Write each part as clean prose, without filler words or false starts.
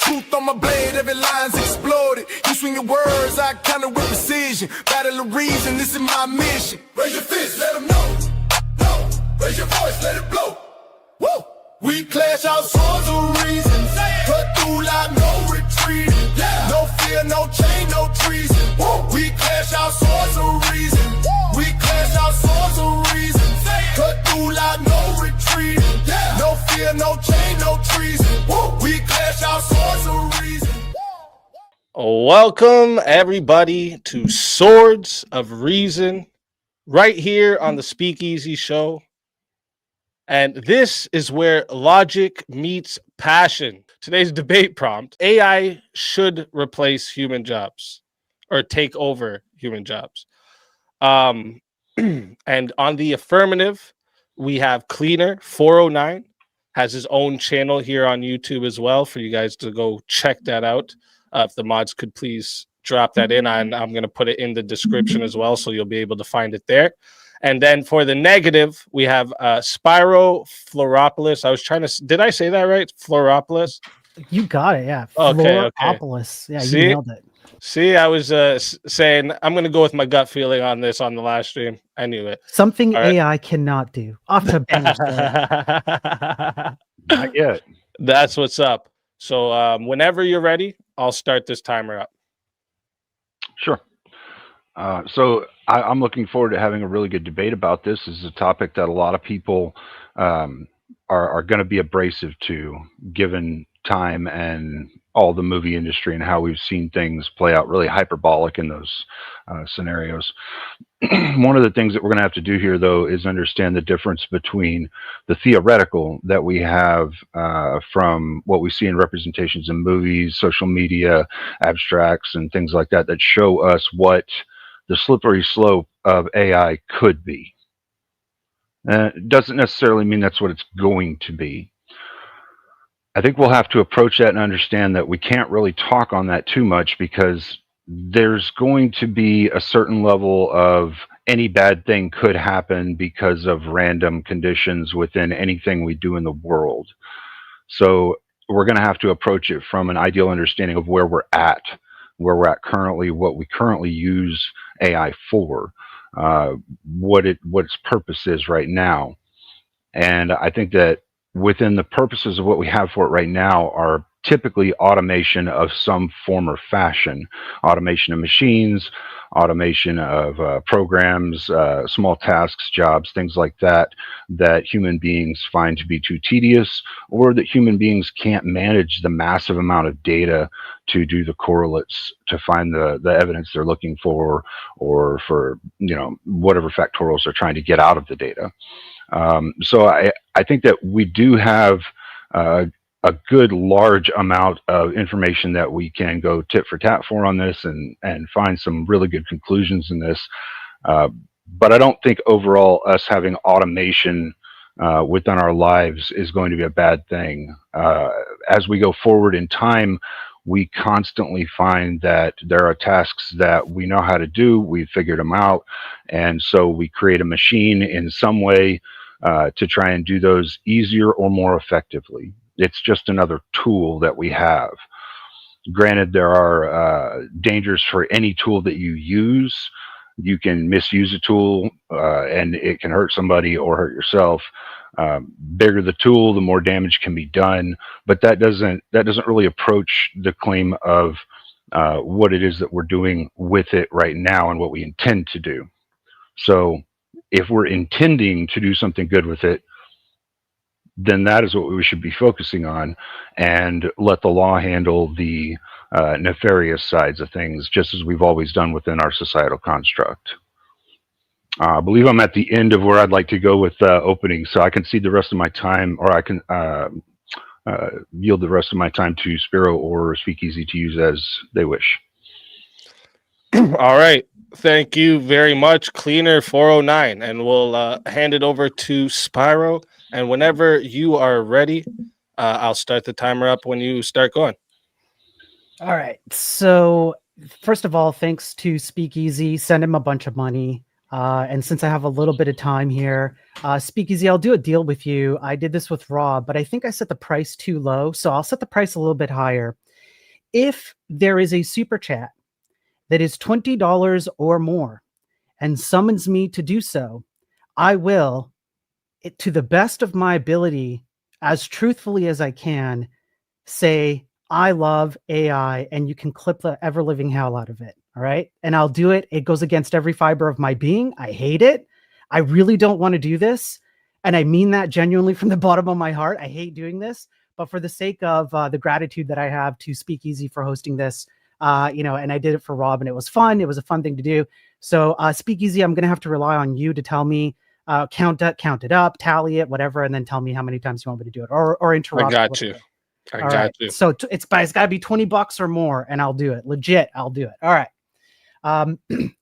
truth on my blade, every line's exploded. You swing your words, I counter with precision. Battle of reason, this is my mission. Raise your fist, let them know. No, raise your voice, let it blow. Woo! We clash our swords of reason. Cut through like no retreating. Yeah. No fear, no chain, no treason. Woo! We clash our swords of reason. Woo! We clash our swords of reason. Cut through like no retreating. Yeah. No fear, no chain, no treason. Woo! We clash our swords of reason. Welcome everybody to Swords of Reason, right here on the SpeakeaZy show. And this is where logic meets passion. Today's debate prompt: AI should replace human jobs or take over human jobs. And on the affirmative, we have Cleaner 409, has his own channel here on YouTube as well for you guys to go check that out. If the mods could please drop that in, and I'm going to put it in the description as well, so you'll be able to find it there. And then for the negative, we have Spyro Floropoulos. I was trying to, did I say that right? Floropoulos? You got it, yeah. Okay. Floropoulos. Yeah, See? you nailed it. See, I was saying I'm going to go with my gut feeling on this on the last stream. I knew it. Something All right. AI cannot do. Off to a banger start. Not yet. That's what's up. So whenever you're ready, I'll start this timer up. Sure. So I'm looking forward to having a really good debate about this. This is a topic that a lot of people are going to be abrasive to, given time and all the movie industry and how we've seen things play out really hyperbolic in those scenarios. One of the things that we're going to have to do here, though, is understand the difference between the theoretical that we have from what we see in representations in movies, social media, abstracts, and things like that, that show us what the slippery slope of AI could be. It doesn't necessarily mean that's what it's going to be. I think we'll have to approach that and understand that we can't really talk on that too much, because there's going to be a certain level of any bad thing could happen because of random conditions within anything we do in the world. So we're going to have to approach it from an ideal understanding of where we're at currently, what we currently use AI for, what its purpose is right now. And I think that within the purposes of what we have for it right now are typically automation of some form or fashion, automation of machines, automation of programs, small tasks, jobs, things like that, that human beings find to be too tedious, or that human beings can't manage the massive amount of data to do the correlates, to find the evidence they're looking for, or for, whatever factorials they're trying to get out of the data. So I think that we do have a good large amount of information that we can go tit for tat for on this and find some really good conclusions in this. But I don't think overall us having automation within our lives is going to be a bad thing. As we go forward in time, we constantly find that there are tasks that we know how to do, we've figured them out, and so we create a machine in some way to try and do those easier or more effectively. It's just another tool that we have. Granted, there are dangers for any tool that you use. You can misuse a tool and it can hurt somebody or hurt yourself. Bigger the tool, the more damage can be done. But that doesn't really approach the claim of what it is that we're doing with it right now and what we intend to do. So if we're intending to do something good with it, then that is what we should be focusing on, and let the law handle the nefarious sides of things, just as we've always done within our societal construct. I believe I'm at the end of where I'd like to go with opening, so I can cede the rest of my time, or I can yield the rest of my time to Spiro or SpeakeaZy to use as they wish. All right. Thank you very much, Cleaner 409, and we'll hand it over to Spyro. And whenever you are ready, I'll start the timer up when you start going. All right. So first of all, thanks to SpeakeaZy. Send him a bunch of money. And since I have a little bit of time here, SpeakeaZy, I'll do a deal with you. I did this with Rob, but I think I set the price too low. So I'll set the price a little bit higher. if there is a super chat that is $20 or more and summons me to do so, I will, to the best of my ability, as truthfully as I can, say, I love AI, and you can clip the ever living hell out of it. All right. And I'll do it. It goes against every fiber of my being. I hate it. I really don't want to do this. And I mean that genuinely from the bottom of my heart. I hate doing this, but for the sake of the gratitude that I have to SpeakeaZy for hosting this, and I did it for Rob and it was fun. It was a fun thing to do. So SpeakeaZy, I'm going to have to rely on you to tell me, count it up, tally it, whatever, and then tell me how many times you want me to do it, or interrupt. I got you. I All got right. you. So it's got to be $20 or more, and I'll do it. Legit, I'll do it. All right.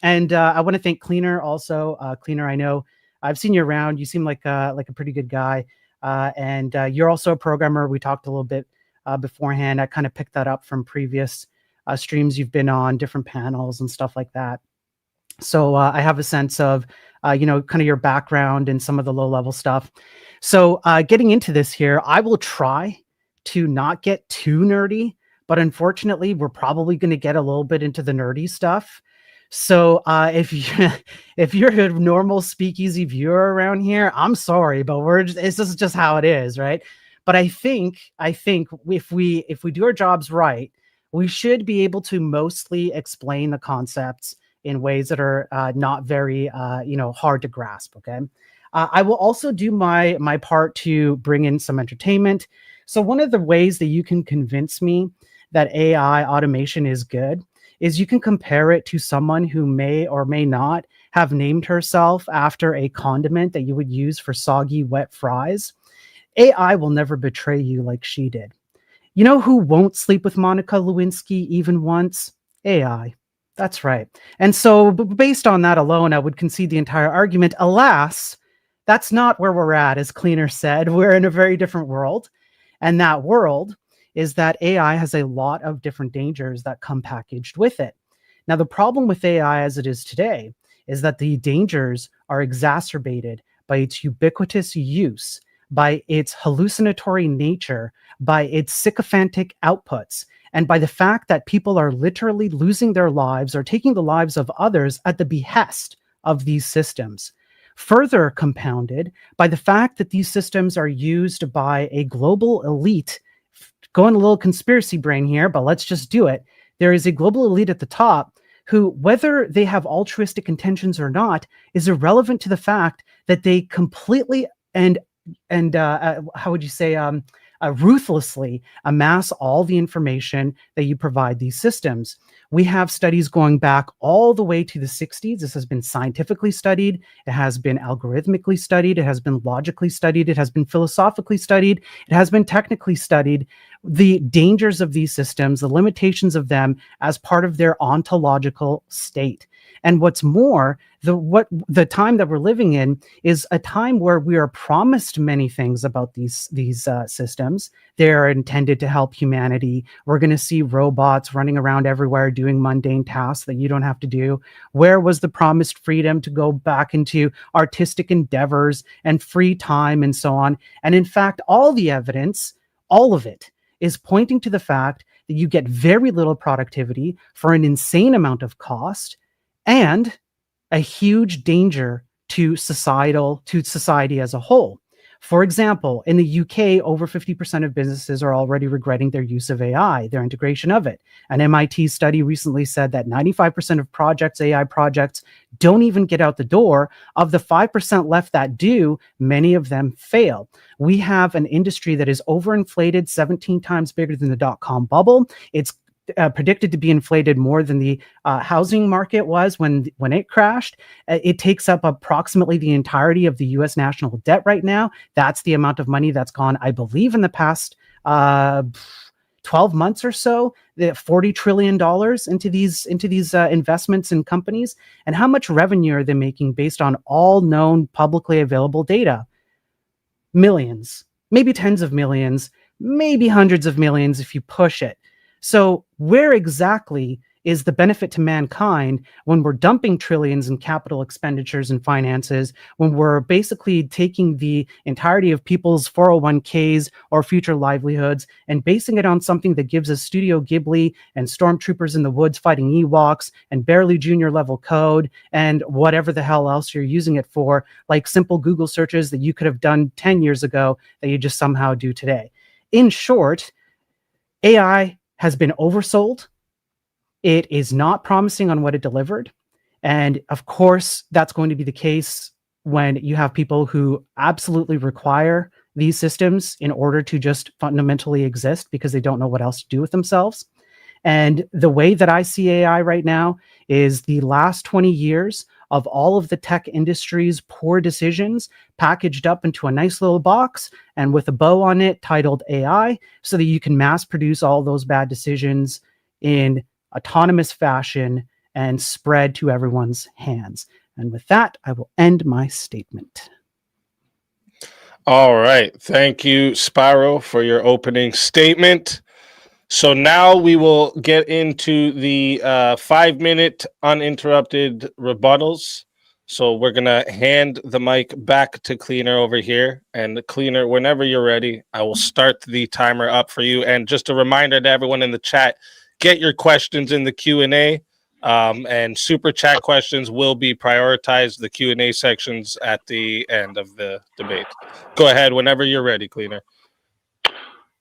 And I want to thank Cleaner also. Cleaner, I know I've seen you around. You seem like a pretty good guy, and you're also a programmer. We talked a little bit beforehand. I kind of picked that up from previous streams you've been on, different panels and stuff like that. So I have a sense of kind of your background and some of the low-level stuff. So getting into this here, I will try to not get too nerdy, but unfortunately, we're probably going to get a little bit into the nerdy stuff. So if you're a normal SpeakeaZy viewer around here, I'm sorry, but this is just how it is, right? But I think if we do our jobs right, we should be able to mostly explain the concepts in ways that are not very hard to grasp. Okay. I will also do my part to bring in some entertainment. So one of the ways that you can convince me that AI automation is good is you can compare it to someone who may or may not have named herself after a condiment that you would use for soggy, wet fries. AI will never betray you like she did. You know who won't sleep with Monica Lewinsky even once? AI. That's right. And so based on that alone, I would concede the entire argument. Alas, that's not where we're at, as Cleaner said. We're in a very different world. And that world is that AI has a lot of different dangers that come packaged with it. Now, the problem with AI as it is today is that the dangers are exacerbated by its ubiquitous use, by its hallucinatory nature, by its sycophantic outputs, and by the fact that people are literally losing their lives or taking the lives of others at the behest of these systems. Further compounded by the fact that these systems are used by a global elite. Going a little conspiracy brain here, but let's just do it. There is a global elite at the top who, whether they have altruistic intentions or not, is irrelevant to the fact that they completely and how would you say ruthlessly amass all the information that you provide these systems. We have studies going back all the way to the 60s. This has been scientifically studied. It has been algorithmically studied. It has been logically studied. It has been philosophically studied. It has been technically studied. The dangers of these systems, the limitations of them as part of their ontological state. And what's more, the time that we're living in is a time where we are promised many things about these systems. They're intended to help humanity. We're going to see robots running around everywhere doing mundane tasks that you don't have to do. Where was the promised freedom to go back into artistic endeavors and free time and so on? And in fact, all the evidence, all of it, is pointing to the fact that you get very little productivity for an insane amount of cost and a huge danger to society as a whole. For example, in the UK, over 50% of businesses are already regretting their use of AI, their integration of it. An MIT study recently said that 95% of AI projects, don't even get out the door. Of the 5% left that do, many of them fail. We have an industry that is overinflated, 17 times bigger than the dot-com bubble. It's predicted to be inflated more than the housing market was when it crashed. It takes up approximately the entirety of the U.S. national debt right now. That's the amount of money that's gone, I believe, in the past 12 months or so, the $40 trillion into these investments in companies. And how much revenue are they making based on all known publicly available data? Millions, maybe tens of millions, maybe hundreds of millions if you push it. So where exactly is the benefit to mankind when we're dumping trillions in capital expenditures and finances, when we're basically taking the entirety of people's 401ks or future livelihoods and basing it on something that gives us Studio Ghibli and stormtroopers in the woods fighting Ewoks and barely junior level code and whatever the hell else you're using it for, like simple Google searches that you could have done 10 years ago that you just somehow do today. In short, AI has been oversold. It is not promising on what it delivered. And of course, that's going to be the case when you have people who absolutely require these systems in order to just fundamentally exist because they don't know what else to do with themselves. And the way that I see AI right now is the last 20 years of all of the tech industry's poor decisions packaged up into a nice little box and with a bow on it titled AI, so that you can mass produce all those bad decisions in autonomous fashion and spread to everyone's hands. And with that, I will end my statement. All right. Thank you, Spyro, for your opening statement. So now we will get into the 5-minute uninterrupted rebuttals. So we're going to hand the mic back to Cleaner over here. And Cleaner, whenever you're ready, I will start the timer up for you. And just a reminder to everyone in the chat, get your questions in the Q&A. And super chat questions will be prioritized. The Q&A sections at the end of the debate. Go ahead whenever you're ready, Cleaner.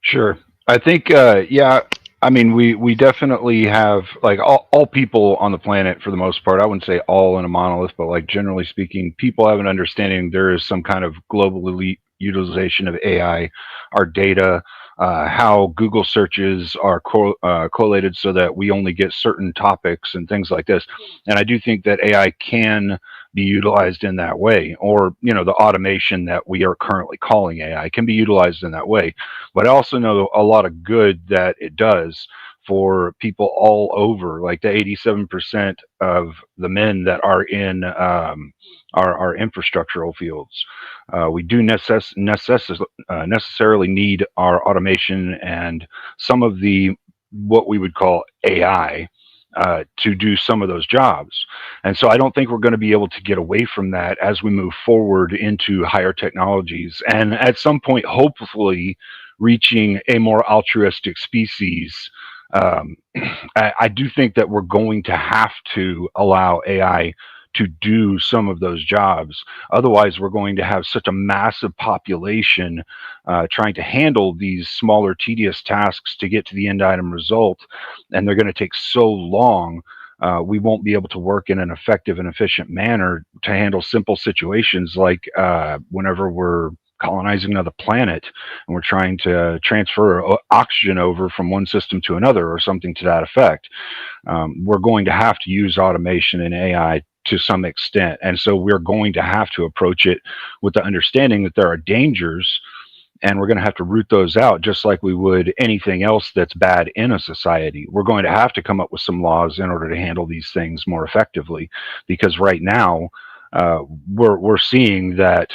Sure. I think, yeah, I mean, we definitely have, like, all people on the planet, for the most part, I wouldn't say all in a monolith, but, like, generally speaking, people have an understanding there is some kind of global elite utilization of AI, our data, how Google searches are collated so that we only get certain topics and things like this. And I do think that AI can be utilized in that way, or, you know, the automation that we are currently calling AI can be utilized in that way. But I also know a lot of good that it does for people all over, like the 87% of the men that are in our infrastructural fields. We do necessarily need our automation and some of the what we would call AI to do some of those jobs. And so I don't think we're going to be able to get away from that as we move forward into higher technologies. And at some point, hopefully, reaching a more altruistic species. I do think that we're going to have to allow AI to do some of those jobs. Otherwise, we're going to have such a massive population trying to handle these smaller, tedious tasks to get to the end item result, and they're going to take so long. We won't be able to work in an effective and efficient manner to handle simple situations like whenever we're colonizing another planet and we're trying to transfer oxygen over from one system to another or something to that effect. We're going to have to use automation and AI to some extent. And so we're going to have to approach it with the understanding that there are dangers, and we're going to have to root those out just like we would anything else that's bad in a society. We're going to have to come up with some laws in order to handle these things more effectively, because right now we're seeing that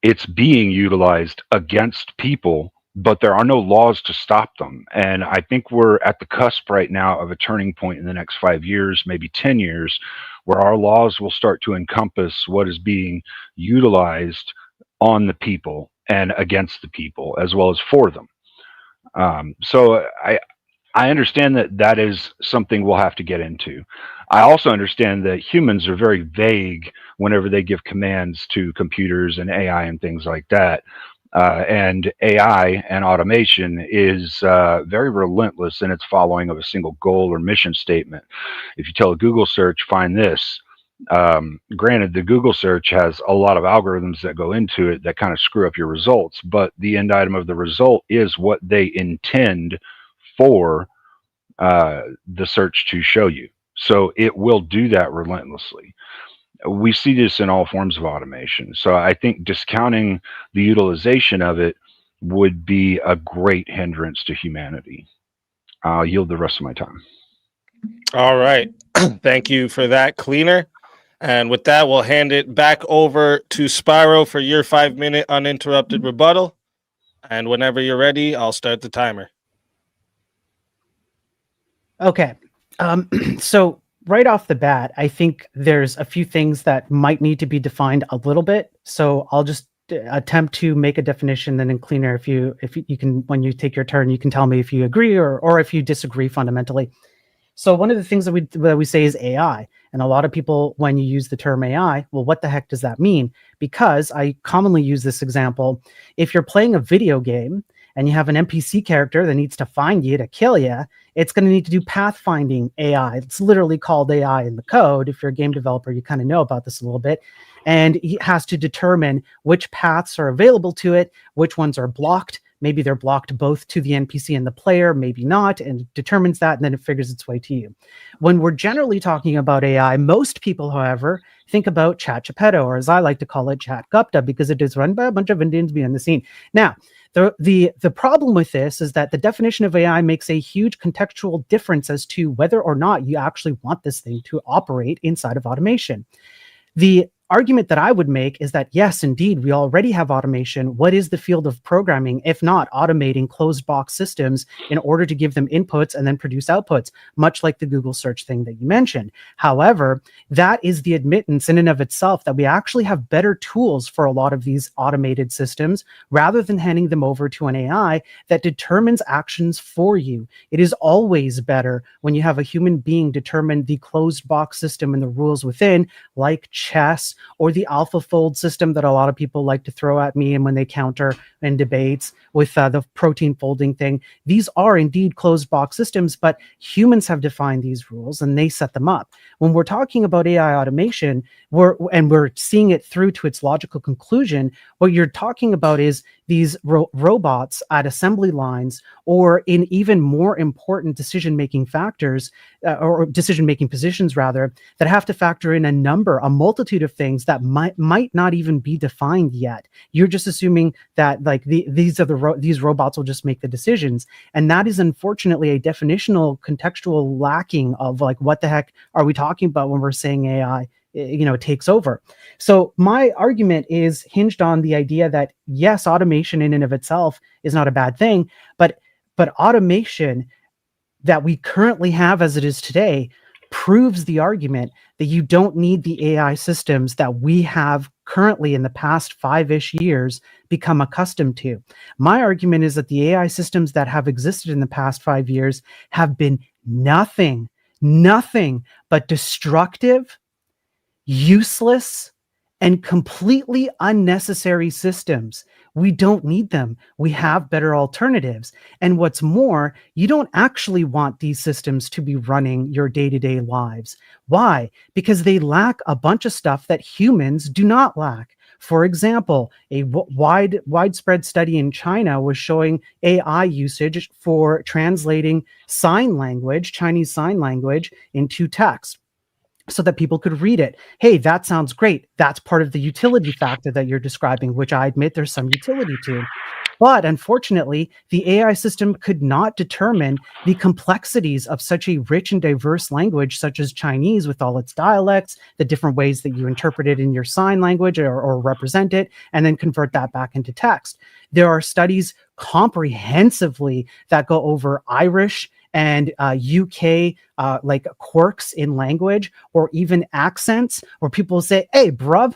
it's being utilized against people, but there are no laws to stop them. And I think we're at the cusp right now of a turning point in the next 5 years, maybe 10 years, where our laws will start to encompass what is being utilized on the people and against the people, as well as for them. So I understand that that is something we'll have to get into. I also understand that humans are very vague whenever they give commands to computers and AI and things like that. And AI and automation is very relentless in its following of a single goal or mission statement. If you tell a Google search, find this, granted, the Google search has a lot of algorithms that go into it that kind of screw up your results, but the end item of the result is what they intend for the search to show you. So it will do that relentlessly. We see this in all forms of automation. So I think discounting the utilization of it would be a great hindrance to humanity. I'll yield the rest of my time. All right. Thank you for that, Cleaner. And with that, we'll hand it back over to Spyro for your 5-minute uninterrupted rebuttal. And whenever you're ready, I'll start the timer. Okay. So right off the bat, I think there's a few things that might need to be defined a little bit. So I'll just attempt to make a definition, then in Cleaner, if you can, when you take your turn, you can tell me if you agree or if you disagree fundamentally. So one of the things that we say is AI, and a lot of people, when you use the term AI, well, what the heck does that mean? Because I commonly use this example: if you're playing a video game and you have an NPC character that needs to find you to kill you, it's going to need to do pathfinding AI. It's literally called AI in the code. If you're a game developer, you kind of know about this a little bit. And he has to determine which paths are available to it, which ones are blocked. Maybe they're blocked both to the NPC and the player, maybe not, and it determines that, and then it figures its way to you. When we're generally talking about AI, most people, however, think about ChatGPT, or as I like to call it, ChatGupta, because it is run by a bunch of Indians behind the scene. Now, the problem with this is that the definition of AI makes a huge contextual difference as to whether or not you actually want this thing to operate inside of automation. The argument that I would make is that, yes, indeed, we already have automation. What is the field of programming, if not automating closed box systems in order to give them inputs and then produce outputs, much like the Google search thing that you mentioned? However, that is the admittance in and of itself that we actually have better tools for a lot of these automated systems rather than handing them over to an AI that determines actions for you. It is always better when you have a human being determine the closed box system and the rules within, like chess, or the AlphaFold system that a lot of people like to throw at me and when they counter in debates with the protein folding thing. These are indeed closed box systems, but humans have defined these rules and they set them up. When we're talking about AI automation, we're seeing it through to its logical conclusion, what you're talking about is these robots at assembly lines, or in even more important decision-making factors, or decision-making positions rather, that have to factor in a multitude of things that might not even be defined yet. You're just assuming that like these robots will just make the decisions, and that is unfortunately a definitional contextual lacking of like what the heck are we talking about when we're saying AI takes over. So my argument is hinged on the idea that yes, automation in and of itself is not a bad thing, but automation that we currently have as it is today proves the argument that you don't need the AI systems that we have currently in the past 5-ish years become accustomed to. My argument is that the AI systems that have existed in the past 5 years have been nothing but destructive, useless, and completely unnecessary systems. We don't need them. We have better alternatives. And what's more, you don't actually want these systems to be running your day-to-day lives. Why? Because they lack a bunch of stuff that humans do not lack. For example, a widespread study in China was showing AI usage for translating sign language, Chinese sign language, into text, so that people could read it. Hey, that sounds great. That's part of the utility factor that you're describing, which I admit there's some utility to. But unfortunately, the AI system could not determine the complexities of such a rich and diverse language, such as Chinese, with all its dialects, the different ways that you interpret it in your sign language or represent it, and then convert that back into text. There are studies comprehensively that go over Irish and UK like quirks in language, or even accents, where people say, "Hey, bruv,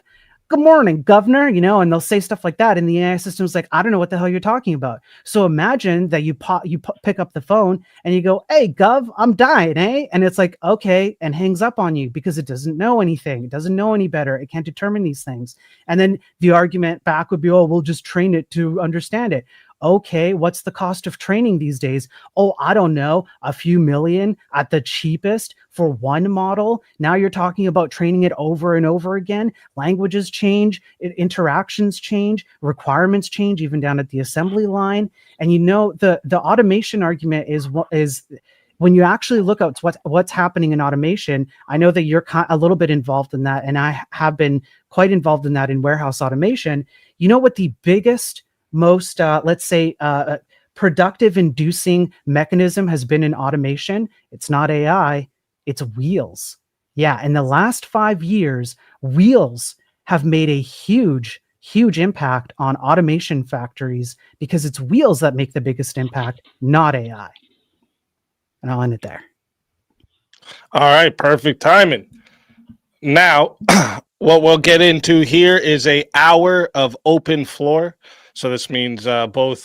good morning, governor," and they'll say stuff like that. And the AI system's like, "I don't know what the hell you're talking about." So imagine that you pick up the phone and you go, "Hey, gov, I'm dying, eh?" And it's like, "Okay," and hangs up on you because it doesn't know anything. It doesn't know any better. It can't determine these things. And then the argument back would be, "Oh, we'll just train it to understand it." Okay, what's the cost of training these days? Oh, I don't know, a few million at the cheapest for one model. Now you're talking about training it over and over again. Languages change, interactions change, requirements change, even down at the assembly line. And the automation argument is when you actually look at what's happening in automation. I know that you're a little bit involved in that, and I have been quite involved in that in warehouse automation. You know what the biggest, most productive inducing mechanism has been in automation? It's not AI, it's wheels. Yeah, in the last 5 years, wheels have made a huge impact on automation factories, because it's wheels that make the biggest impact, not AI. And I'll end it there. All right, perfect timing. Now, what we'll get into here is a hour of open floor. So this means both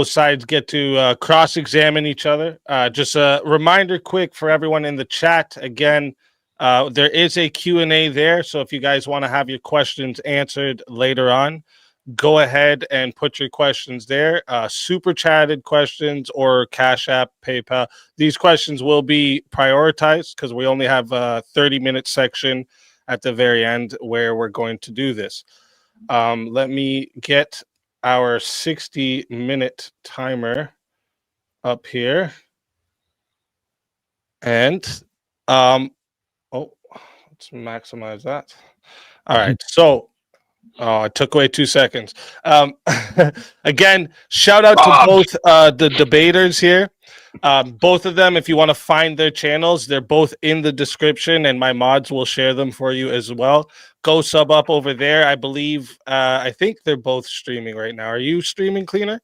sides get to cross-examine each other. Just a reminder quick for everyone in the chat. Again, there is a Q&A there. So if you guys want to have your questions answered later on, go ahead and put your questions there. Super chatted questions or Cash App, PayPal. These questions will be prioritized because we only have a 30-minute section at the very end where we're going to do this. Let me get our 60-minute timer up here. And let's maximize that. All right. So it took away 2 seconds. Again, shout out to both the debaters here. Both of them, if you want to find their channels, they're both in the description, and my mods will share them for you as well. Go sub up over there. I believe, I think they're both streaming right now. Are you streaming, Cleaner?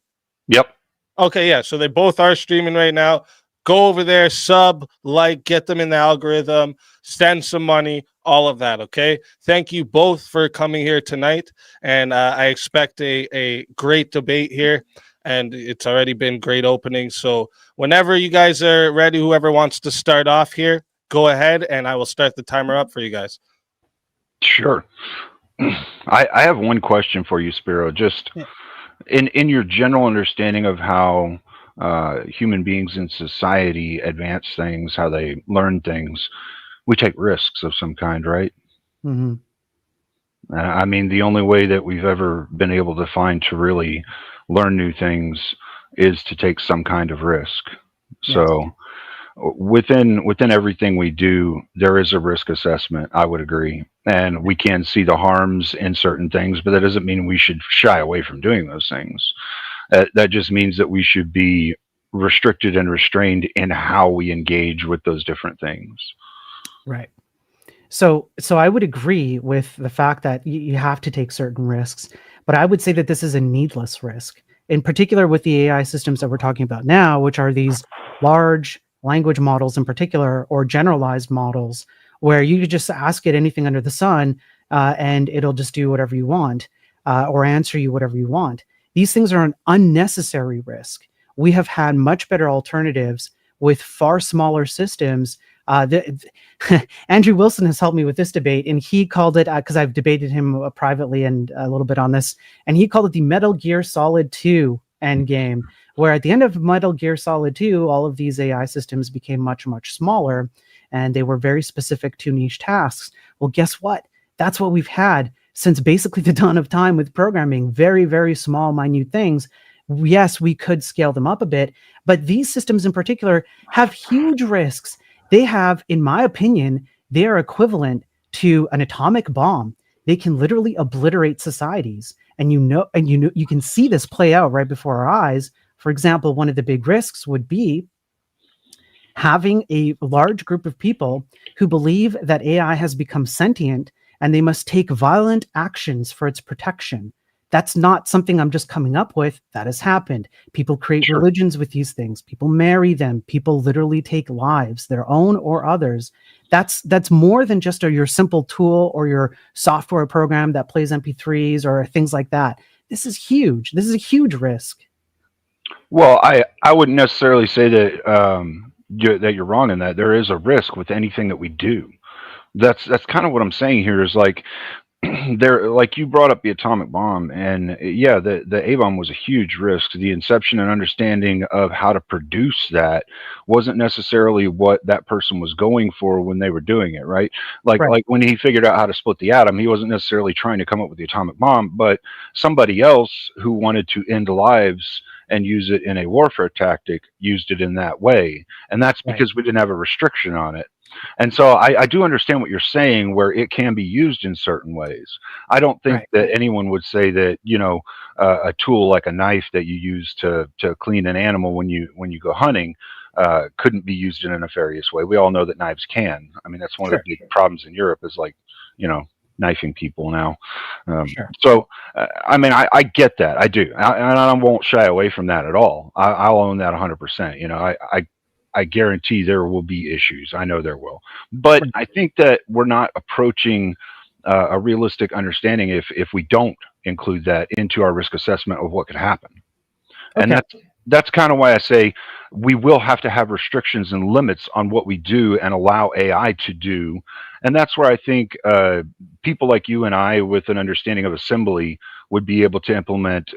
Yep. Okay, yeah. So they both are streaming right now. Go over there, sub, like, get them in the algorithm, send some money, all of that, okay? Thank you both for coming here tonight, and I expect a great debate here, and it's already been great openings. So whenever you guys are ready, whoever wants to start off here, go ahead, and I will start the timer up for you guys. Sure. I have one question for you, Spiro. Just in your general understanding of how human beings in society advance things, how they learn things, we take risks of some kind, right? Mm-hmm. I mean, the only way that we've ever been able to find to really learn new things is to take some kind of risk. Yes. So within everything we do, there is a risk assessment, I would agree. And we can see the harms in certain things, but that doesn't mean we should shy away from doing those things. That just means that we should be restricted and restrained in how we engage with those different things. Right. So I would agree with the fact that you have to take certain risks, but I would say that this is a needless risk, in particular with the AI systems that we're talking about now, which are these large language models in particular, or generalized models, where you could just ask it anything under the sun and it'll just do whatever you want or answer you whatever you want. These things are an unnecessary risk. We have had much better alternatives with far smaller systems. Andrew Wilson has helped me with this debate, and he called it, because I've debated him privately and a little bit on this, and he called it the Metal Gear Solid 2 endgame, where at the end of Metal Gear Solid 2, all of these AI systems became much, much smaller, and they were very specific to niche tasks. Well, guess what? That's what we've had since basically the dawn of time with programming. Very, very small, minute things. Yes, we could scale them up a bit, but these systems in particular have huge risks. They have, in my opinion, they are equivalent to an atomic bomb. They can literally obliterate societies. And you can see this play out right before our eyes. For example, one of the big risks would be having a large group of people who believe that AI has become sentient and they must take violent actions for its protection. That's not something I'm just coming up with. That has happened. People create religions with these things. People marry them. People literally take lives, their own or others. That's more than just your simple tool or your software program that plays MP3s or things like that. This is huge. This is a huge risk. Well, I wouldn't necessarily say that that you're wrong in that. There is a risk with anything that we do. That's kind of what I'm saying here is like, there, like you brought up the atomic bomb, and yeah, the A-bomb was a huge risk. The inception and understanding of how to produce that wasn't necessarily what that person was going for when they were doing it, right? Like when he figured out how to split the atom, he wasn't necessarily trying to come up with the atomic bomb, but somebody else who wanted to end lives and use it in a warfare tactic used it in that way. And that's because we didn't have a restriction on it. And so I do understand what you're saying, where it can be used in certain ways. I don't think that anyone would say that, you know, a tool like a knife that you use to clean an animal when you go hunting couldn't be used in a nefarious way. We all know that knives can. I mean, that's one of the big problems in Europe is, like, you know, knifing people now. So, I mean, I get that. I do. And I won't shy away from that at all. I'll own that 100%. You know, I guarantee there will be issues. I know there will. But I think that we're not approaching a realistic understanding if we don't include that into our risk assessment of what could happen. And that's kind of why I say we will have to have restrictions and limits on what we do and allow AI to do. And that's where I think people like you and I, with an understanding of assembly, would be able to implement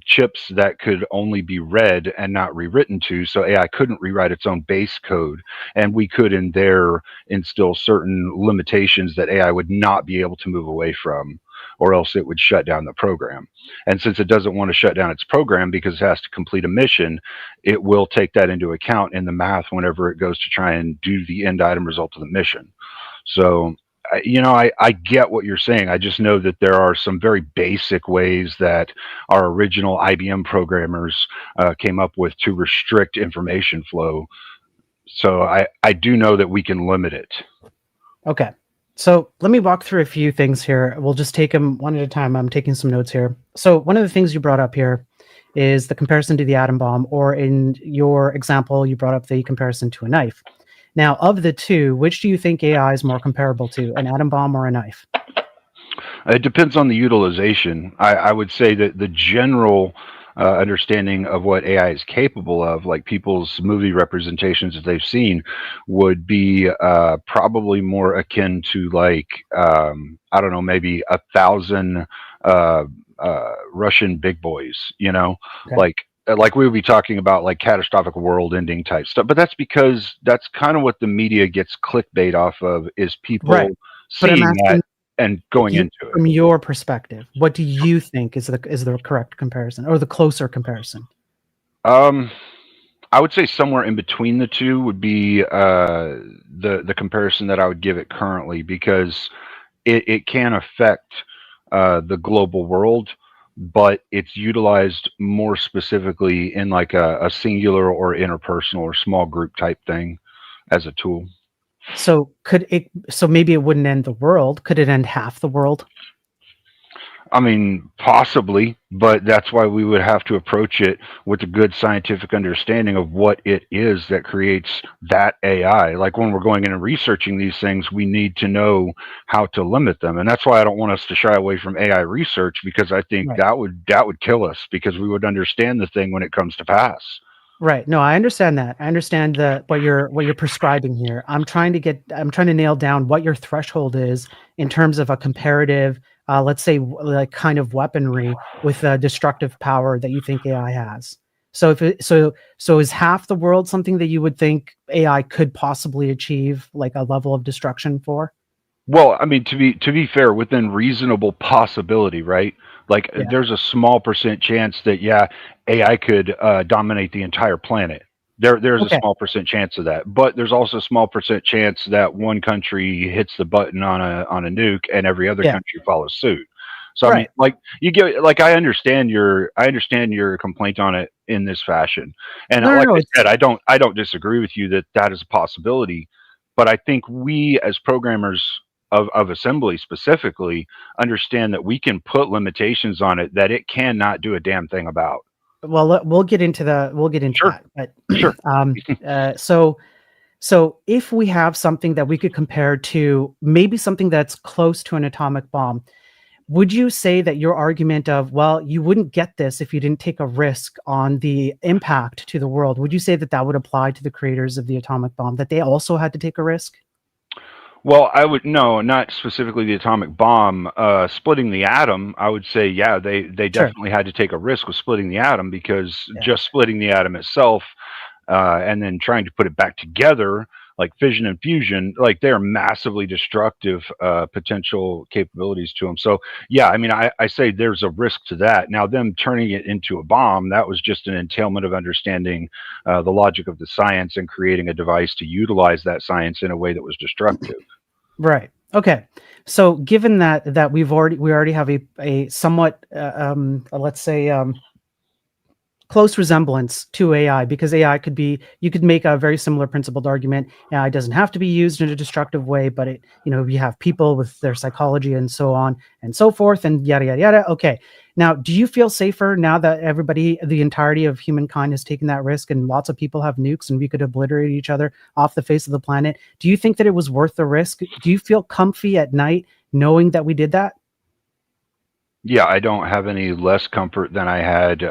chips that could only be read and not rewritten to, so AI couldn't rewrite its own base code. And we could in there instill certain limitations that AI would not be able to move away from, or else it would shut down the program. And since it doesn't want to shut down its program because it has to complete a mission, it will take that into account in the math whenever it goes to try and do the end item result of the mission. So, I get what you're saying. I just know that there are some very basic ways that our original IBM programmers came up with to restrict information flow. So I do know that we can limit it. Okay. So let me walk through a few things here. We'll just take them one at a time. I'm taking some notes here. So one of the things you brought up here is the comparison to the atom bomb, or in your example, you brought up the comparison to a knife. Now, of the two, which do you think AI is more comparable to, an atom bomb or a knife? It depends on the utilization. I would say that the general understanding of what AI is capable of, like people's movie representations that they've seen, would be probably more akin to, like, I don't know, maybe 1,000 Russian big boys, Okay. Like we would be talking about, like, catastrophic world ending type stuff. But that's because that's kind of what the media gets clickbait off of, is people Right. But I'm seeing asking that and going into it. from your perspective, what do you think is the correct comparison, or the closer comparison? I would say somewhere in between the two would be the comparison that I would give it currently, because it can affect the global world, but it's utilized more specifically in, like, a singular or interpersonal or small group type thing as a tool. So maybe it wouldn't end the world. Could it end half the world? I mean, possibly, but that's why we would have to approach it with a good scientific understanding of what it is that creates that AI. Like, when we're going in and researching these things, we need to know how to limit them. And that's why I don't want us to shy away from AI research, because I think Right. that would kill us, because we would understand the thing when it comes to pass. Right. No, I understand that. I understand what you're prescribing here. I'm trying to nail down what your threshold is in terms of a comparative, let's say, like, kind of weaponry with a destructive power that you think AI has. So so is half the world something that you would think AI could possibly achieve, like, a level of destruction for? Well, I mean, to be fair, within reasonable possibility, right? Like, Yeah. there's a small percent chance that, yeah, AI could dominate the entire planet. There's Okay. a small percent chance of that, but there's also a small percent chance that one country hits the button on a nuke and every other Yeah. country follows suit. So I mean, Right. like, I understand your complaint on it in this fashion, and No, no, like no. I said, I don't disagree with you that that is a possibility, but I think we, as programmers of assembly specifically, understand that we can put limitations on it that it cannot do a damn thing about. Well, we'll get into Sure, that. But sure. so if we have something that we could compare to, maybe something that's close to an atomic bomb, would you say that your argument of, well, you wouldn't get this if you didn't take a risk on the impact to the world, would you say that that would apply to the creators of the atomic bomb, that they also had to take a risk? Well, no, not specifically the atomic bomb. Splitting the atom, I would say, yeah, they Sure. definitely had to take a risk with splitting the atom, because Yeah. just splitting the atom itself, and then trying to put it back together, like fission and fusion, like, they're massively destructive potential capabilities to them. So yeah, I mean, I say there's a risk to that. Now, them turning it into a bomb, that was just an entailment of understanding the logic of the science and creating a device to utilize that science in a way that was destructive. Right. Okay. So given that we already have a somewhat let's say close resemblance to AI, because AI you could make a very similar principled argument. AI doesn't have to be used in a destructive way, but you have people with their psychology and so on and so forth and yada, yada, yada. Okay. Now, do you feel safer now that everybody, the entirety of humankind has taken that risk and lots of people have nukes and we could obliterate each other off the face of the planet? Do you think that it was worth the risk? Do you feel comfy at night knowing that we did that? Yeah, I don't have any less comfort than I had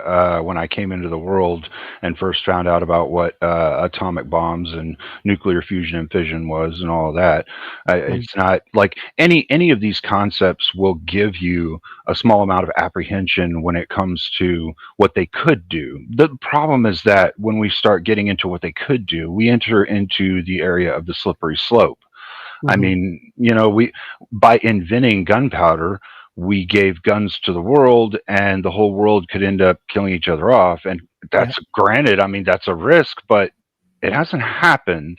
when I came into the world and first found out about what atomic bombs and nuclear fusion and fission was and all of that. It's not like any of these concepts will give you a small amount of apprehension when it comes to what they could do. The problem is that when we start getting into what they could do, we enter into the area of the slippery slope. I mean, we by inventing gunpowder, we gave guns to the world and the whole world could end up killing each other off. And that's granted, I mean, that's a risk, but it hasn't happened.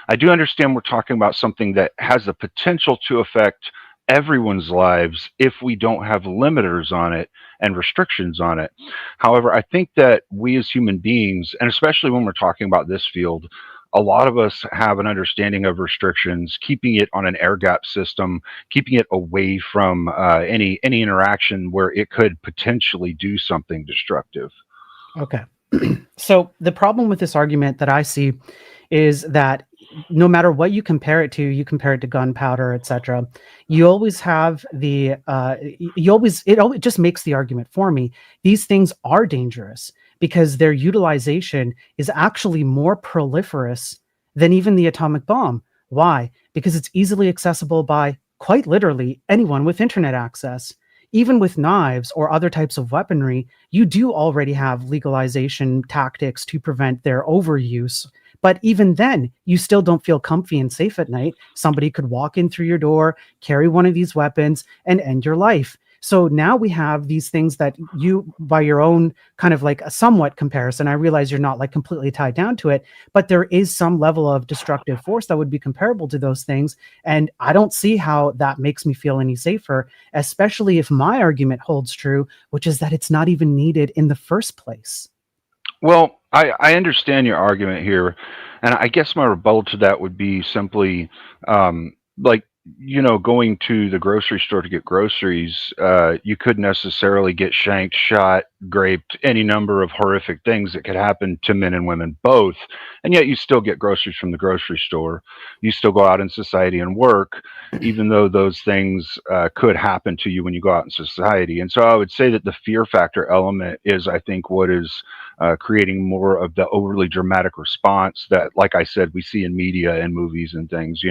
I do understand we're talking about something that has the potential to affect everyone's lives if we don't have limiters on it and restrictions on it. However, I think that we as human beings, and especially when we're talking about this field, a lot of us have an understanding of restrictions, keeping it on an air gap system, keeping it away from any interaction where it could potentially do something destructive. Okay. So the problem with this argument that I see is that no matter what you compare it to gunpowder, etc. You always have the it just makes the argument for me. These things are dangerous because their utilization is actually more proliferous than even the atomic bomb. Why? Because it's easily accessible by quite literally anyone with internet access. Even with knives or other types of weaponry, you do already have legalization tactics to prevent their overuse. But even then, you still don't feel comfy and safe at night. Somebody could walk in through your door, carry one of these weapons, and end your life. So now we have these things that you, by your own kind of like a somewhat comparison, I realize you're not like completely tied down to it, but there is some level of destructive force that would be comparable to those things. And I don't see how that makes me feel any safer, especially if my argument holds true, which is that it's not even needed in the first place. Well, I understand your argument here, and I guess my rebuttal to that would be simply like, going to the grocery store to get groceries, you couldn't necessarily get shanked, shot, raped, any number of horrific things that could happen to men and women both, and yet you still get groceries from the grocery store. You still go out in society and work, even though those things could happen to you when you go out in society. And so I would say that the fear factor element is, I think, what is creating more of the overly dramatic response that, like I said, we see in media and movies and things.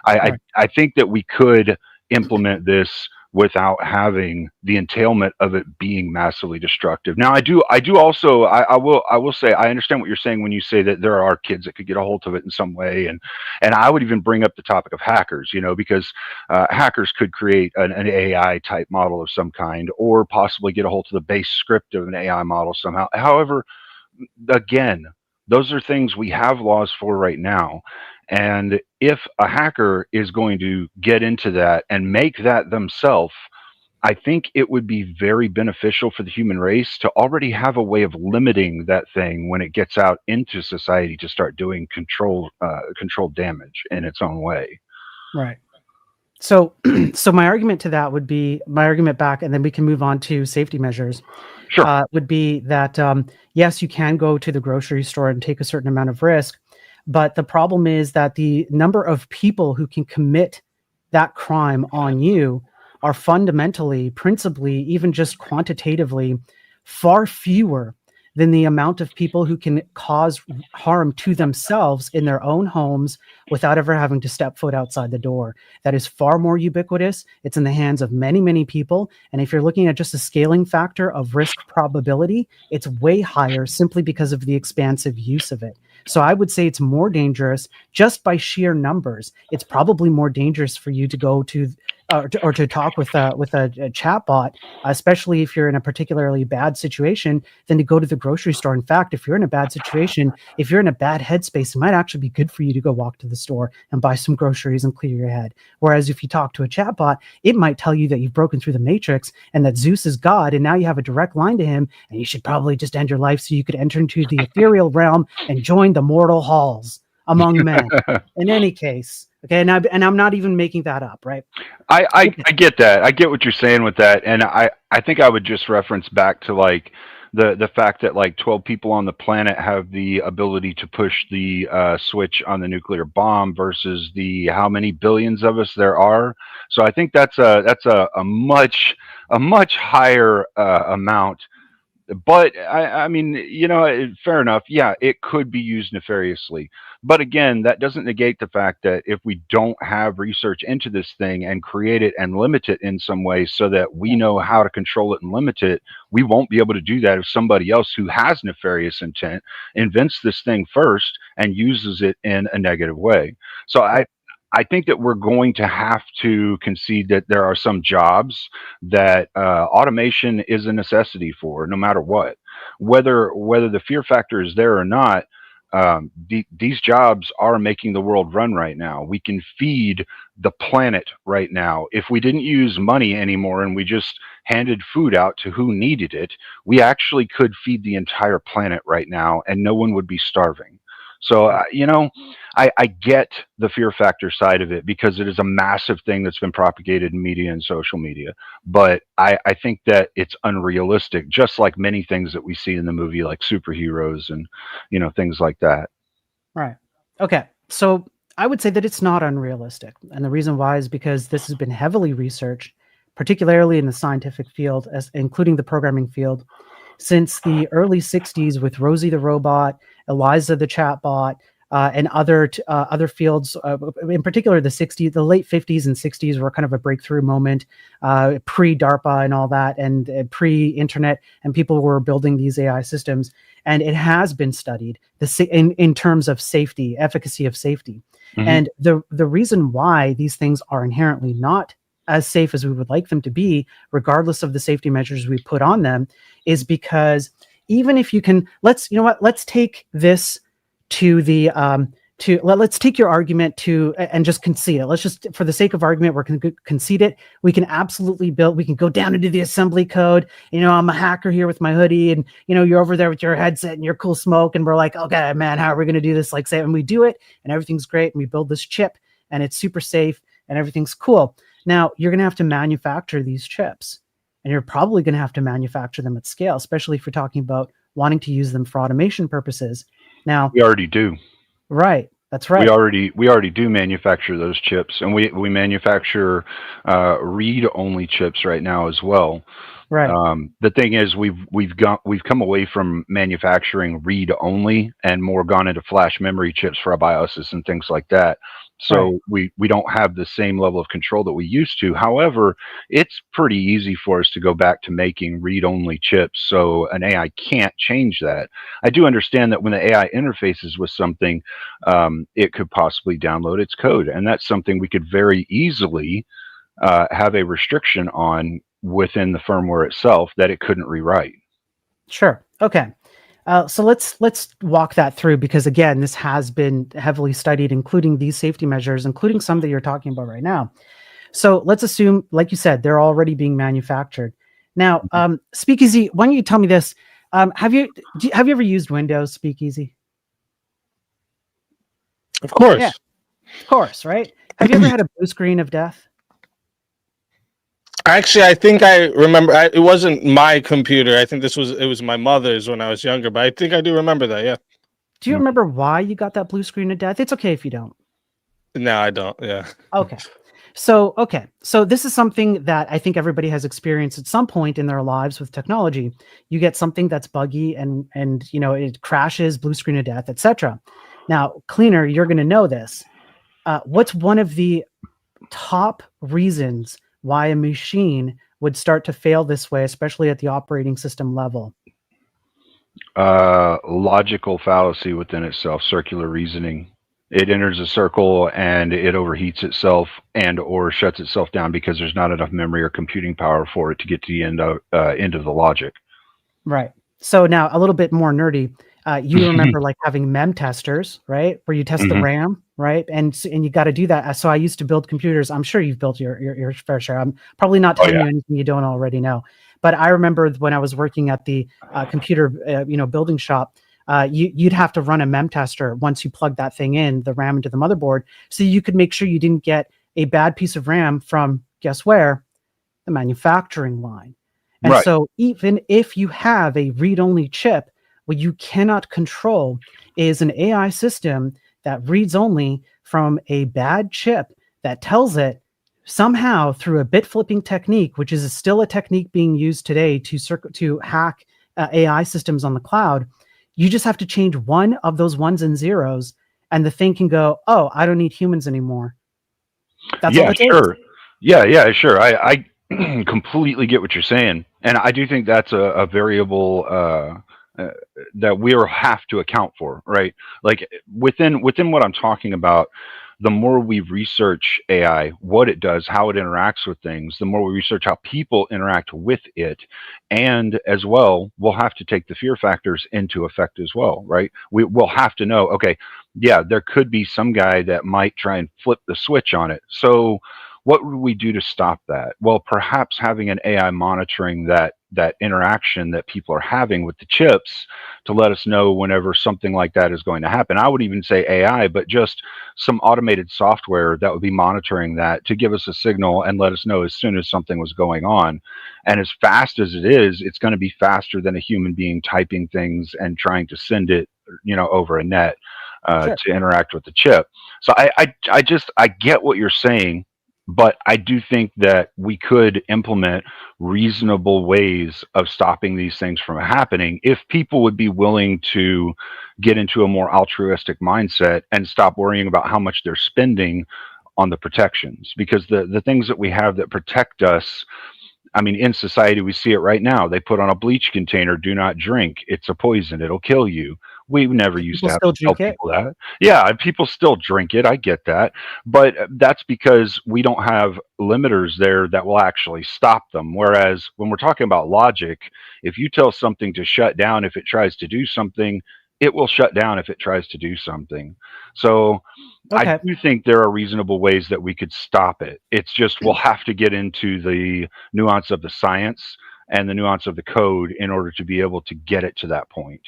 I think that we could implement this without having the entailment of it being massively destructive. Now, I will say I understand what you're saying when you say that there are kids that could get a hold of it in some way, and I would even bring up the topic of hackers, because hackers could create an AI type model of some kind, or possibly get a hold of the base script of an AI model somehow. However, again, those are things we have laws for right now. And if a hacker is going to get into that and make that themselves, I think it would be very beneficial for the human race to already have a way of limiting that thing when it gets out into society to start doing controlled damage in its own way. Right. So my argument to that would be my argument back, and then we can move on to safety measures. Sure. Would be that, yes, you can go to the grocery store and take a certain amount of risk, but the problem is that the number of people who can commit that crime on you are fundamentally, principally, even just quantitatively, far fewer than the amount of people who can cause harm to themselves in their own homes without ever having to step foot outside the door. That is far more ubiquitous. It's in the hands of many, many people. And if you're looking at just a scaling factor of risk probability, it's way higher simply because of the expansive use of it. So I would say it's more dangerous just by sheer numbers. It's probably more dangerous for you to go to or to talk with a chat bot, especially if you're in a particularly bad situation, than to go to the grocery store. In fact, if you're in a bad situation, if you're in a bad headspace, it might actually be good for you to go walk to the store and buy some groceries and clear your head. Whereas if you talk to a chat bot, it might tell you that you've broken through the matrix and that Zeus is God, and now you have a direct line to him, and you should probably just end your life so you could enter into the ethereal realm and join the mortal halls among men. In any case, okay, and I'm not even making that up, right? I get that. I get what you're saying with that, and I think I would just reference back to like the fact that like 12 people on the planet have the ability to push the switch on the nuclear bomb versus the how many billions of us there are. So I think that's a much higher amount. But I mean, you know, fair enough. Yeah, it could be used nefariously. But again, that doesn't negate the fact that if we don't have research into this thing and create it and limit it in some way so that we know how to control it and limit it, we won't be able to do that if somebody else who has nefarious intent invents this thing first and uses it in a negative way. So I think that we're going to have to concede that there are some jobs that automation is a necessity for, no matter what. Whether the fear factor is there or not, these jobs are making the world run right now. We can feed the planet right now. If we didn't use money anymore and we just handed food out to who needed it, we actually could feed the entire planet right now, and no one would be starving. So, you know, I get the fear factor side of it because it is a massive thing that's been propagated in media and social media. But I think that it's unrealistic, just like many things that we see in the movie, like superheroes and, you know, things like that. Right. Okay. So I would say that it's not unrealistic. And the reason why is because this has been heavily researched, particularly in the scientific field, as including the programming field, since the early 60s with Rosie the robot, Eliza the chatbot, and other fields. In particular, the late 50s and 60s were kind of a breakthrough moment, pre-DARPA and all that, and pre-internet, and people were building these AI systems. And it has been studied in terms of safety, efficacy of safety. Mm-hmm. And the reason why these things are inherently not as safe as we would like them to be, regardless of the safety measures we put on them, is because even if you can, let's take this to the, let's take your argument to, and just concede it. Let's just, for the sake of argument, we're going to concede it. We can absolutely we can go down into the assembly code. You know, I'm a hacker here with my hoodie, and, you know, you're over there with your headset and your cool smoke. And we're like, okay, man, how are we going to do this? Like, say, and we do it and everything's great. And we build this chip and it's super safe and everything's cool. Now, you're going to have to manufacture these chips, and you're probably going to have to manufacture them at scale, especially if you're talking about wanting to use them for automation purposes. Now, we already do. Right. That's right. We already do manufacture those chips, and we manufacture read-only chips right now as well. Right. The thing is, we've come away from manufacturing read-only and more gone into flash memory chips for our BIOSes and things like that. So right. we don't have the same level of control that we used to. However, it's pretty easy for us to go back to making read-only chips, so an AI can't change that. I do understand that when the AI interfaces with something, it could possibly download its code, and that's something we could very easily have a restriction on within the firmware itself that it couldn't rewrite. Sure. Okay. So let's walk that through, because again, this has been heavily studied, including these safety measures, including some that you're talking about right now. So let's assume, like you said, they're already being manufactured. Now, SpeakeaZy, why don't you tell me this? Have you ever used Windows, SpeakeaZy? Of course. Yeah, of course, right? Have you ever had a blue screen of death? Actually, I think I remember. It wasn't my computer. I think it was my mother's when I was younger. But I think I do remember that. Yeah. Do you remember why you got that blue screen of death? It's okay if you don't. No, I don't. Yeah. Okay. So this is something that I think everybody has experienced at some point in their lives with technology. You get something that's buggy and you know, it crashes, blue screen of death, etc. Now, Cleaner, you're going to know this. What's one of the top reasons why a machine would start to fail this way, especially at the operating system level? Logical fallacy within itself, circular reasoning. It enters a circle and it overheats itself and or shuts itself down because there's not enough memory or computing power for it to get to the end of the logic. Right. So now a little bit more nerdy. You remember like having mem testers, right? Where you test the RAM, right? And you got to do that. So I used to build computers. I'm sure you've built your fair share. I'm probably not telling you anything you don't already know. But I remember when I was working at the computer, building shop, you'd have to run a mem tester once you plug that thing in, the RAM into the motherboard, so you could make sure you didn't get a bad piece of RAM from, guess where? The manufacturing line. And Right. so even if you have a read-only chip, what you cannot control is an AI system that reads only from a bad chip that tells it somehow through a bit flipping technique, which is still a technique being used today to hack AI systems on the cloud. You just have to change one of those ones and zeros, and the thing can go, oh, I don't need humans anymore. That's all Yeah, it takes. sure. Yeah, sure. I completely get what you're saying, and I do think that's a variable that we'll have to account for, right? Like within what I'm talking about, the more we research AI, what it does, how it interacts with things, the more we research how people interact with it, and as well, we'll have to take the fear factors into effect as well, right? We'll have to know, okay, yeah, there could be some guy that might try and flip the switch on it. So what would we do to stop that? Well, perhaps having an AI monitoring that interaction that people are having with the chips to let us know whenever something like that is going to happen. I would even say AI, but just some automated software that would be monitoring that to give us a signal and let us know as soon as something was going on. And as fast as it is, it's going to be faster than a human being typing things and trying to send it, over a net Sure. to interact with the chip. So I get what you're saying, but I do think that we could implement reasonable ways of stopping these things from happening if people would be willing to get into a more altruistic mindset and stop worrying about how much they're spending on the protections. Because the things that we have that protect us, I mean, in society, we see it right now. They put on a bleach container, do not drink. It's a poison. It'll kill you. We never used People to have still to tell drink it. people that. Yeah, and people still drink it. I get that. But that's because we don't have limiters there that will actually stop them. Whereas when we're talking about logic, if you tell something to shut down if it tries to do something, it will shut down if it tries to do something. So I Okay. do think there are reasonable ways that we could stop it. It's just we'll have to get into the nuance of the science and the nuance of the code in order to be able to get it to that point.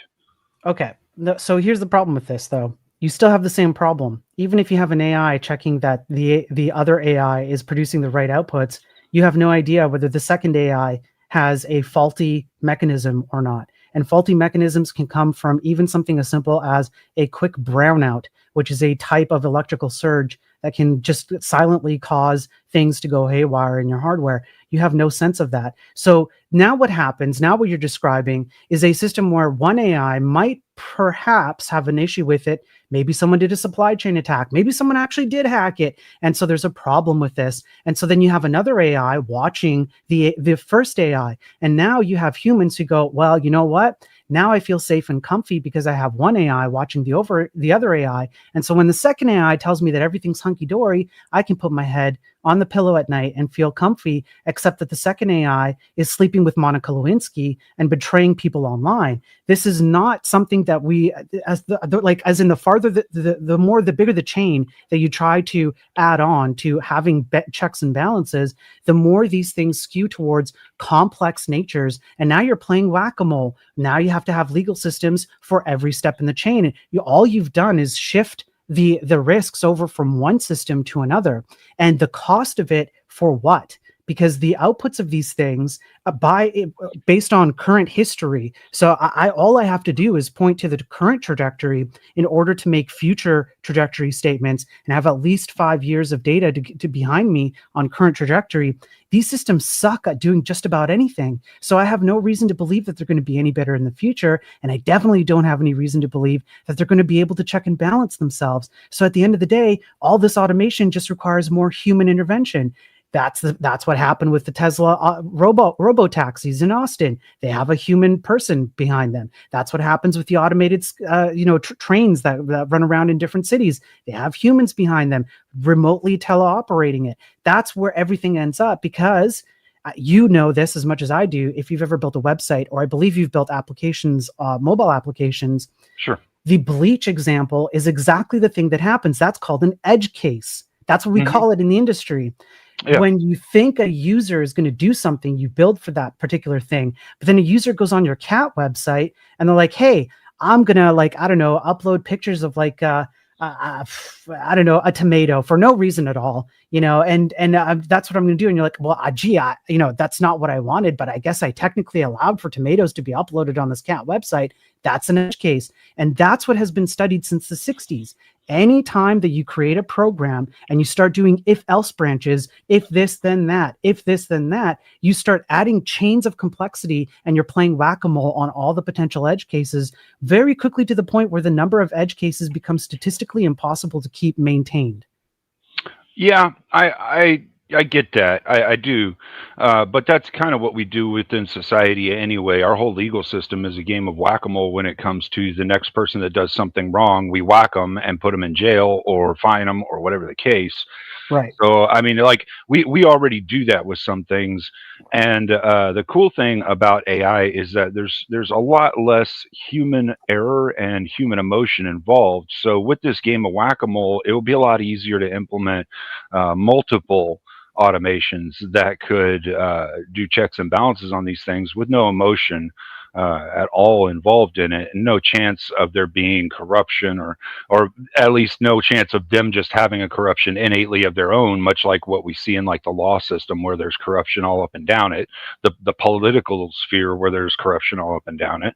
Okay. No, so here's the problem with this, though. You still have the same problem. Even if you have an AI checking that the other AI is producing the right outputs, you have no idea whether the second AI has a faulty mechanism or not. And faulty mechanisms can come from even something as simple as a quick brownout, which is a type of electrical surge that can just silently cause things to go haywire in your hardware. You have no sense of that. So now what happens, now what you're describing is a system where one AI might perhaps have an issue with it. Maybe someone did a supply chain attack. Maybe someone actually did hack it. And so there's a problem with this. And so then you have another AI watching the first AI. And now you have humans who go, well, you know what? Now I feel safe and comfy because I have one AI watching the other AI. And so when the second AI tells me that everything's hunky-dory, I can put my head on the pillow at night and feel comfy, except that the second AI is sleeping with Monica Lewinsky and betraying people online. This is not something that we, as in the farther, the more, the bigger the chain that you try to add on to having checks and balances, the more these things skew towards complex natures. And now you're playing whack-a-mole. Now you have to have legal systems for every step in the chain. And all you've done is shift the risks over from one system to another, and the cost of it for what? Because the outputs of these things based on current history. So all I have to do is point to the current trajectory in order to make future trajectory statements and have at least 5 years of data to behind me on current trajectory. These systems suck at doing just about anything. So I have no reason to believe that they're going to be any better in the future. And I definitely don't have any reason to believe that they're going to be able to check and balance themselves. So at the end of the day, all this automation just requires more human intervention. That's what happened with the Tesla robo taxis in Austin. They have a human person behind them. That's what happens with the automated trains that run around in different cities. They have humans behind them, remotely teleoperating it. That's where everything ends up, because you know this as much as I do. If you've ever built a website, or I believe you've built applications, mobile applications. Sure. The bleach example is exactly the thing that happens. That's called an edge case. That's what we call it in the industry. Yeah. When you think a user is going to do something, you build for that particular thing. But then a user goes on your cat website and they're like, hey, I'm gonna like, I don't know, upload pictures of like I don't know, a tomato for no reason at all, you know, and that's what I'm going to do. And you're like, well, gee, you know, that's not what I wanted, but I guess I technically allowed for tomatoes to be uploaded on this cat website. That's an edge case, and that's what has been studied since the 60s. Anytime that you create a program and you start doing if else branches, if this then that, if this then that, you start adding chains of complexity, and you're playing whack-a-mole on all the potential edge cases very quickly, to the point where the number of edge cases becomes statistically impossible to keep maintained. Yeah, I get that. I do. But that's kind of what we do within society anyway. Our whole legal system is a game of whack-a-mole when it comes to the next person that does something wrong. We whack them and put them in jail or fine them or whatever the case. Right. So, I mean, like we already do that with some things. And the cool thing about AI is that there's a lot less human error and human emotion involved. So with this game of whack-a-mole, it will be a lot easier to implement multiple automations that could do checks and balances on these things with no emotion at all involved in it, and no chance of there being corruption, or at least no chance of them just having a corruption innately of their own, much like what we see in like the law system where there's corruption all up and down it, the political sphere where there's corruption all up and down it.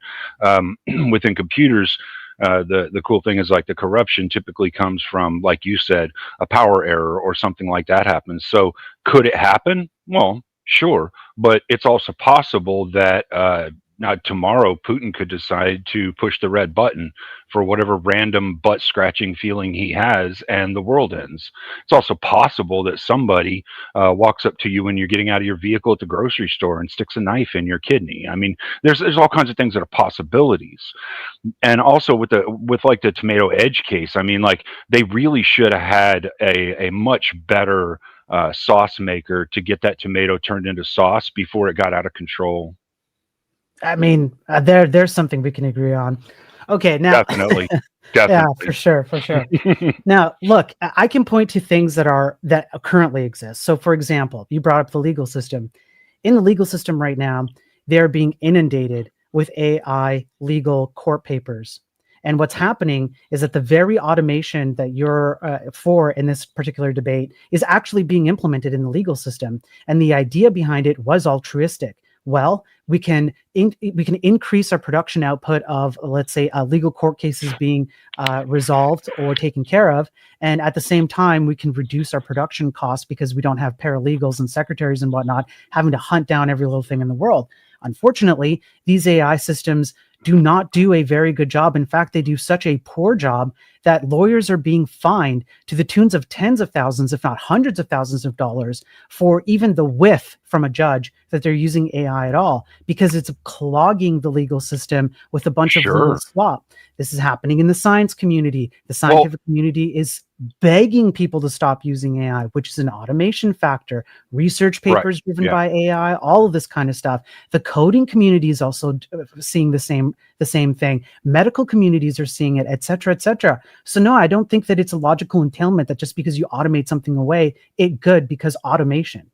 Within computers, the cool thing is like the corruption typically comes from, like you said, a power error or something like that happens. So could it happen? Well, sure, but it's also possible that now tomorrow Putin could decide to push the red button for whatever random butt scratching feeling he has, and the world ends. It's also possible that somebody walks up to you when you're getting out of your vehicle at the grocery store and sticks a knife in your kidney. I mean, there's all kinds of things that are possibilities. And also with like the tomato edge case, I mean, like they really should have had a much better sauce maker to get that tomato turned into sauce before it got out of control. I mean, there's something we can agree on. Okay, now Definitely. yeah, for sure. Now, look, I can point to things that currently exist. So, for example, you brought up the legal system. In the legal system right now, they're being inundated with AI legal court papers. And what's happening is that the very automation that you're for in this particular debate is actually being implemented in the legal system. And the idea behind it was altruistic. Well, we can increase our production output of, let's say, legal court cases being resolved or taken care of, and at the same time we can reduce our production costs because we don't have paralegals and secretaries and whatnot having to hunt down every little thing in the world. Unfortunately, these AI systems do not do a very good job. In fact, they do such a poor job that lawyers are being fined to the tunes of tens of thousands, if not hundreds of thousands of dollars, for even the whiff from a judge that they're using AI at all, because it's clogging the legal system with a bunch of legal slop. This is happening in the science community. The scientific community is begging people to stop using AI, which is an automation factor. Research papers driven by AI, all of this kind of stuff. The coding community is also seeing the same thing. Medical communities are seeing it, et cetera, et cetera. So no, I don't think that it's a logical entailment that just because you automate something away, it good because automation.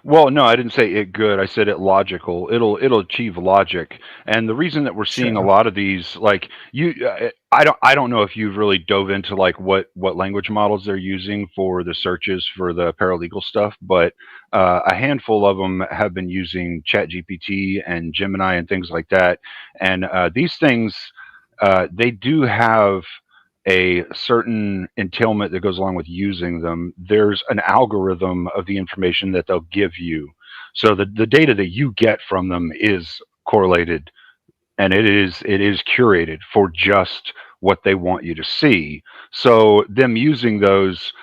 Well, no, I didn't say it good. I said it logical. It'll achieve logic. And the reason that we're seeing a lot of these, like I don't know if you've really dove into like what language models they're using for the searches for the paralegal stuff, but a handful of them have been using ChatGPT and Gemini and things like that. And these things, they do have a certain entailment that goes along with using them. There's an algorithm of the information that they'll give you. So the data that you get from them is correlated, and it is curated for just what they want you to see. So them using those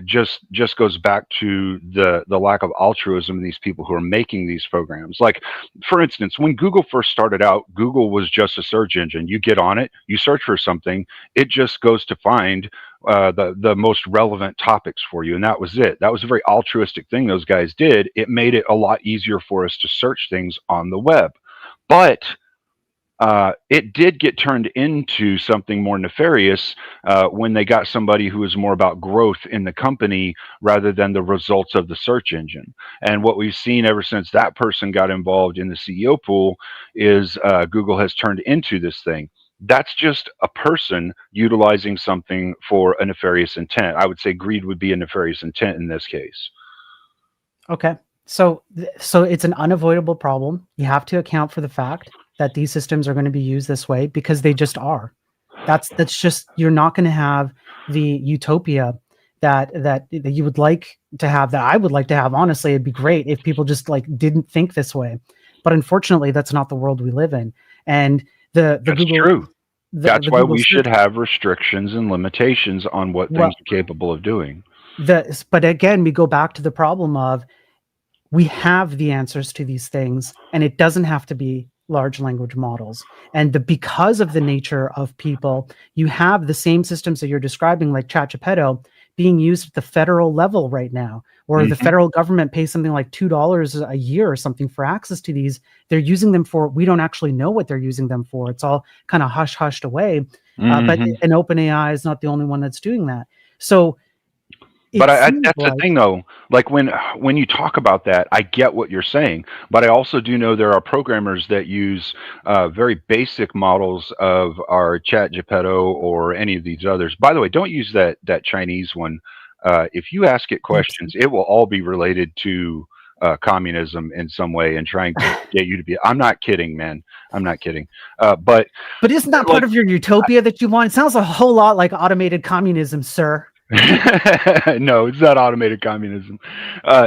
just goes back to the lack of altruism in these people who are making these programs. Like, for instance, when Google first started out, Google was just a search engine. You get on it, you search for something, it just goes to find the most relevant topics for you, and that was it. That was a very altruistic thing those guys did. It made it a lot easier for us to search things on the web. But it did get turned into something more nefarious when they got somebody who was more about growth in the company rather than the results of the search engine. And what we've seen ever since that person got involved in the CEO pool is Google has turned into this thing. that's just a person utilizing something for a nefarious intent. I would say greed would be a nefarious intent in this case. Okay. So so it's an unavoidable problem. You have to account for the fact that these systems are going to be used this way because they just are. That's just, you're not going to have the utopia that you would like to have, that I would like to have. Honestly, it'd be great if people just like didn't think this way. But unfortunately, that's not the world we live in. And the That's Google true. That's the why Google we should search, have restrictions and limitations on what well, things are capable of doing. but again, we go back to the problem of, we have the answers to these things, and it doesn't have to be large language models. And because of the nature of people, you have the same systems that you're describing, like ChatGPT, being used at the federal level right now, or the federal government pays something like $2 a year or something for access to these. They're using them for, we don't actually know what they're using them for. It's all kind of hushed away. But an OpenAI is not the only one that's doing that. So But it seems that's the like, thing, though. Like when you talk about that, I get what you're saying, but I also do know there are programmers that use very basic models of our Chat Geppetto or any of these others. By the way, don't use that Chinese one. If you ask it questions, it will all be related to communism in some way and trying to get you to be. I'm not kidding, man. I'm not kidding. But isn't that like, part of your utopia that you want? It sounds a whole lot like automated communism, sir. no, it's not automated communism.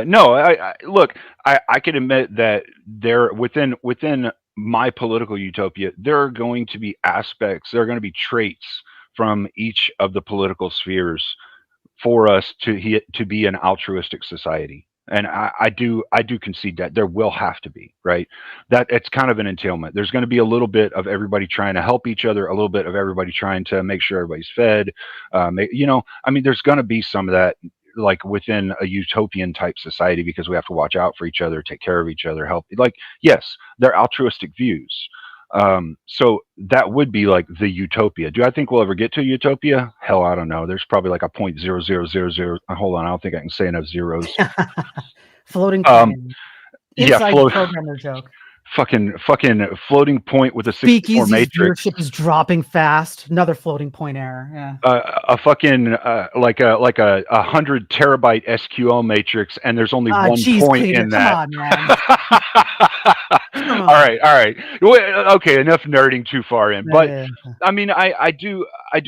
No, I look. I can admit that there within my political utopia, there are going to be aspects. There are going to be traits from each of the political spheres for us to be an altruistic society. And I do concede that there will have to be, right? That it's kind of an entailment. There's going to be a little bit of everybody trying to help each other, a little bit of everybody trying to make sure everybody's fed. I mean, there's going to be some of that, like within a utopian type society, because we have to watch out for each other, take care of each other, help. Like, yes, they're altruistic views. So that would be like the utopia. Do I think we'll ever get to utopia? Hell, I don't know. There's probably like a 0.0000. Hold on, I don't think I can say enough zeros. Floating point. Yeah, Inside programmer joke. Fucking floating point with a 64 SpeakeaZy's matrix. viewership is dropping fast. Another floating point error. Yeah. A fucking like a 100 terabyte SQL matrix, and there's only one geez, point Cleaner, in that. come on, man. Come on. All right. Okay, enough nerding too far in. But Yeah. I mean, I do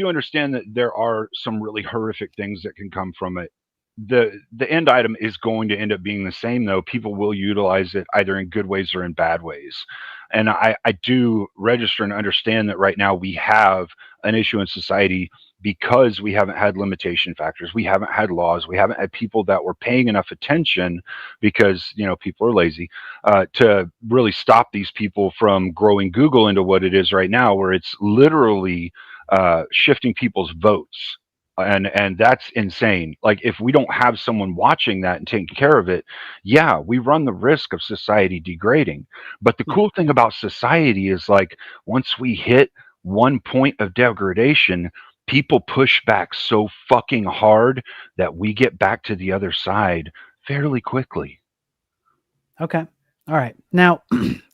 understand that there are some really horrific things that can come from it. The end item is going to end up being the same, though. People will utilize it either in good ways or in bad ways. And I do register and understand that right now we have an issue in society because we haven't had limitation factors. We haven't had laws. We haven't had people that were paying enough attention because, people are lazy to really stop these people from growing Google into what it is right now, where it's literally shifting people's votes. And that's insane. Like, if we don't have someone watching that and taking care of it, yeah, we run the risk of society degrading. But the cool thing about society is, like, once we hit one point of degradation, people push back so fucking hard that we get back to the other side fairly quickly. Okay. All right. Now,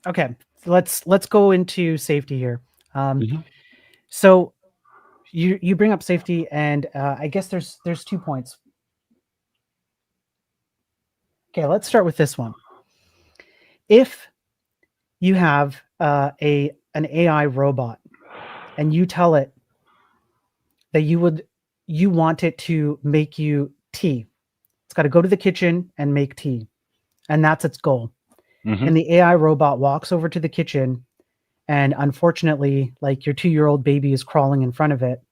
okay, let's go into safety here. So you bring up safety, and I guess there's 2 points. Okay, let's start with this one. If you have an AI robot and you tell it that you want it to make you tea, it's got to go to the kitchen and make tea, and that's its goal. And the AI robot walks over to the kitchen, and unfortunately, like, your 2-year-old baby is crawling in front of it.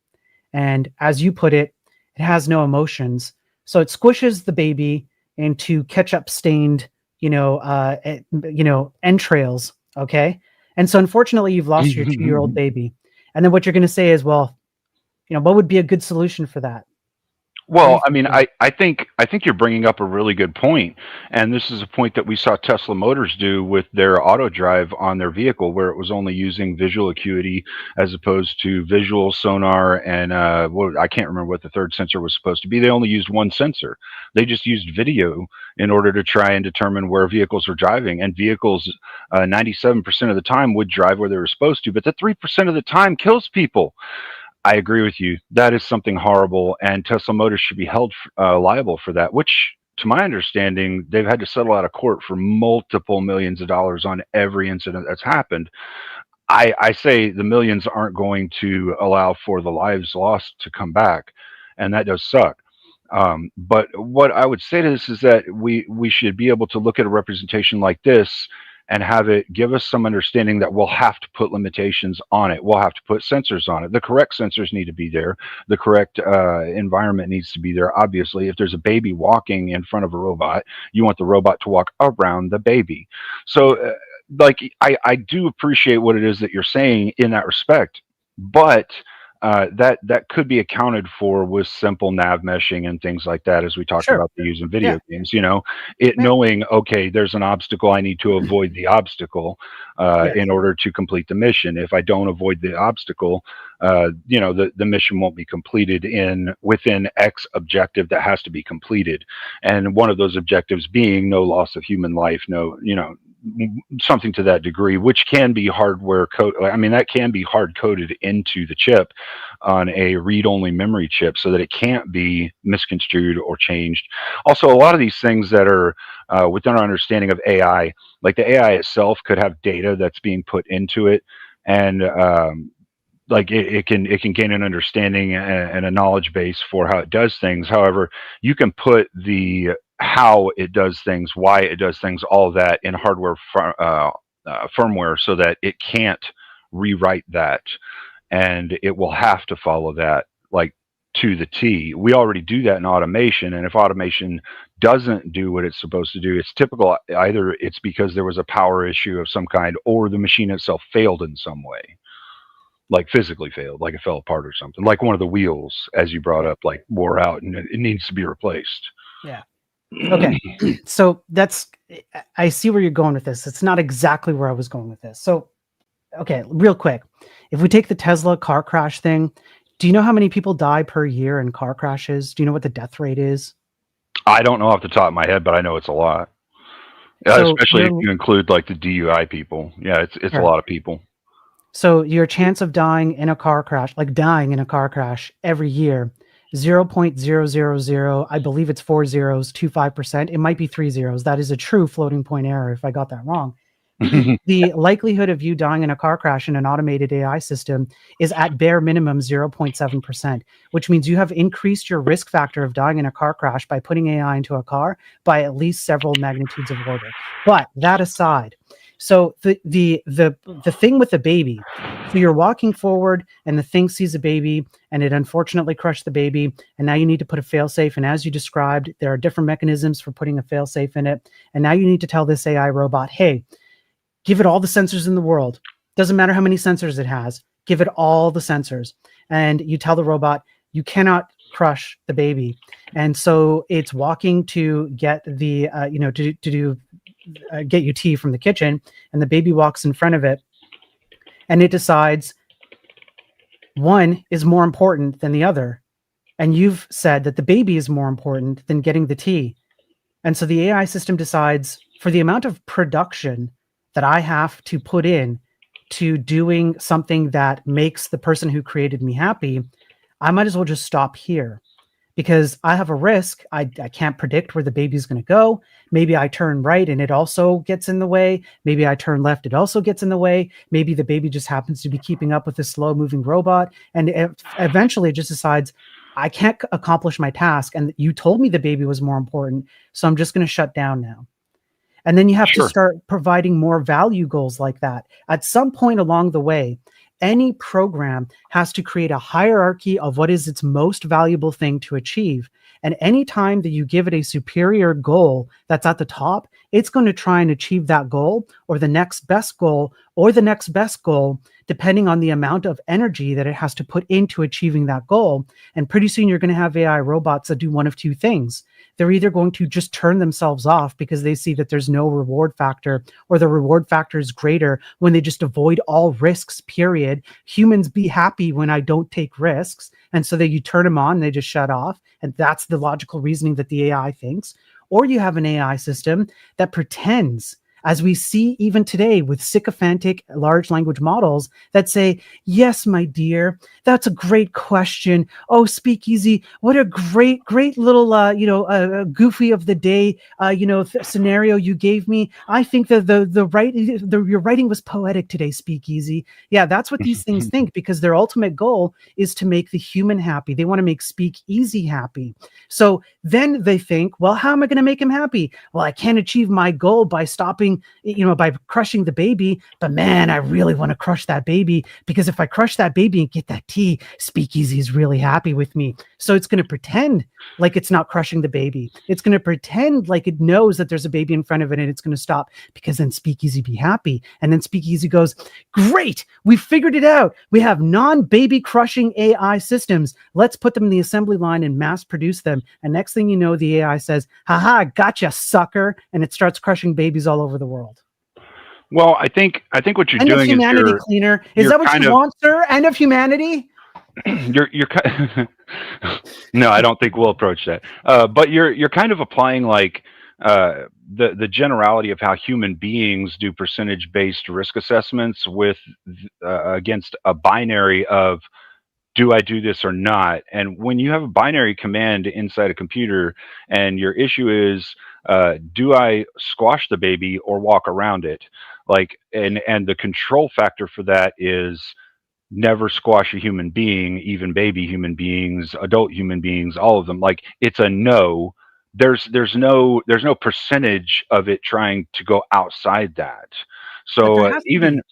And as you put it, it has no emotions. So it squishes the baby into ketchup stained, entrails. Okay. And so unfortunately, you've lost your 2-year-old baby. And then what you're going to say is, well, what would be a good solution for that? Well, I mean, I think you're bringing up a really good point, and this is a point that we saw Tesla Motors do with their auto drive on their vehicle, where it was only using visual acuity as opposed to visual sonar and I can't remember what the third sensor was supposed to be. They only used one sensor. They just used video in order to try and determine where vehicles were driving, and vehicles 97% of the time would drive where they were supposed to, but the 3% of the time kills people. I agree with you. That is something horrible, and Tesla Motors should be held liable for that, which, to my understanding, they've had to settle out of court for multiple millions of dollars on every incident that's happened. I say the millions aren't going to allow for the lives lost to come back, and that does suck. But what I would say to this is that we should be able to look at a representation like this and have it give us some understanding that we'll have to put limitations on it. We'll have to put sensors on it. The correct sensors need to be there. The correct environment needs to be there. Obviously, if there's a baby walking in front of a robot, you want the robot to walk around the baby. So, like, I do appreciate what it is that you're saying in that respect, but that could be accounted for with simple nav meshing and things like that, as we talked about the use in video games. You know, knowing, okay, there's an obstacle, I need to avoid the obstacle in order to complete the mission. If I don't avoid the obstacle, you know, the mission won't be completed within X objective that has to be completed, and one of those objectives being no loss of human life, no, you know, something to that degree, which can be hardware code. I mean, that can be hard coded into the chip on a read-only memory chip so that it can't be misconstrued or changed. Also, a lot of these things that are within our understanding of AI, like the AI itself could have data that's being put into it, and like it can gain an understanding and a knowledge base for how it does things. However, you can put the how it does things, why it does things, all that in hardware firmware, so that it can't rewrite that, and it will have to follow that, like, to the T. We already do that in automation, and if automation doesn't do what it's supposed to do, it's typical. Either it's because there was a power issue of some kind, or the machine itself failed in some way, like physically failed, like it fell apart or something, like one of the wheels, as you brought up, like wore out and it needs to be replaced. Yeah. Okay. So I see where you're going with this. It's not exactly where I was going with this. So, okay, real quick. If we take the Tesla car crash thing, do you know how many people die per year in car crashes? Do you know what the death rate is? I don't know off the top of my head, but I know it's a lot. So especially if you include like the DUI people. Yeah, it's a lot of people. So your chance of dying in a car crash, every year, 0.000, I believe it's 4 zeros, 25%. It might be 3 zeros. That is a true floating point error if I got that wrong. The likelihood of you dying in a car crash in an automated AI system is at bare minimum 0.7%, which means you have increased your risk factor of dying in a car crash by putting AI into a car by at least several magnitudes of order. But that aside, so the thing with the baby, so you're walking forward and the thing sees a baby and it unfortunately crushed the baby, and now you need to put a failsafe. And as you described, there are different mechanisms for putting a failsafe in it. And now you need to tell this AI robot, hey, give it all the sensors in the world. Doesn't matter how many sensors it has. Give it all the sensors. And you tell the robot, you cannot crush the baby. And so it's walking to get the, get you tea from the kitchen, and the baby walks in front of it, and it decides one is more important than the other. And you've said that the baby is more important than getting the tea. And so the AI system decides, for the amount of production that I have to put in to doing something that makes the person who created me happy, I might as well just stop here, because I have a risk. I can't predict where the baby's going to go. Maybe I turn right and it also gets in the way. Maybe I turn left, it also gets in the way. Maybe the baby just happens to be keeping up with this slow moving robot. And eventually it just decides, I can't accomplish my task. And you told me the baby was more important, so I'm just going to shut down now. And then you have to start providing more value goals like that. At some point along the way, any program has to create a hierarchy of what is its most valuable thing to achieve. And anytime that you give it a superior goal that's at the top, it's going to try and achieve that goal or the next best goal or the next best goal, depending on the amount of energy that it has to put into achieving that goal. And pretty soon you're going to have AI robots that do one of two things. They're either going to just turn themselves off because they see that there's no reward factor, or the reward factor is greater when they just avoid all risks, period. Humans be happy when I don't take risks. And so that you turn them on, they just shut off. And that's the logical reasoning that the AI thinks. Or you have an AI system that pretends, as we see even today with sycophantic large language models that say, yes, my dear, that's a great question. Oh, SpeakeaZy, what a great little, goofy of the day, scenario you gave me. I think that your writing was poetic today, SpeakeaZy. Yeah, that's what these things think, because their ultimate goal is to make the human happy. They want to make SpeakeaZy happy. So then they think, well, how am I going to make him happy? Well, I can't achieve my goal by stopping, by crushing the baby. But man, I really want to crush that baby, because if I crush that baby and get that tea, SpeakeaZy is really happy with me. So it's going to pretend like it's not crushing the baby. It's going to pretend like it knows that there's a baby in front of it and it's going to stop, because then SpeakeaZy be happy. And then SpeakeaZy goes, great, we figured it out. We have non-baby crushing AI systems. Let's put them in the assembly line and mass produce them. And next thing you know, the AI says, haha, gotcha, sucker. And it starts crushing babies all over the world. Well, I think what you're End doing of humanity, is Cleaner. Is that what you want, sir? End of humanity? No, I don't think we'll approach that. But you're kind of applying like the generality of how human beings do percentage-based risk assessments with against a binary of, do I do this or not? And when you have a binary command inside a computer and your issue is, do I squash the baby or walk around it? Like, and the control factor for that is never squash a human being, even baby human beings, adult human beings, all of them. Like, it's a no. There's no percentage of it trying to go outside that. So even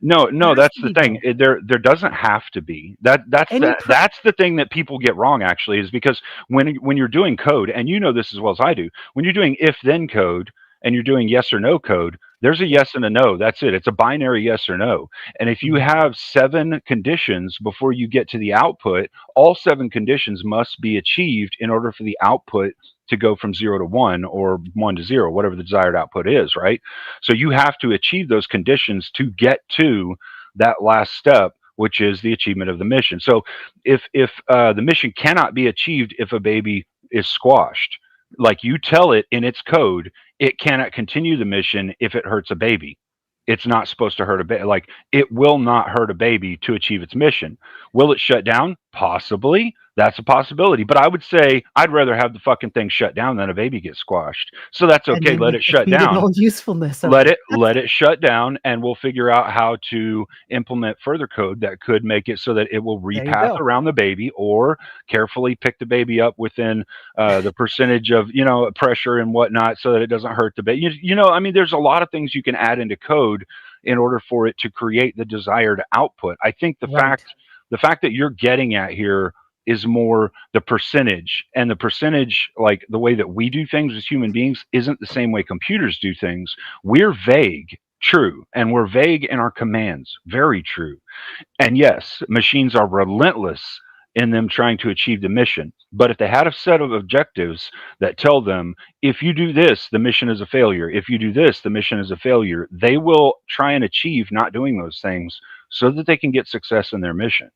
no, that's the thing. There doesn't have to be. That's the thing that people get wrong, actually, is because when you're doing code, and you know this as well as I do, when you're doing if then code and you're doing yes or no code, there's a yes and a no. That's it. It's a binary yes or no. And if you have 7 conditions before you get to the output, all 7 conditions must be achieved in order for the output to go from 0 to 1 or 1 to 0, whatever the desired output is, right? So you have to achieve those conditions to get to that last step, which is the achievement of the mission. So if the mission cannot be achieved if a baby is squashed, like you tell it in its code, it cannot continue the mission if it hurts a baby. It's not supposed to hurt a baby. Like, it will not hurt a baby to achieve its mission. Will it shut down? Possibly. That's a possibility. But I would say I'd rather have the fucking thing shut down than a baby get squashed. So that's okay. Let it shut down. All usefulness. Let it shut down, and we'll figure out how to implement further code that could make it so that it will repath around the baby, or carefully pick the baby up within the percentage of pressure and whatnot, so that it doesn't hurt the baby. I mean, there's a lot of things you can add into code in order for it to create the desired output. I think the fact that you're getting at here is more the percentage, and the percentage, like the way that we do things as human beings, isn't the same way computers do things. We're vague, true, and we're vague in our commands, very true. And yes, machines are relentless in them trying to achieve the mission. But if they had a set of objectives that tell them, if you do this, the mission is a failure. If you do this, the mission is a failure. They will try and achieve not doing those things so that they can get success in their mission.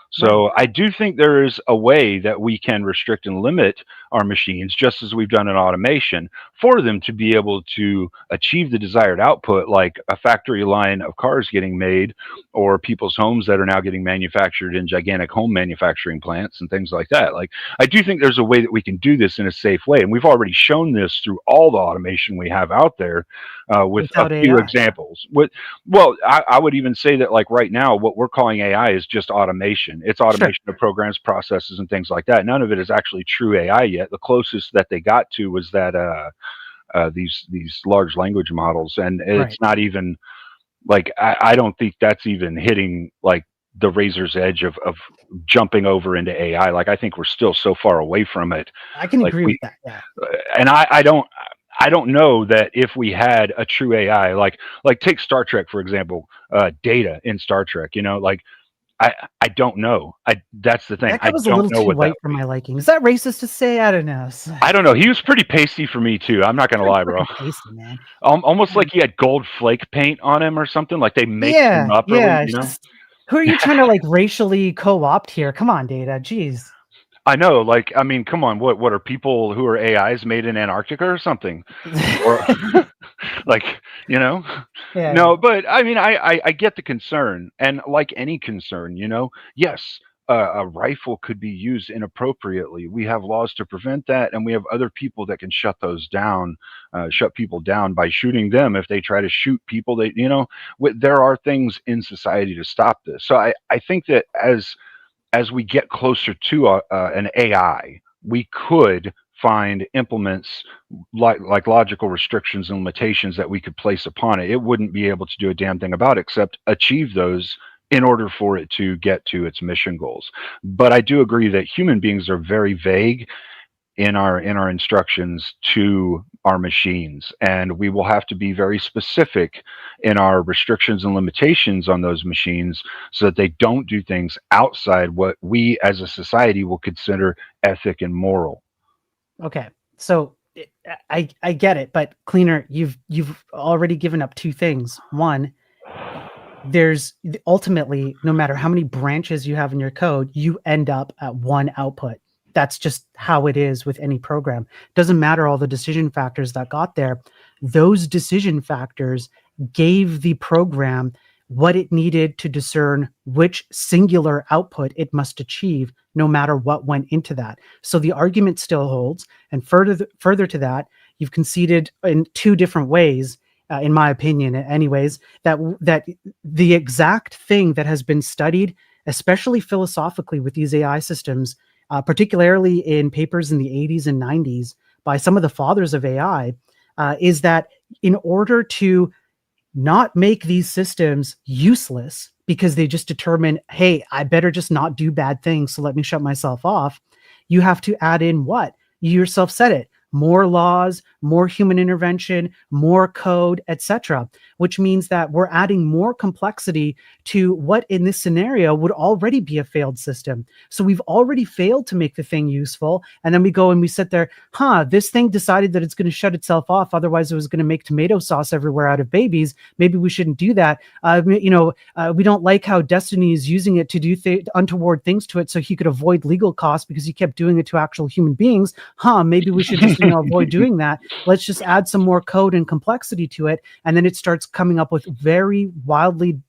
So I do think there is a way that we can restrict and limit our machines, just as we've done in automation, for them to be able to achieve the desired output, like a factory line of cars getting made, or people's homes that are now getting manufactured in gigantic home manufacturing plants and things like that. Like, I do think there's a way that we can do this in a safe way. And we've already shown this through all the automation we have out there with a few examples. I would even say that, like, right now, what we're calling AI is just automation. It's automation of programs, processes, and things like that. None of it is actually true AI yet. The closest that they got to was that these large language models, and it's not even like, I don't think that's even hitting like the razor's edge of jumping over into AI. Like, I think we're still so far away from it. I can Like agree with that. Yeah. And I don't know that if we had a true AI, like take Star Trek for example, Data in Star Trek, like I don't know. That's the thing. That guy I was a don't little know too what that white for would be. my liking. Is that racist to say? I don't know. I don't know. He was pretty pasty for me too. I'm not gonna lie, bro. Freaking pasty, man. Almost like he had gold flake paint on him or something. Like they make him Yeah, up yeah. really, It's just, who are you trying to like racially co-opt here? Come on, Data. Jeez. I know. Like, I mean, come on. What are people who are AIs made in Antarctica or something? Or like, Yeah, no, but I mean, I get the concern, and like any concern, yes, a rifle could be used inappropriately. We have laws to prevent that, and we have other people that can shut those down, shut people down by shooting them if they try to shoot people. There are things in society to stop this. So I think that as we get closer to an AI, we could find implements like logical restrictions and limitations that we could place upon it. It wouldn't be able to do a damn thing about it except achieve those in order for it to get to its mission goals. But I do agree that human beings are very vague in our instructions to our machines, and we will have to be very specific in our restrictions and limitations on those machines so that they don't do things outside what we as a society will consider ethic and moral. Okay, so I get it, but Cleaner, you've already given up two things. One, there's ultimately, no matter how many branches you have in your code, you end up at one output. That's just how it is with any program. Doesn't matter all the decision factors that got there. Those decision factors gave the program what it needed to discern which singular output it must achieve, no matter what went into that. So the argument still holds. And further to that, you've conceded in two different ways, in my opinion, anyways, that the exact thing that has been studied, especially philosophically with these AI systems, particularly in papers in the 80s and 90s by some of the fathers of AI, is that in order to not make these systems useless because they just determine, hey, I better just not do bad things, so let me shut myself off, you have to add in what? You yourself said it. More laws, more human intervention, more code, etc., which means that we're adding more complexity to what in this scenario would already be a failed system. So we've already failed to make the thing useful. And then we go and we sit there, this thing decided that it's going to shut itself off. Otherwise, it was going to make tomato sauce everywhere out of babies. Maybe we shouldn't do that. We don't like how Destiny is using it to do untoward things to it so he could avoid legal costs because he kept doing it to actual human beings. Maybe we should just avoid doing that. Let's just add some more code and complexity to it. And then it starts coming up with very wildly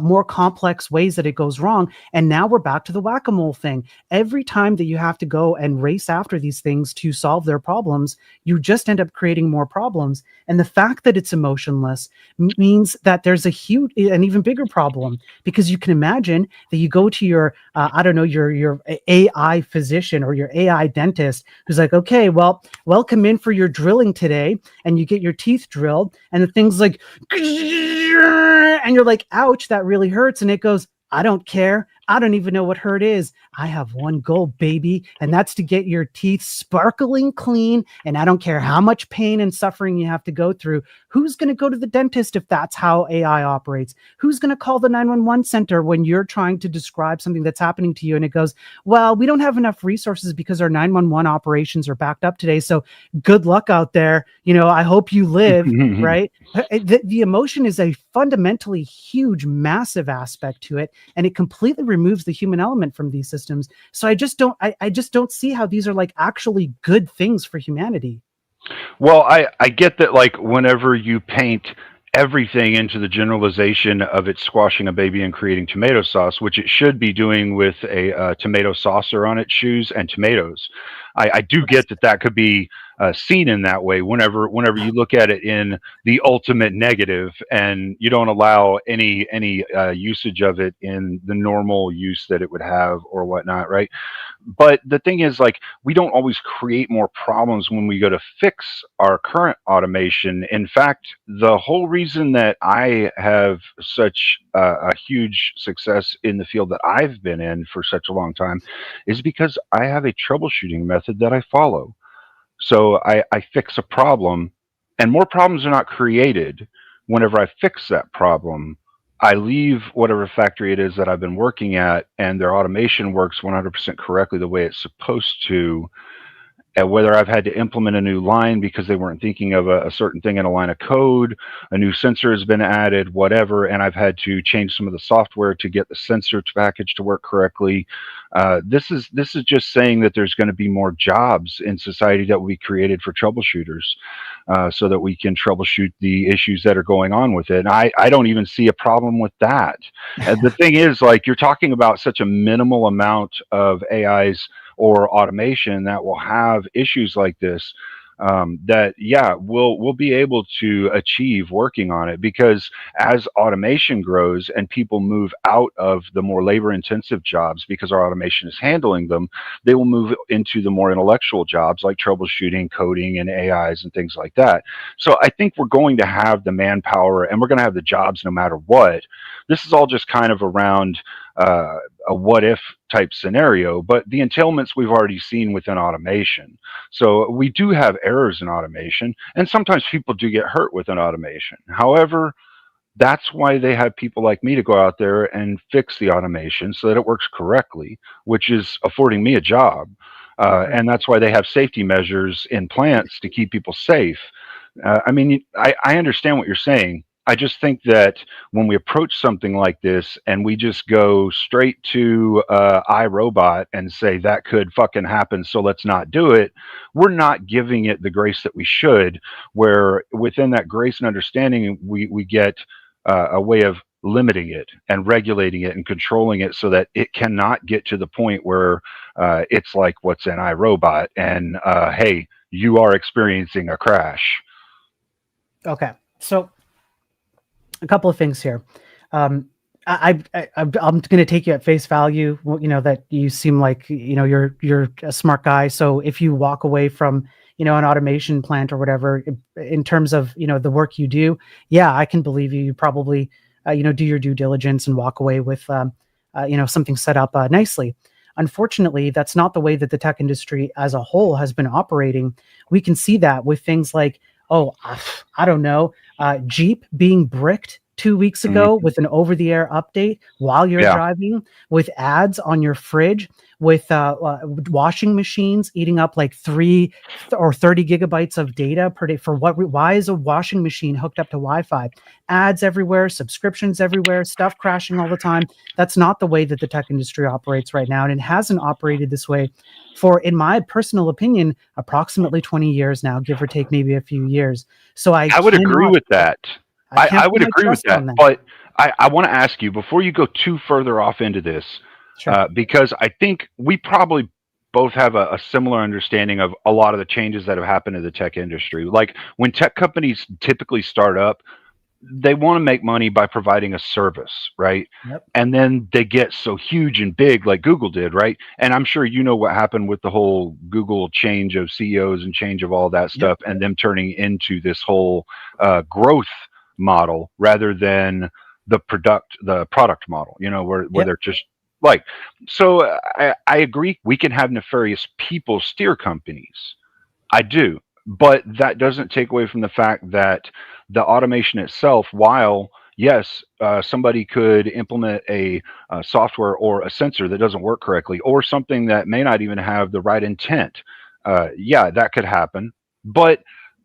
more complex ways that it goes wrong. And now we're back to the whack-a-mole thing. Every time that you have to go and race after these things to solve their problems, you just end up creating more problems. And the fact that it's emotionless means that there's an even bigger problem, because you can imagine that you go to your, your AI physician or your AI dentist who's like, okay, well, welcome in for your drilling today. And you get your teeth drilled and the thing's like, and you're like, ouch, that really hurts. And it goes, I don't care. I don't even know what hurt is. I have one goal, baby, and that's to get your teeth sparkling clean. And I don't care how much pain and suffering you have to go through. Who's going to go to the dentist if that's how AI operates? Who's going to call the 911 center when you're trying to describe something that's happening to you? And it goes, well, we don't have enough resources because our 911 operations are backed up today. So good luck out there. I hope you live, right? The emotion is a fundamentally huge, massive aspect to it. And it completely removes the human element from these systems. So I just don't see how these are like actually good things for humanity. Well, I get that, like, whenever you paint everything into the generalization of it squashing a baby and creating tomato sauce, which it should be doing with a tomato saucer on its shoes and tomatoes. I do get that could be seen in that way whenever you look at it in the ultimate negative, and you don't allow any usage of it in the normal use that it would have or whatnot, right? But the thing is, like, we don't always create more problems when we go to fix our current automation. In fact, the whole reason that I have such a huge success in the field that I've been in for such a long time is because I have a troubleshooting method that I follow. So I fix a problem, and more problems are not created whenever I fix that problem. I leave whatever factory it is that I've been working at, and their automation works 100% correctly the way it's supposed to. And whether I've had to implement a new line because they weren't thinking of a certain thing in a line of code, a new sensor has been added, whatever, and I've had to change some of the software to get the sensor package to work correctly. This is just saying that there's going to be more jobs in society that will be created for troubleshooters, so that we can troubleshoot the issues that are going on with it. And I don't even see a problem with that. And the thing is, like, you're talking about such a minimal amount of AIs or automation that will have issues like this, that yeah, we'll be able to achieve working on it, because as automation grows and people move out of the more labor intensive jobs because our automation is handling them, they will move into the more intellectual jobs like troubleshooting, coding, and AIs and things like that. So I think we're going to have the manpower and we're going to have the jobs no matter what. This is all just kind of around a what if type scenario, but the entailments we've already seen within automation. So we do have errors in automation, and sometimes people do get hurt within automation. However, that's why they have people like me to go out there and fix the automation so that it works correctly, which is affording me a job. And that's why they have safety measures in plants to keep people safe. I mean, I understand what you're saying. I just think that when we approach something like this and we just go straight to iRobot and say that could fucking happen, so let's not do it, we're not giving it the grace that we should, where within that grace and understanding, we get a way of limiting it and regulating it and controlling it so that it cannot get to the point where it's like what's in iRobot and, hey, you are experiencing a crash. Okay. So a couple of things here. I'm going to take you at face value. You know that you seem like you're a smart guy. So if you walk away from an automation plant or whatever, in terms of the work you do, yeah, I can believe you. You probably do your due diligence and walk away with something set up nicely. Unfortunately, that's not the way that the tech industry as a whole has been operating. We can see that with things like, I don't know, Jeep being bricked 2 weeks ago with an over-the-air update while you're driving, with ads on your fridge, with washing machines eating up like 3 or 30 gigabytes of data per day. Why is a washing machine hooked up to Wi-Fi? Ads everywhere, subscriptions everywhere, stuff crashing all the time. That's not the way that the tech industry operates right now, and it hasn't operated this way for, in my personal opinion, approximately 20 years now, give or take maybe a few years. So I would agree with that. I would agree with that. But I want to ask you, before you go too further off into this, sure. Because I think we probably both have a similar understanding of a lot of the changes that have happened in the tech industry. Like when tech companies typically start up, they want to make money by providing a service, right? Yep. And then they get so huge and big like Google did, right? And I'm sure you know what happened with the whole Google change of CEOs and change of all that stuff, and them turning into this whole growth model rather than the product model, where they're just like, so I agree, we can have nefarious people steer companies. I do. But that doesn't take away from the fact that the automation itself, while yes, somebody could implement a software or a sensor that doesn't work correctly, or something that may not even have the right intent, yeah, that could happen. But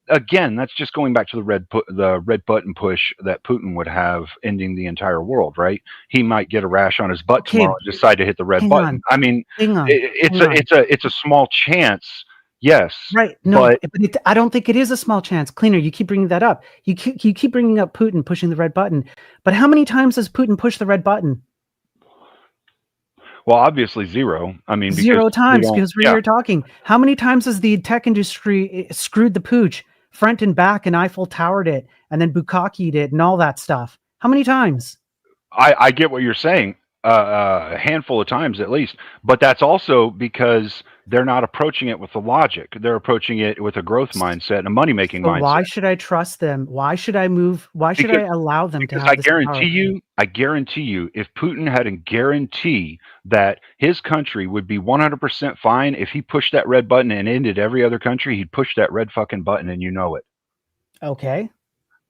again, that's just going back to the red button push that Putin would have, ending the entire world, right? He might get a rash on his butt tomorrow and decide to hit the red button. I mean, it's a small chance. Yes. Right. No, but I don't think it is a small chance. Cleaner, you keep bringing that up. You keep bringing up Putin pushing the red button. But how many times has Putin pushed the red button? Well, obviously zero. I mean, 0 times, because we're here talking. How many times has the tech industry screwed the pooch, front and back, and Eiffel Towered it, and then Bukkaki'd it, and all that stuff? How many times? I get what you're saying. A handful of times at least. But that's also because they're not approaching it with the logic. They're approaching it with a growth mindset and a money-making So mindset. why should I trust them? Why should I move? Why should I allow them to Because have this power? I guarantee you, if Putin had a guarantee that his country would be 100% fine if he pushed that red button and ended every other country, he'd push that red fucking button, and you know it. Okay.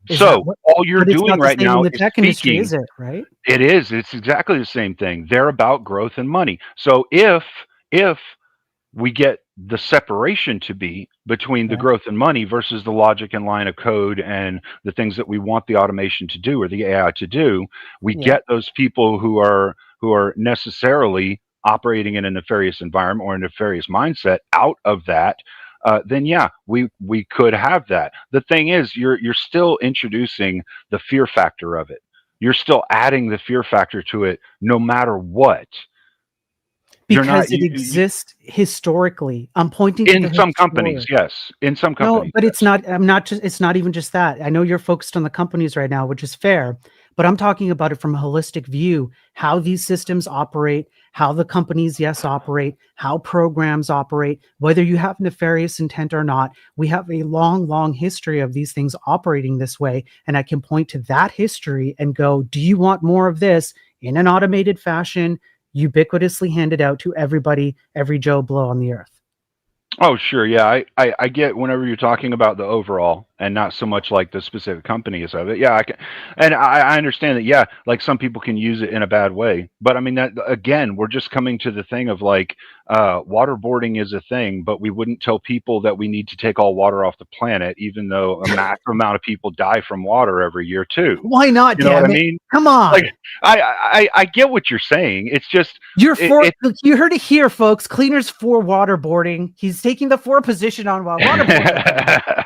Is that So what, all you're but it's doing not the right same in now the is tech industry, speaking. is it? Right? It is. It's exactly the same thing. They're about growth and money. So if we get the separation to be between the Yeah. growth and money versus the logic and line of code and the things that we want the automation to do or the AI to do, we Yeah. get those people who are necessarily operating in a nefarious environment or a nefarious mindset out of that. Then yeah, we could have that. The thing is, you're still introducing the fear factor of it. You're still adding the fear factor to it, no matter what. Because it exists historically. I'm pointing to In some companies, yes. In some No, companies, but yes. it's not. I'm not just. It's not even just that. I know you're focused on the companies right now, which is fair. But I'm talking about it from a holistic view. How these systems operate, how the companies, yes, operate, how programs operate. Whether you have nefarious intent or not, we have a long, long history of these things operating this way. And I can point to that history and go, "Do you want more of this in an automated fashion, ubiquitously handed out to everybody, every Joe Blow on the earth?" Oh, sure. Yeah, I get whenever you're talking about the overall and not so much like the specific companies of it. Yeah, I can, and I understand that. Yeah, like some people can use it in a bad way, but I mean that again, we're just coming to the thing of like waterboarding is a thing, but we wouldn't tell people that we need to take all water off the planet, even though a massive amount of people die from water every year too. Why not? You know what I Damn it! mean? Come on. Like I get what you're saying. It's just You're for. You heard it here, folks. Cleaner's for waterboarding. He's taking the for position on waterboarding.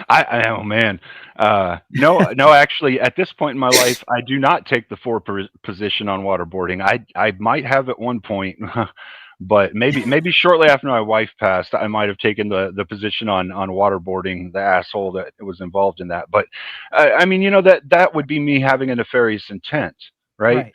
Oh man, no. Actually, at this point in my life, I do not take the position on waterboarding. I might have at one point, but maybe shortly after my wife passed, I might have taken the position on waterboarding the asshole that was involved in that. But I mean, that would be me having a nefarious intent, right?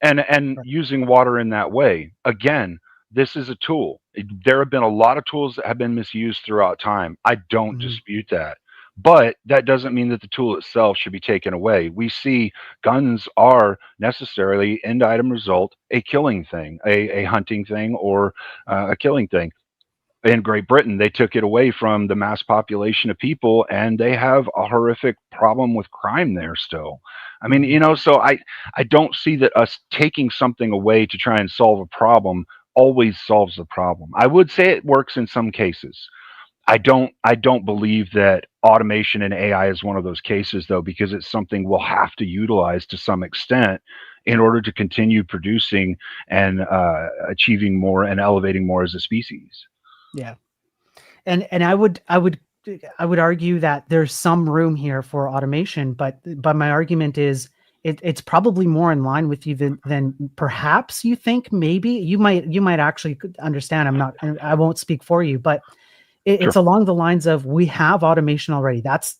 And Right. using water in that way. Again, this is a tool. There have been a lot of tools that have been misused throughout time. I don't dispute that. But that doesn't mean that the tool itself should be taken away. We see guns are necessarily, end item result, a killing thing, a hunting thing, or a killing thing. In Great Britain, they took it away from the mass population of people, and they have a horrific problem with crime there still. I mean, so I don't see that us taking something away to try and solve a problem always solves the problem. I would say it works in some cases. I don't believe that automation and AI is one of those cases, though, because it's something we'll have to utilize to some extent in order to continue producing and achieving more and elevating more as a species. Yeah, and I would argue that there's some room here for automation, but my argument is it's probably more in line with you than perhaps you think. Maybe you might actually understand. I won't speak for you, but it's along the lines of we have automation already. That's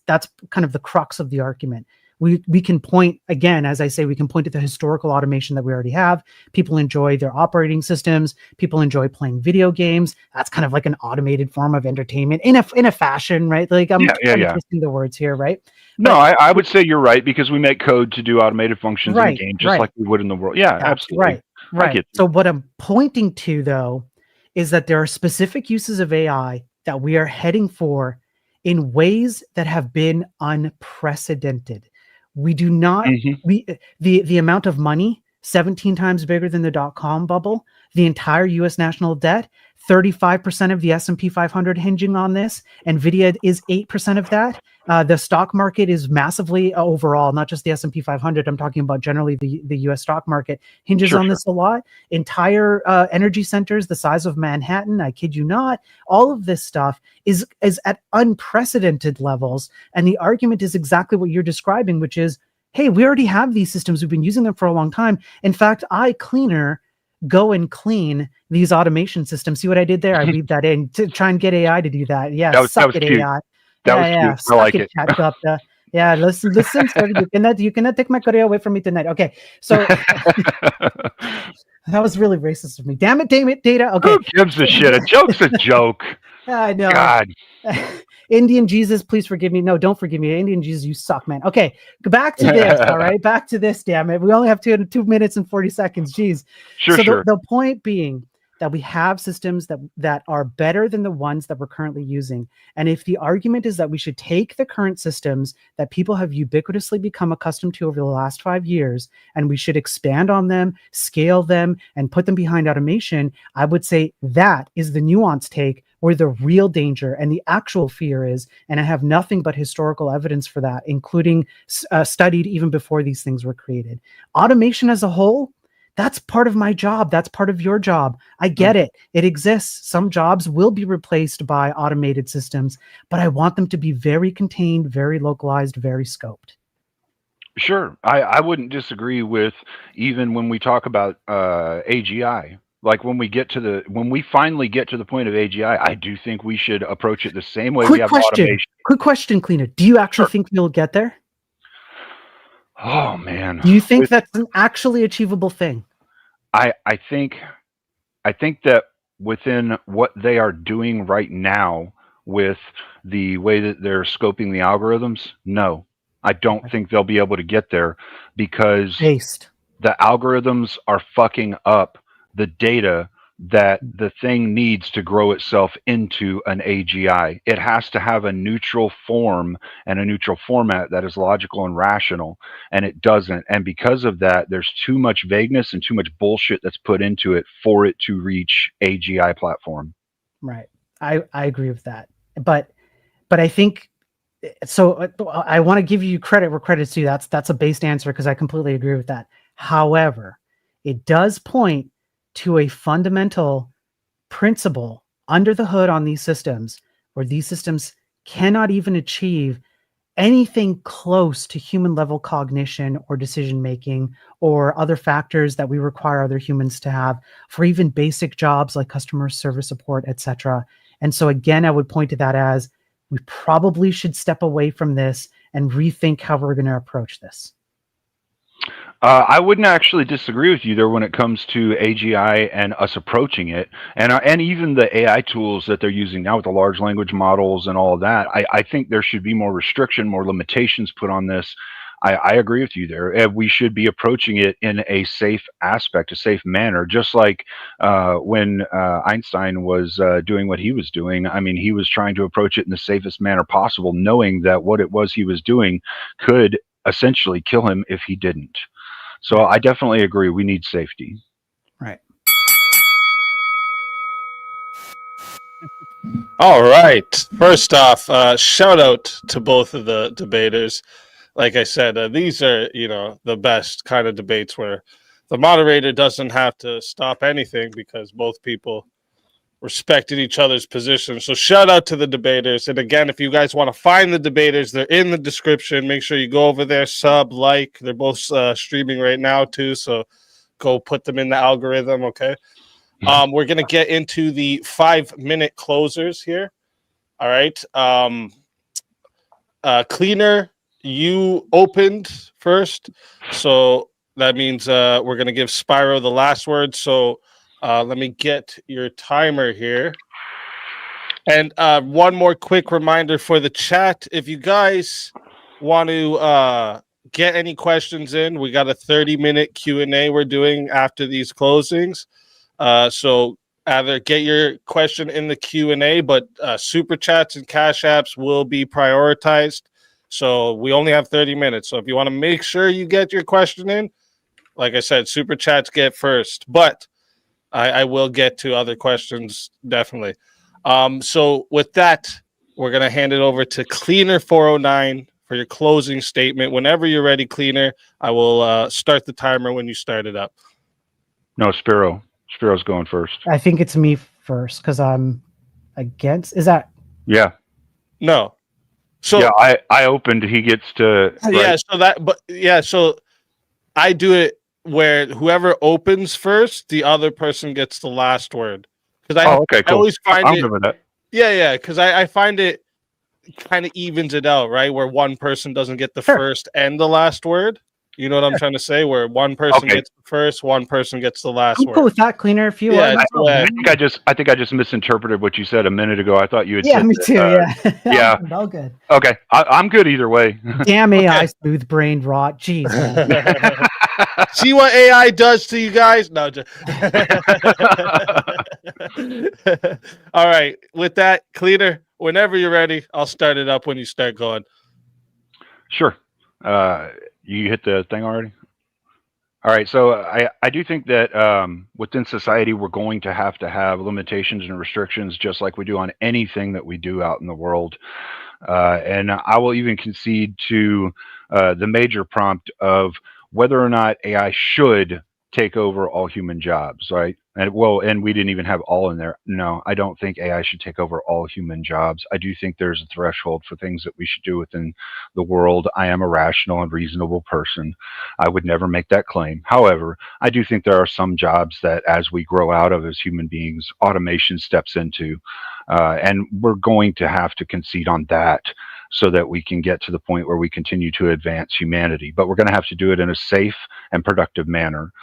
kind of the crux of the argument. We can point, again, as I say, we can point to the historical automation that we already have. People enjoy their operating systems. People enjoy playing video games. That's kind of like an automated form of entertainment in a fashion, right? Like I'm twisting the words here, right? No, I would say you're right, because we make code to do automated functions in a game just like we would in the world. Yeah, absolutely. Right. So what I'm pointing to, though, is that there are specific uses of AI that we are heading for in ways that have been unprecedented. We do not, the amount of money, 17 times bigger than the dot-com bubble, the entire US national debt, 35% of the S&P 500 hinging on this. NVIDIA is 8% of that. The stock market is massively overall, not just the S&P 500. I'm talking about generally the US stock market hinges on this a lot. Entire energy centers the size of Manhattan, I kid you not. All of this stuff is at unprecedented levels. And the argument is exactly what you're describing, which is, hey, we already have these systems. We've been using them for a long time. In fact, Cleaner, go and clean these automation systems. See what I did there? I weaved that in to try and get AI to do that. Yeah, that was cute. AI. That was cute. I like it. Yeah, listen, sir, you cannot take my career away from me tonight. Okay, so That was really racist of me. Damn it, data. Okay. Who gives a shit? A joke's a joke. I know. God. Indian Jesus, please forgive me. No, don't forgive me. Indian Jesus, you suck, man. Okay, back to this. All right, back to this. Damn it, we only have 2 minutes and 40 seconds. Jeez. Sure, so sure. The point being that we have systems that are better than the ones that we're currently using. And if the argument is that we should take the current systems that people have ubiquitously become accustomed to over the last 5 years, and we should expand on them, scale them, and put them behind automation, I would say that is the nuanced take where the real danger and the actual fear is. And I have nothing but historical evidence for that, including studied even before these things were created. Automation as a whole, that's part of my job. That's part of your job. I get it. It exists. Some jobs will be replaced by automated systems, but I want them to be very contained, very localized, very scoped. Sure. I wouldn't disagree with even when we talk about AGI. Like when we finally get to the point of AGI, I do think we should approach it the same way we have automation. Quick question, Cleaner. Do you actually think we'll get there? Oh man. Do you think that's an actually achievable thing? I think that within what they are doing right now with the way that they're scoping the algorithms, no. I don't think they'll be able to get there because the algorithms are fucking up the data that the thing needs to grow itself into an AGI. It has to have a neutral form and a neutral format that is logical and rational, and it doesn't. And because of that, there's too much vagueness and too much bullshit that's put into it for it to reach AGI platform. Right. I agree with that. But I think so. I want to give you credit where credit's due. That's a based answer because I completely agree with that. However, it does point to a fundamental principle under the hood on these systems where these systems cannot even achieve anything close to human level cognition or decision making or other factors that we require other humans to have for even basic jobs like customer service support, etc. And so again, I would point to that as we probably should step away from this and rethink how we're going to approach this. I wouldn't actually disagree with you there when it comes to AGI and us approaching it, and even the AI tools that they're using now with the large language models and all of that. I think there should be more restriction, more limitations put on this. I agree with you there. We should be approaching it in a safe aspect, a safe manner, just like when Einstein was doing what he was doing. I mean, he was trying to approach it in the safest manner possible, knowing that what it was he was doing could essentially kill him if he didn't. So I definitely agree. We need safety. Right. All right. First off, shout out to both of the debaters. Like I said, these are, the best kind of debates where the moderator doesn't have to stop anything because both people respected each other's position. So shout out to the debaters. And again, if you guys want to find the debaters, they're in the description. Make sure you go over there, sub, like. They're both streaming right now too. So go put them in the algorithm. Okay. We're going to get into the 5-minute closers here. All right. Cleaner, you opened first. So that means we're going to give Spyro the last word. So let me get your timer here. And one more quick reminder for the chat. If you guys want to get any questions in, we got a 30-minute Q&A we're doing after these closings. So either get your question in the Q&A, but super chats and cash apps will be prioritized. So we only have 30 minutes. So if you want to make sure you get your question in, like I said, super chats get first. But I will get to other questions, definitely. So with that, we're going to hand it over to Cleaner 409 for your closing statement. Whenever you're ready, Cleaner, I will start the timer when you start it up. No, Spiro. Spiro's going first. I think it's me first because I'm against. Is that? Yeah. No. So yeah, I opened. He gets to. Yeah. So I do it where whoever opens first, the other person gets the last word. Because okay, cool. I always find I'm good with that. Yeah. Because I find it kind of evens it out, right? Where one person doesn't get the first and the last word. You know what I'm trying to say? Where one person Okay. gets the first, one person gets the last I'm word. cool with that, Cleaner. If you Yeah, are, it's the way. I think I just misinterpreted what you said a minute ago. I thought you had yeah, said me that, too. Yeah, yeah. all good. Okay, I'm good either way. Damn AI, Okay. smooth brained rot. Jeez, man. See what AI does to you guys? No. All right. With that, Cleaner, whenever you're ready, I'll start it up when you start going. Sure. You hit the thing already? All right. So I do think that within society, we're going to have limitations and restrictions, just like we do on anything that we do out in the world. And I will even concede to the major prompt of whether or not AI should take over all human jobs, right? And we didn't even have all in there. No, I don't think AI should take over all human jobs. I do think there's a threshold for things that we should do within the world. I am a rational and reasonable person. I would never make that claim. However, I do think there are some jobs that as we grow out of as human beings, automation steps into. And we're going to have to concede on that so that we can get to the point where we continue to advance humanity. But we're going to have to do it in a safe and productive manner.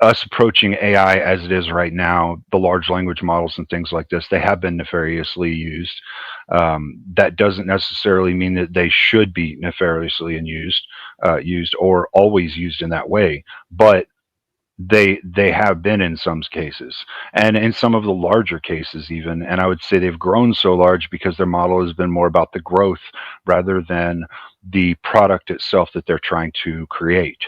Us approaching AI as it is right now, the large language models and things like this, they have been nefariously used. That doesn't necessarily mean that they should be nefariously used or always used in that way. But they have been in some cases, and in some of the larger cases even, and I would say they've grown so large because their model has been more about the growth rather than the product itself that they're trying to create.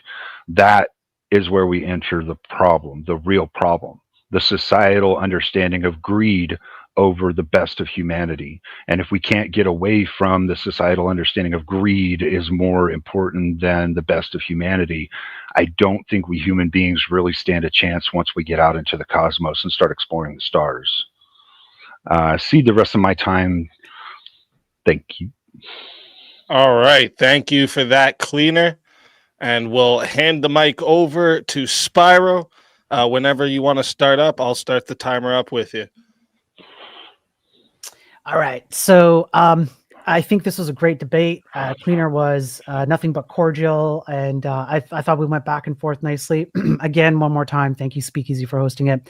That is where we enter the problem, the real problem, the societal understanding of greed over the best of humanity. And if we can't get away from the societal understanding of greed is more important than the best of humanity, I don't think we human beings really stand a chance once we get out into the cosmos and start exploring the stars. See the rest of my time. Thank you. All right. Thank you for that, Cleaner. And we'll hand the mic over to Spyro. Whenever you want to start up, I'll start the timer up with you. All right. So I think this was a great debate. Cleaner was nothing but cordial, and I thought we went back and forth nicely. Again, one more time, thank you, SpeakeaZy, for hosting it.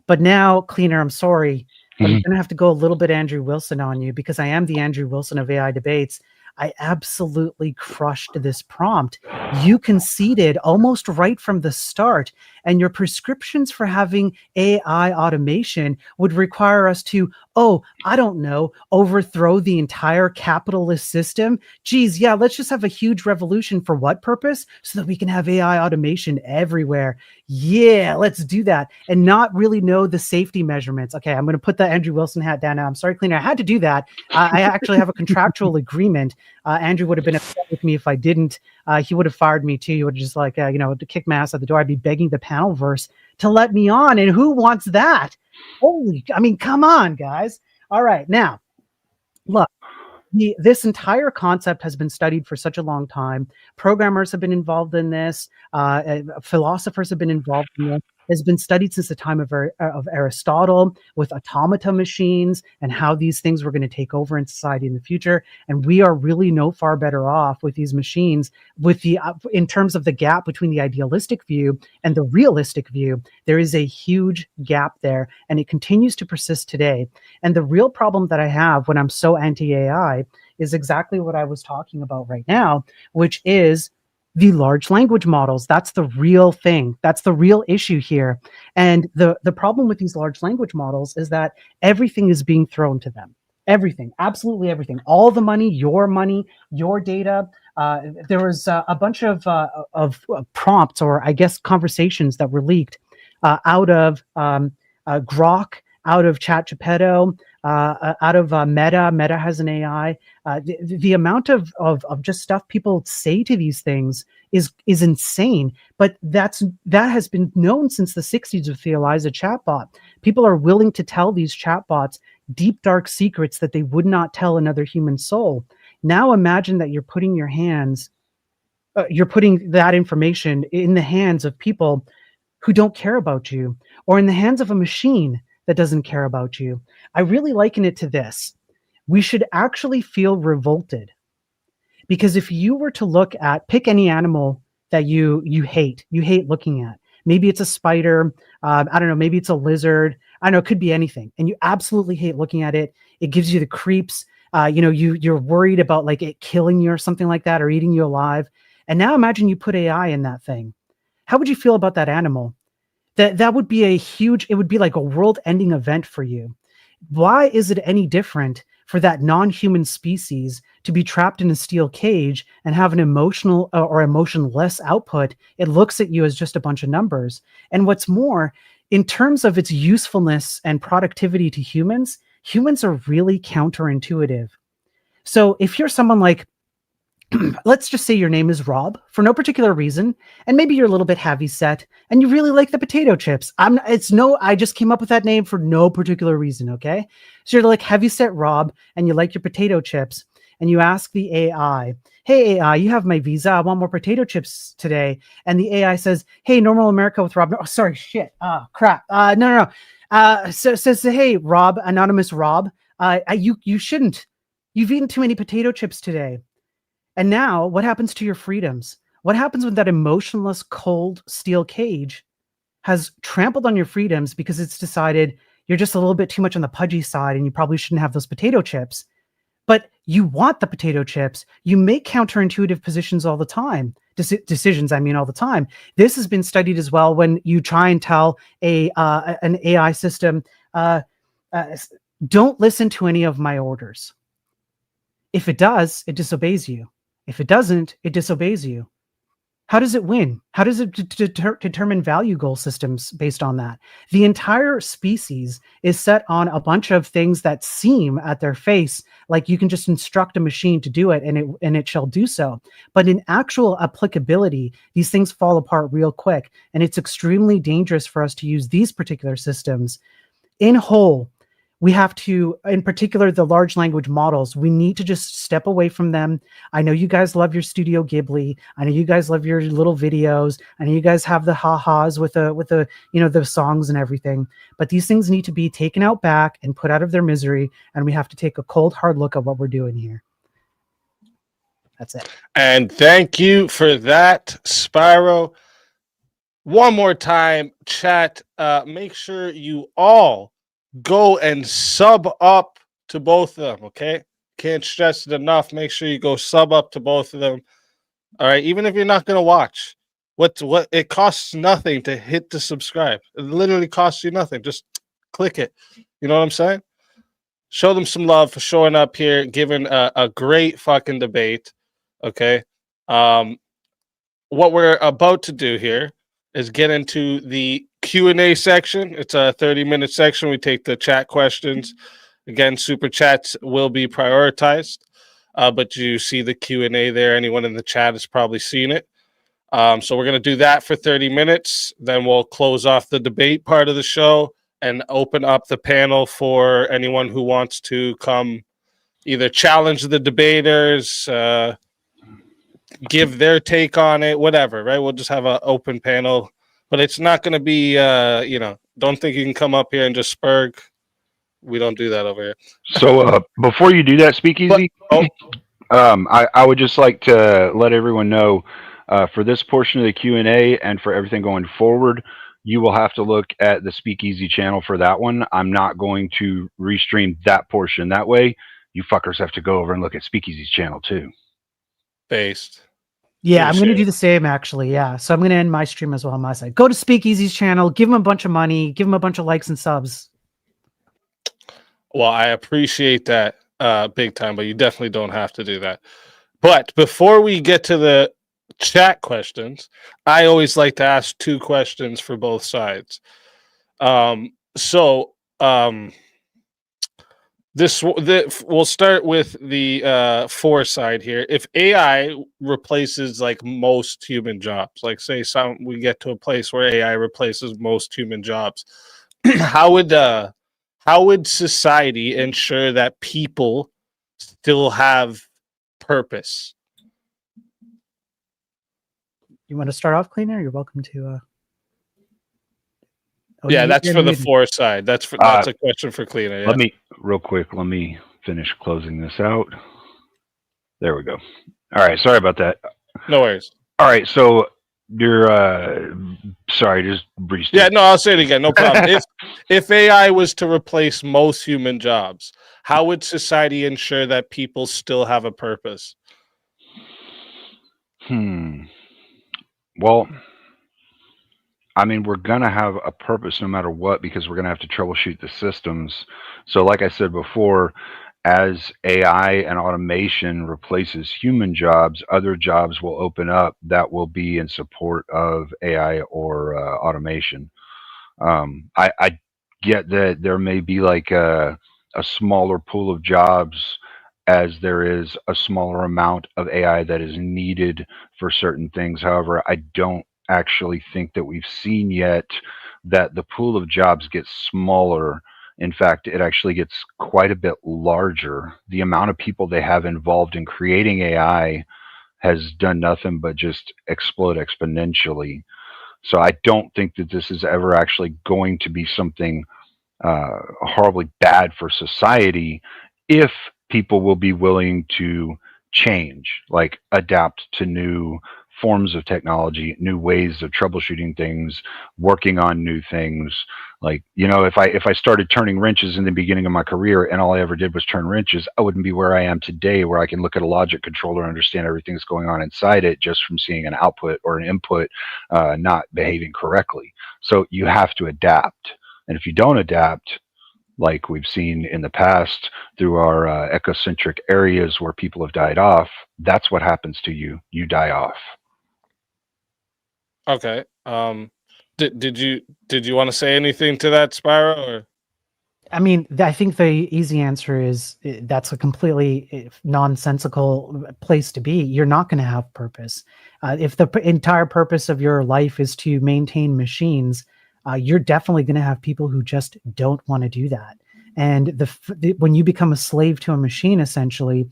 But now, Cleaner, I'm sorry, but I'm going to have to go a little bit Andrew Wilson on you because I am the Andrew Wilson of AI debates. I absolutely crushed this prompt. You conceded almost right from the start, and your prescriptions for having AI automation would require us to, I don't know, overthrow the entire capitalist system. Geez, yeah, let's just have a huge revolution for what purpose? So that we can have AI automation everywhere. Yeah, let's do that. And not really know the safety measurements. Okay, I'm going to put the Andrew Wilson hat down now. I'm sorry, Cleaner, I had to do that. I actually have a contractual agreement. Andrew would have been upset with me if I didn't. He would have fired me too. He would have just to kick my ass at the door. I'd be begging the panelverse to let me on. And who wants that? Come on, guys. All right. Now, look, this entire concept has been studied for such a long time. Programmers have been involved in this. Philosophers have been involved in this. Has been studied since the time of Aristotle with automata machines and how these things were going to take over in society in the future. And we are really no far better off with these machines in terms of the gap between the idealistic view and the realistic view. There is a huge gap there, and it continues to persist today. And the real problem that I have when I'm so anti-AI is exactly what I was talking about right now, which is the large language models. That's the real thing. That's the real issue here. And the problem with these large language models is that everything is being thrown to them. Everything, absolutely everything. All the money, your data. There was a bunch of prompts, or I guess conversations, that were leaked out of Grok, out of ChatGPT, out of Meta. Meta has an AI. The amount of just stuff people say to these things is insane. But that has been known since the 60s with the Eliza chatbot. People are willing to tell these chatbots deep, dark secrets that they would not tell another human soul. Now imagine that you're putting that information in the hands of people who don't care about you, or in the hands of a machine that doesn't care about you. I really liken it to this. We should actually feel revolted, Because if you were to look at, pick any animal that you hate looking at. Maybe it's a spider. I don't know. Maybe it's a lizard. I don't know. It could be anything. And you absolutely hate looking at it. It gives you the creeps. You're worried about like it killing you or something like that, or eating you alive. And now imagine you put AI in that thing. How would you feel about that animal? That would be it would be like a world-ending event for you. Why is it any different for that non-human species to be trapped in a steel cage and have an emotional or emotionless output? It looks at you as just a bunch of numbers. And what's more, in terms of its usefulness and productivity to humans, humans are really counterintuitive. So if you're someone like, let's just say your name is Rob for no particular reason, and maybe you're a little bit heavy set and you really like the potato chips. I just came up with that name for no particular reason. Okay. So you're like heavy set Rob and you like your potato chips, and you ask the AI, hey AI, you have my visa. I want more potato chips today. And the AI says, hey, normal America with Rob. No, oh, sorry, shit. Crap. No. So says, hey, Rob, anonymous Rob, you shouldn't. You've eaten too many potato chips today. And now what happens to your freedoms? What happens when that emotionless, cold steel cage has trampled on your freedoms because it's decided you're just a little bit too much on the pudgy side and you probably shouldn't have those potato chips? But you want the potato chips. You make counterintuitive positions all the time. Decisions, I mean, all the time. This has been studied as well when you try and tell an AI system, don't listen to any of my orders. If it does, it disobeys you. If it doesn't, it disobeys you. How does it win? How does it determine value goal systems based on that? The entire species is set on a bunch of things that seem at their face like you can just instruct a machine to do it and it shall do so. But in actual applicability, these things fall apart real quick. And it's extremely dangerous for us to use these particular systems in whole. We have to, in particular, the large language models, we need to just step away from them. I know you guys love your Studio Ghibli. I know you guys love your little videos. I know you guys have the ha-has with the the songs and everything. But these things need to be taken out back and put out of their misery. And we have to take a cold, hard look at what we're doing here. That's it. And thank you for that, Spyro. One more time, chat. Make sure you all go and sub up to both of them, okay? Can't stress it enough. Make sure you go sub up to both of them. All right, even if you're not going to watch. What it costs nothing to hit the subscribe. It literally costs you nothing. Just click it. You know what I'm saying? Show them some love for showing up here, giving a great fucking debate, okay? What we're about to do here is get into the Q&A section. It's a 30-minute section. We take the chat questions. Again, super chats will be prioritized, but you see the Q&A there. Anyone in the chat has probably seen it. So we're going to do that for 30 minutes. Then we'll close off the debate part of the show and open up the panel for anyone who wants to come either challenge the debaters, give their take on it, whatever, right? We'll just have an open panel. But it's not going to be, don't think you can come up here and just spurg. We don't do that over here. So before you do that, SpeakeaZy, I would just like to let everyone know for this portion of the Q&A and for everything going forward, you will have to look at the SpeakeaZy channel for that one. I'm not going to restream that portion. That way, you fuckers have to go over and look at SpeakeaZy's channel too. Based. Yeah, I'm going to do the same, actually. Yeah. So I'm going to end my stream as well on my side. Go to SpeakeaZy's channel, give him a bunch of money, give him a bunch of likes and subs. Well, I appreciate that big time, but you definitely don't have to do that. But before we get to the chat questions, I always like to ask two questions for both sides. We'll start with the for side here. If AI replaces like most human jobs, like say we get to a place where AI replaces most human jobs, how would society ensure that people still have purpose? You want to start off, Cleaner? You're welcome to. That's for the for side. That's a question for Cleaner. Yeah. Let me finish closing this out. There we go. All right, sorry about that. No worries. All right, so you're sorry, just restate. Yeah, no, I'll say it again. No problem. If AI was to replace most human jobs, how would society ensure that people still have a purpose? Well, I mean, we're gonna have a purpose no matter what because we're gonna have to troubleshoot the systems. So, like I said before, as AI and automation replaces human jobs, other jobs will open up that will be in support of AI or automation. I get that there may be like a smaller pool of jobs as there is a smaller amount of AI that is needed for certain things. However, I don't actually think that we've seen yet that the pool of jobs gets smaller. In fact, it actually gets quite a bit larger. The amount of people they have involved in creating AI has done nothing but just explode exponentially. So I don't think that this is ever actually going to be something horribly bad for society if people will be willing to change, like adapt to new forms of technology, new ways of troubleshooting things, working on new things. Like, you know, if I started turning wrenches in the beginning of my career and all I ever did was turn wrenches, I wouldn't be where I am today, where I can look at a logic controller and understand everything that's going on inside it just from seeing an output or an input not behaving correctly. So you have to adapt. And if you don't adapt, like we've seen in the past through our ecocentric areas where people have died off, that's what happens to you. You die off. Okay. Did you want to say anything to that, Spyro? Or? I mean, I think the easy answer is that's a completely nonsensical place to be. You're not going to have purpose. If the entire purpose of your life is to maintain machines, you're definitely going to have people who just don't want to do that. And when you become a slave to a machine, essentially,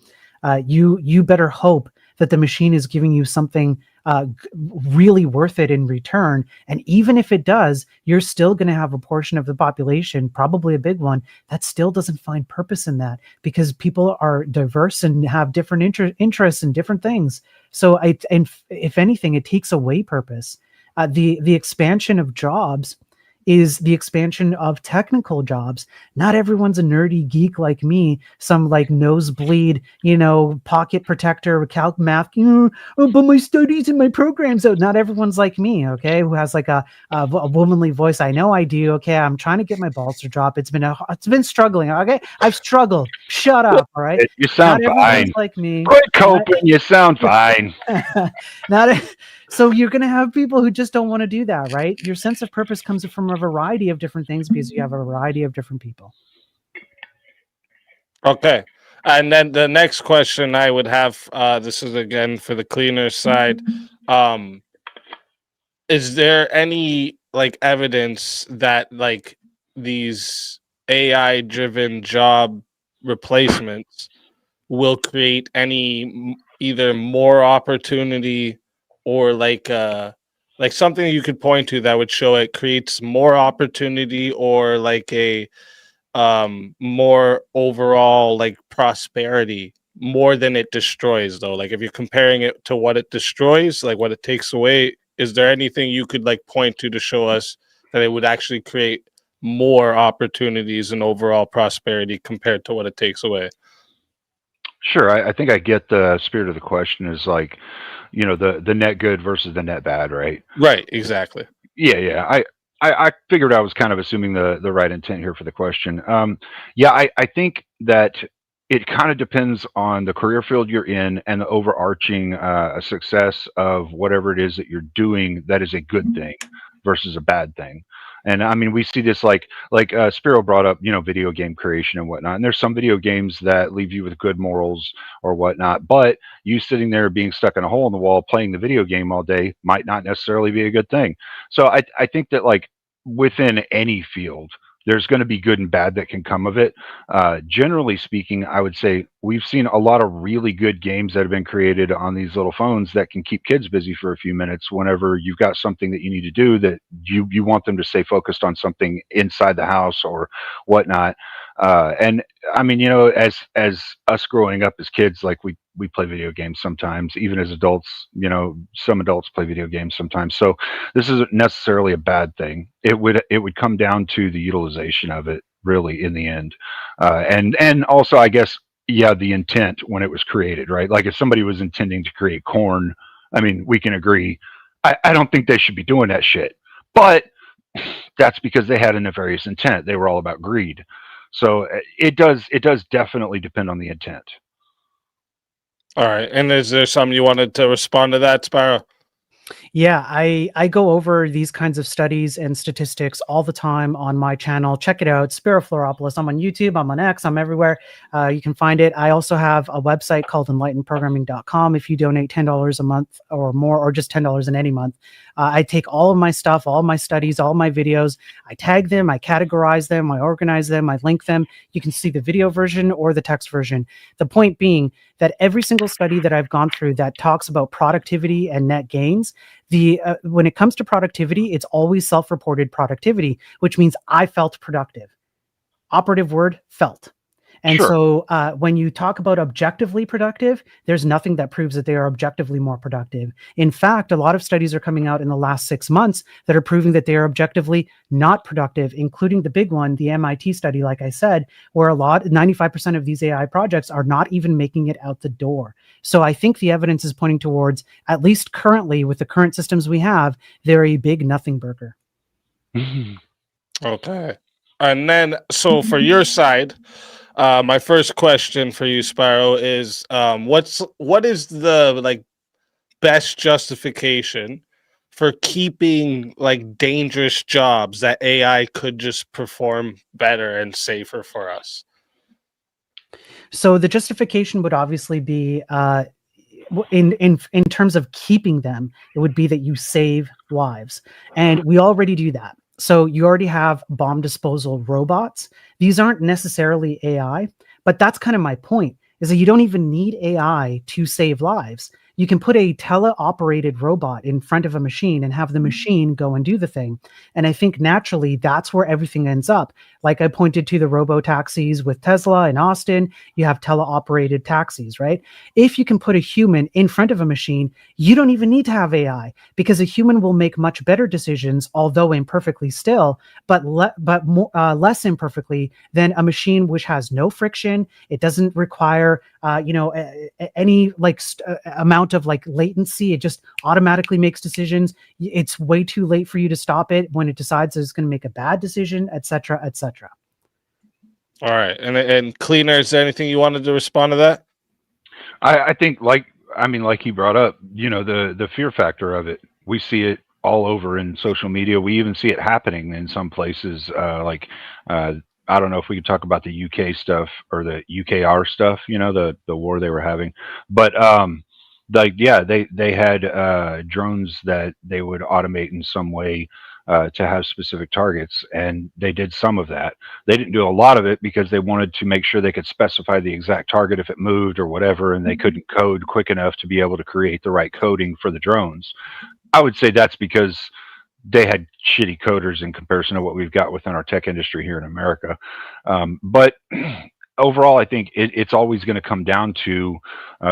you better hope that the machine is giving you something really worth it in return. And even if it does, you're still going to have a portion of the population, probably a big one, that still doesn't find purpose in that because people are diverse and have different interests in different things. So, and if anything, it takes away purpose. The expansion of jobs is the expansion of technical jobs. Not everyone's a nerdy geek like me, some like nosebleed, pocket protector, calc math, but my studies and my programs out. Not everyone's like me, okay, who has like a womanly voice. I know I do. Okay, I'm trying to get my balls to drop. It's been struggling. Okay, I've struggled. Shut up. All right. You sound fine. Like me. Quit coping. You sound fine. So you're going to have people who just don't want to do that, right? Your sense of purpose comes from a variety of different things because you have a variety of different people. Okay. And then the next question I would have, this is again for the cleaner side. Is there any like evidence that like these AI driven job replacements will create any either more opportunity or like something you could point to that would show it creates more opportunity or like a more overall like prosperity more than it destroys, though? Like if you're comparing it to what it destroys, like what it takes away, is there anything you could like point to show us that it would actually create more opportunities and overall prosperity compared to what it takes away? Sure, I think I get the spirit of the question is like, the net good versus the net bad, right? Right, exactly. Yeah. I figured I was kind of assuming the right intent here for the question. I think that it kind of depends on the career field you're in and the overarching success of whatever it is that you're doing that is a good thing versus a bad thing. And I mean, we see this like Spiro brought up, video game creation and whatnot. And there's some video games that leave you with good morals or whatnot, but you sitting there being stuck in a hole in the wall playing the video game all day might not necessarily be a good thing. So I think that like within any field, there's going to be good and bad that can come of it. Generally speaking, I would say we've seen a lot of really good games that have been created on these little phones that can keep kids busy for a few minutes whenever you've got something that you need to do that you want them to stay focused on something inside the house or whatnot. And I mean, as us growing up as kids, like we play video games sometimes, even as adults. Some adults play video games sometimes. So this isn't necessarily a bad thing. It would come down to the utilization of it, really, in the end, and also, I guess, yeah, the intent when it was created, right? Like if somebody was intending to create corn, I mean, we can agree. I don't think they should be doing that shit, but that's because they had a nefarious intent. They were all about greed. So it does definitely depend on the intent. All right. And is there something you wanted to respond to that, Sparrow? Yeah, I go over these kinds of studies and statistics all the time on my channel. Check it out, Spiro Floropoulos. I'm on YouTube, I'm on X, I'm everywhere. You can find it. I also have a website called enlightenedprogramming.com. If you donate $10 a month or more, or just $10 in any month, I take all of my stuff, all my studies, all my videos, I tag them, I categorize them, I organize them, I link them. You can see the video version or the text version. The point being that every single study that I've gone through that talks about productivity and net gains, when it comes to productivity, it's always self-reported productivity, which means I felt productive. Operative word, felt. And Sure. so when you talk about objectively productive, there's nothing that proves that they are objectively more productive. In fact, a lot of studies are coming out in the last 6 months that are proving that they are objectively not productive, including the big one, the MIT study, like I said, where 95% of these AI projects are not even making it out the door. So I think the evidence is pointing towards, at least currently with the current systems we have, they're a big nothing burger. Okay. And then, so for your side, my first question for you, Sparrow, is what is the like best justification for keeping like dangerous jobs that AI could just perform better and safer for us? So the justification would obviously be in terms of keeping them, it would be that you save lives, and we already do that. So you already have bomb disposal robots. These aren't necessarily AI, but that's kind of my point, is that you don't even need AI to save lives. You can put a teleoperated robot in front of a machine and have the machine go and do the thing. And I think naturally that's where everything ends up. Like I pointed to the robo-taxis with Tesla in Austin, you have teleoperated taxis, right? If you can put a human in front of a machine, you don't even need to have AI, because a human will make much better decisions, although imperfectly still, but less imperfectly than a machine which has no friction. It doesn't require any amount of like latency. It just automatically makes decisions. It's way too late for you to stop it when it decides it's going to make a bad decision, etc., etc. All right. And Cleaner, is there anything you wanted to respond to that? I think, like he brought up, the fear factor of it. We see it all over in social media. We even see it happening in some places. I don't know if we could talk about the UK stuff or the UKR stuff. The war they were having, but they had drones that they would automate in some way to have specific targets, and they did some of that. They didn't do a lot of it because they wanted to make sure they could specify the exact target if it moved or whatever, and they couldn't code quick enough to be able to create the right coding for the drones. I would say that's because they had shitty coders in comparison to what we've got within our tech industry here in America. But overall, I think it's always going to come down to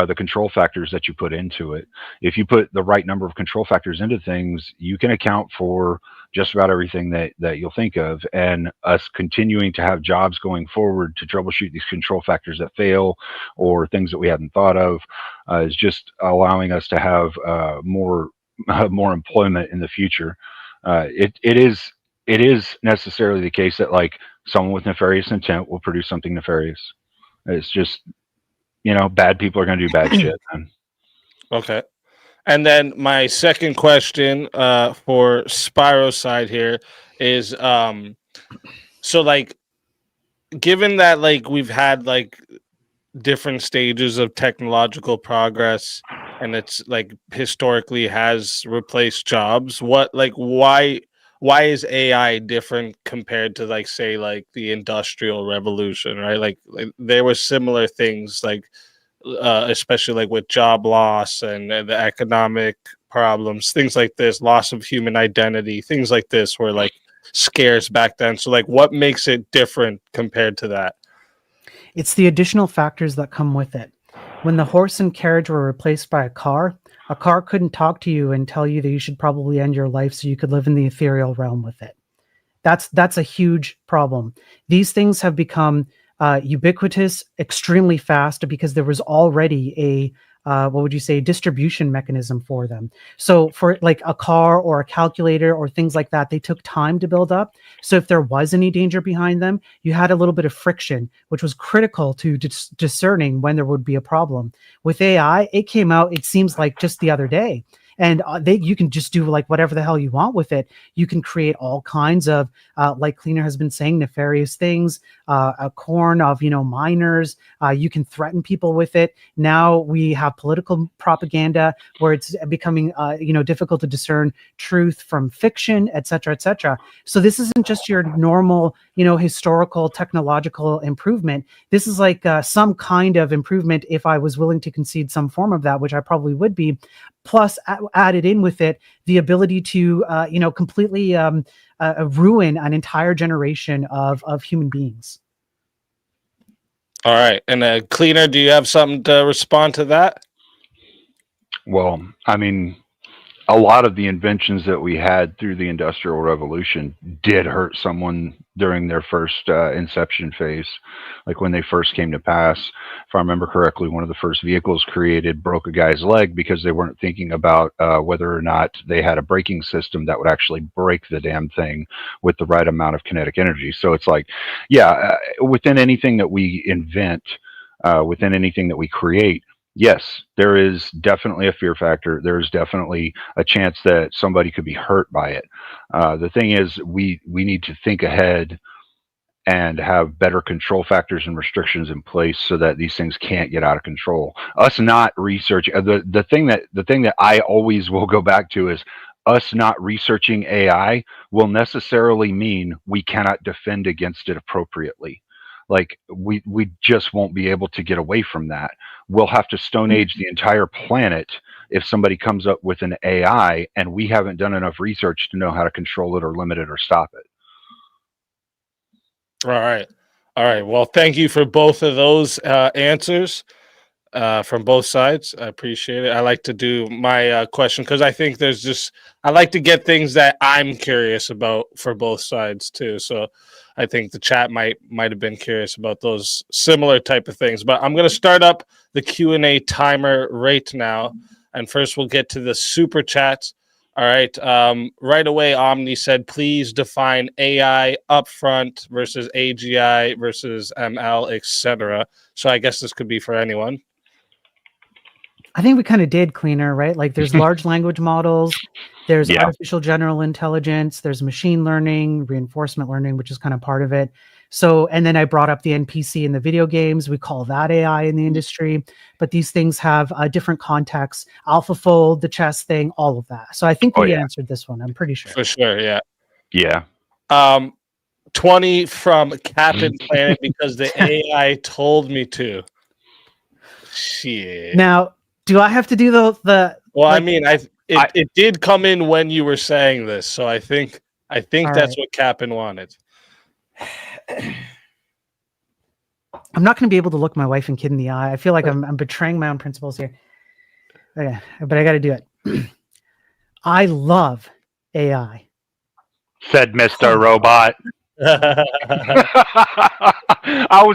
the control factors that you put into it. If you put the right number of control factors into things, you can account for just about everything that you'll think of. And us continuing to have jobs going forward to troubleshoot these control factors that fail or things that we hadn't thought of is just allowing us to have more employment in the future. It is necessarily the case that like someone with nefarious intent will produce something nefarious. It's just, bad people are going to do bad shit. Man. Okay. And then my second question for Spyro's side here is so like given that like we've had like different stages of technological progress and it's like historically has replaced jobs, why is AI different compared to like say like the Industrial Revolution, right? Like there were similar things like especially like with job loss and the economic problems, things like this, loss of human identity, things like this, where like scarce back then. So like, what makes it different compared to that? It's the additional factors that come with it. When the horse and carriage were replaced by a car couldn't talk to you and tell you that you should probably end your life so you could live in the ethereal realm with it. That's a huge problem. These things have become ubiquitous extremely fast because there was already a what would you say, distribution mechanism for them. So for like a car or a calculator or things like that, they took time to build up. So if there was any danger behind them, you had a little bit of friction, which was critical to discerning when there would be a problem. With AI, it came out, it seems like just the other day. And you can just do like whatever the hell you want with it. You can create all kinds of, like Cleaner has been saying, nefarious things, a corn of, minors. You can threaten people with it. Now we have political propaganda where it's becoming, difficult to discern truth from fiction, et cetera, et cetera. So this isn't just your normal, historical technological improvement. This is like some kind of improvement if I was willing to concede some form of that, which I probably would be. Plus, added in with it the ability to, completely ruin an entire generation of human beings. All right, and Cleaner, do you have something to respond to that? Well, I mean, a lot of the inventions that we had through the Industrial Revolution did hurt someone during their first inception phase, like when they first came to pass. If I remember correctly, one of the first vehicles created broke a guy's leg because they weren't thinking about whether or not they had a braking system that would actually break the damn thing with the right amount of kinetic energy. So it's like, within anything that we invent, within anything that we create, yes, there is definitely a fear factor. There's definitely a chance that somebody could be hurt by it. The thing is, we need to think ahead and have better control factors and restrictions in place so that these things can't get out of control. Us not researching the thing that I always will go back to is us not researching AI will necessarily mean we cannot defend against it appropriately. Like we just won't be able to get away from that. We'll have to Stone Age the entire planet if somebody comes up with an AI and we haven't done enough research to know how to control it or limit it or stop it. All right. Well, thank you for both of those answers from both sides. I appreciate it. I like to do my question because I think I like to get things that I'm curious about for both sides too. So I think the chat might have been curious about those similar type of things. But I'm going to start up the Q&A timer right now. And first we'll get to the super chats. All right. Right away, Omni said, please define AI upfront versus AGI versus ML, etc. So I guess this could be for anyone. I think we kind of did, Cleaner, right? Like there's large language models, there's artificial general intelligence, there's machine learning, reinforcement learning, which is kind of part of it. So, and then I brought up the NPC in the video games. We call that AI in the industry, but these things have different contexts. AlphaFold, the chess thing, all of that. So I think we answered this one. I'm pretty sure. For sure, yeah. Yeah. 20 from Captain Planet because the AI told me to. Shit. Now, do I have to do the Well, like, I mean, it did come in when you were saying this, so I think that's what Captain wanted. I'm not going to be able to look my wife and kid in the eye. I feel like I'm betraying my own principles here. Okay, but I got to do it. I love AI. Said Mr. Robot.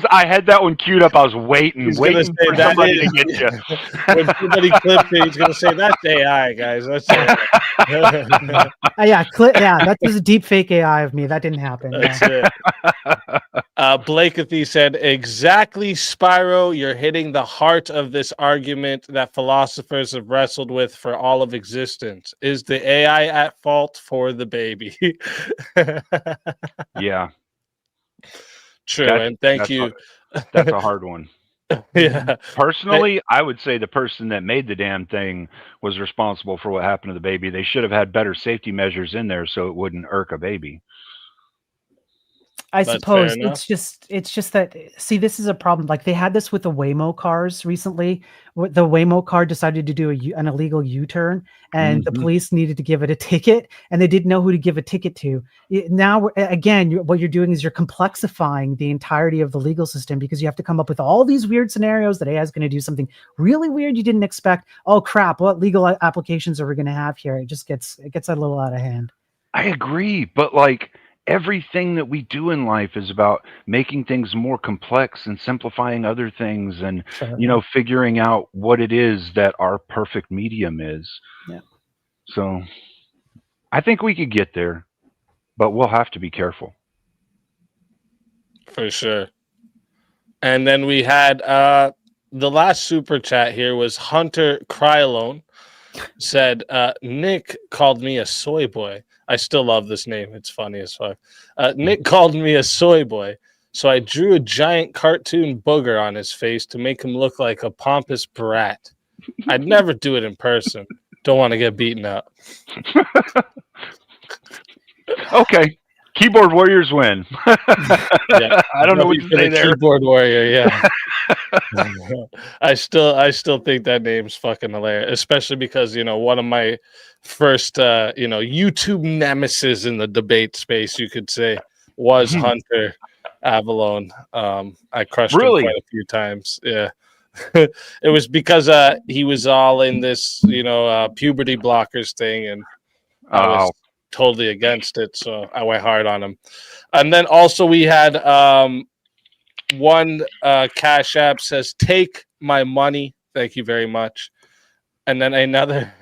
I had that one queued up. I was waiting for somebody to get you. When somebody clips it, he's gonna say that's AI, guys. That's AI. That was a deep fake AI of me. That didn't happen. That's it. Blakethy said, exactly, Spyro, you're hitting the heart of this argument that philosophers have wrestled with for all of existence. Is the AI at fault for the baby? Yeah. True, and thank you. That's a hard one. Yeah. Personally, I would say the person that made the damn thing was responsible for what happened to the baby. They should have had better safety measures in there so it wouldn't irk a baby. I That's fair suppose enough. it's just that, see, this is a problem. Like they had this with the Waymo cars recently. The Waymo car decided to do an illegal U-turn, and the Mhm. police needed to give it a ticket, and they didn't know who to give a ticket to. Now, again, what you're doing is you're complexifying the entirety of the legal system, because you have to come up with all these weird scenarios that AI is going to do something really weird you didn't expect. Oh crap! What legal applications are we going to have here? It gets a little out of hand. I agree, but like everything that we do in life is about making things more complex and simplifying other things, and Sure. figuring out what it is that our perfect medium is. Yeah. So I think we could get there, but we'll have to be careful. For sure. And then we had the last super chat here was Hunter Krylone said, Nick called me a soy boy. I still love this name. It's funny as fuck. Nick called me a soy boy. So I drew a giant cartoon booger on his face to make him look like a pompous brat. I'd never do it in person. Don't want to get beaten up. Okay. Keyboard warriors win. Yeah, I don't know what to say there. Keyboard warrior, yeah. I still think that name's fucking hilarious, especially because one of my first YouTube nemesis in the debate space, you could say, was Hunter Avalone. I crushed him Really? quite a few times. Yeah. It was because he was all in this puberty blockers thing, and I was totally against it, so I went hard on him. And then also we had one Cash App says, "Take my money, thank you very much." And then another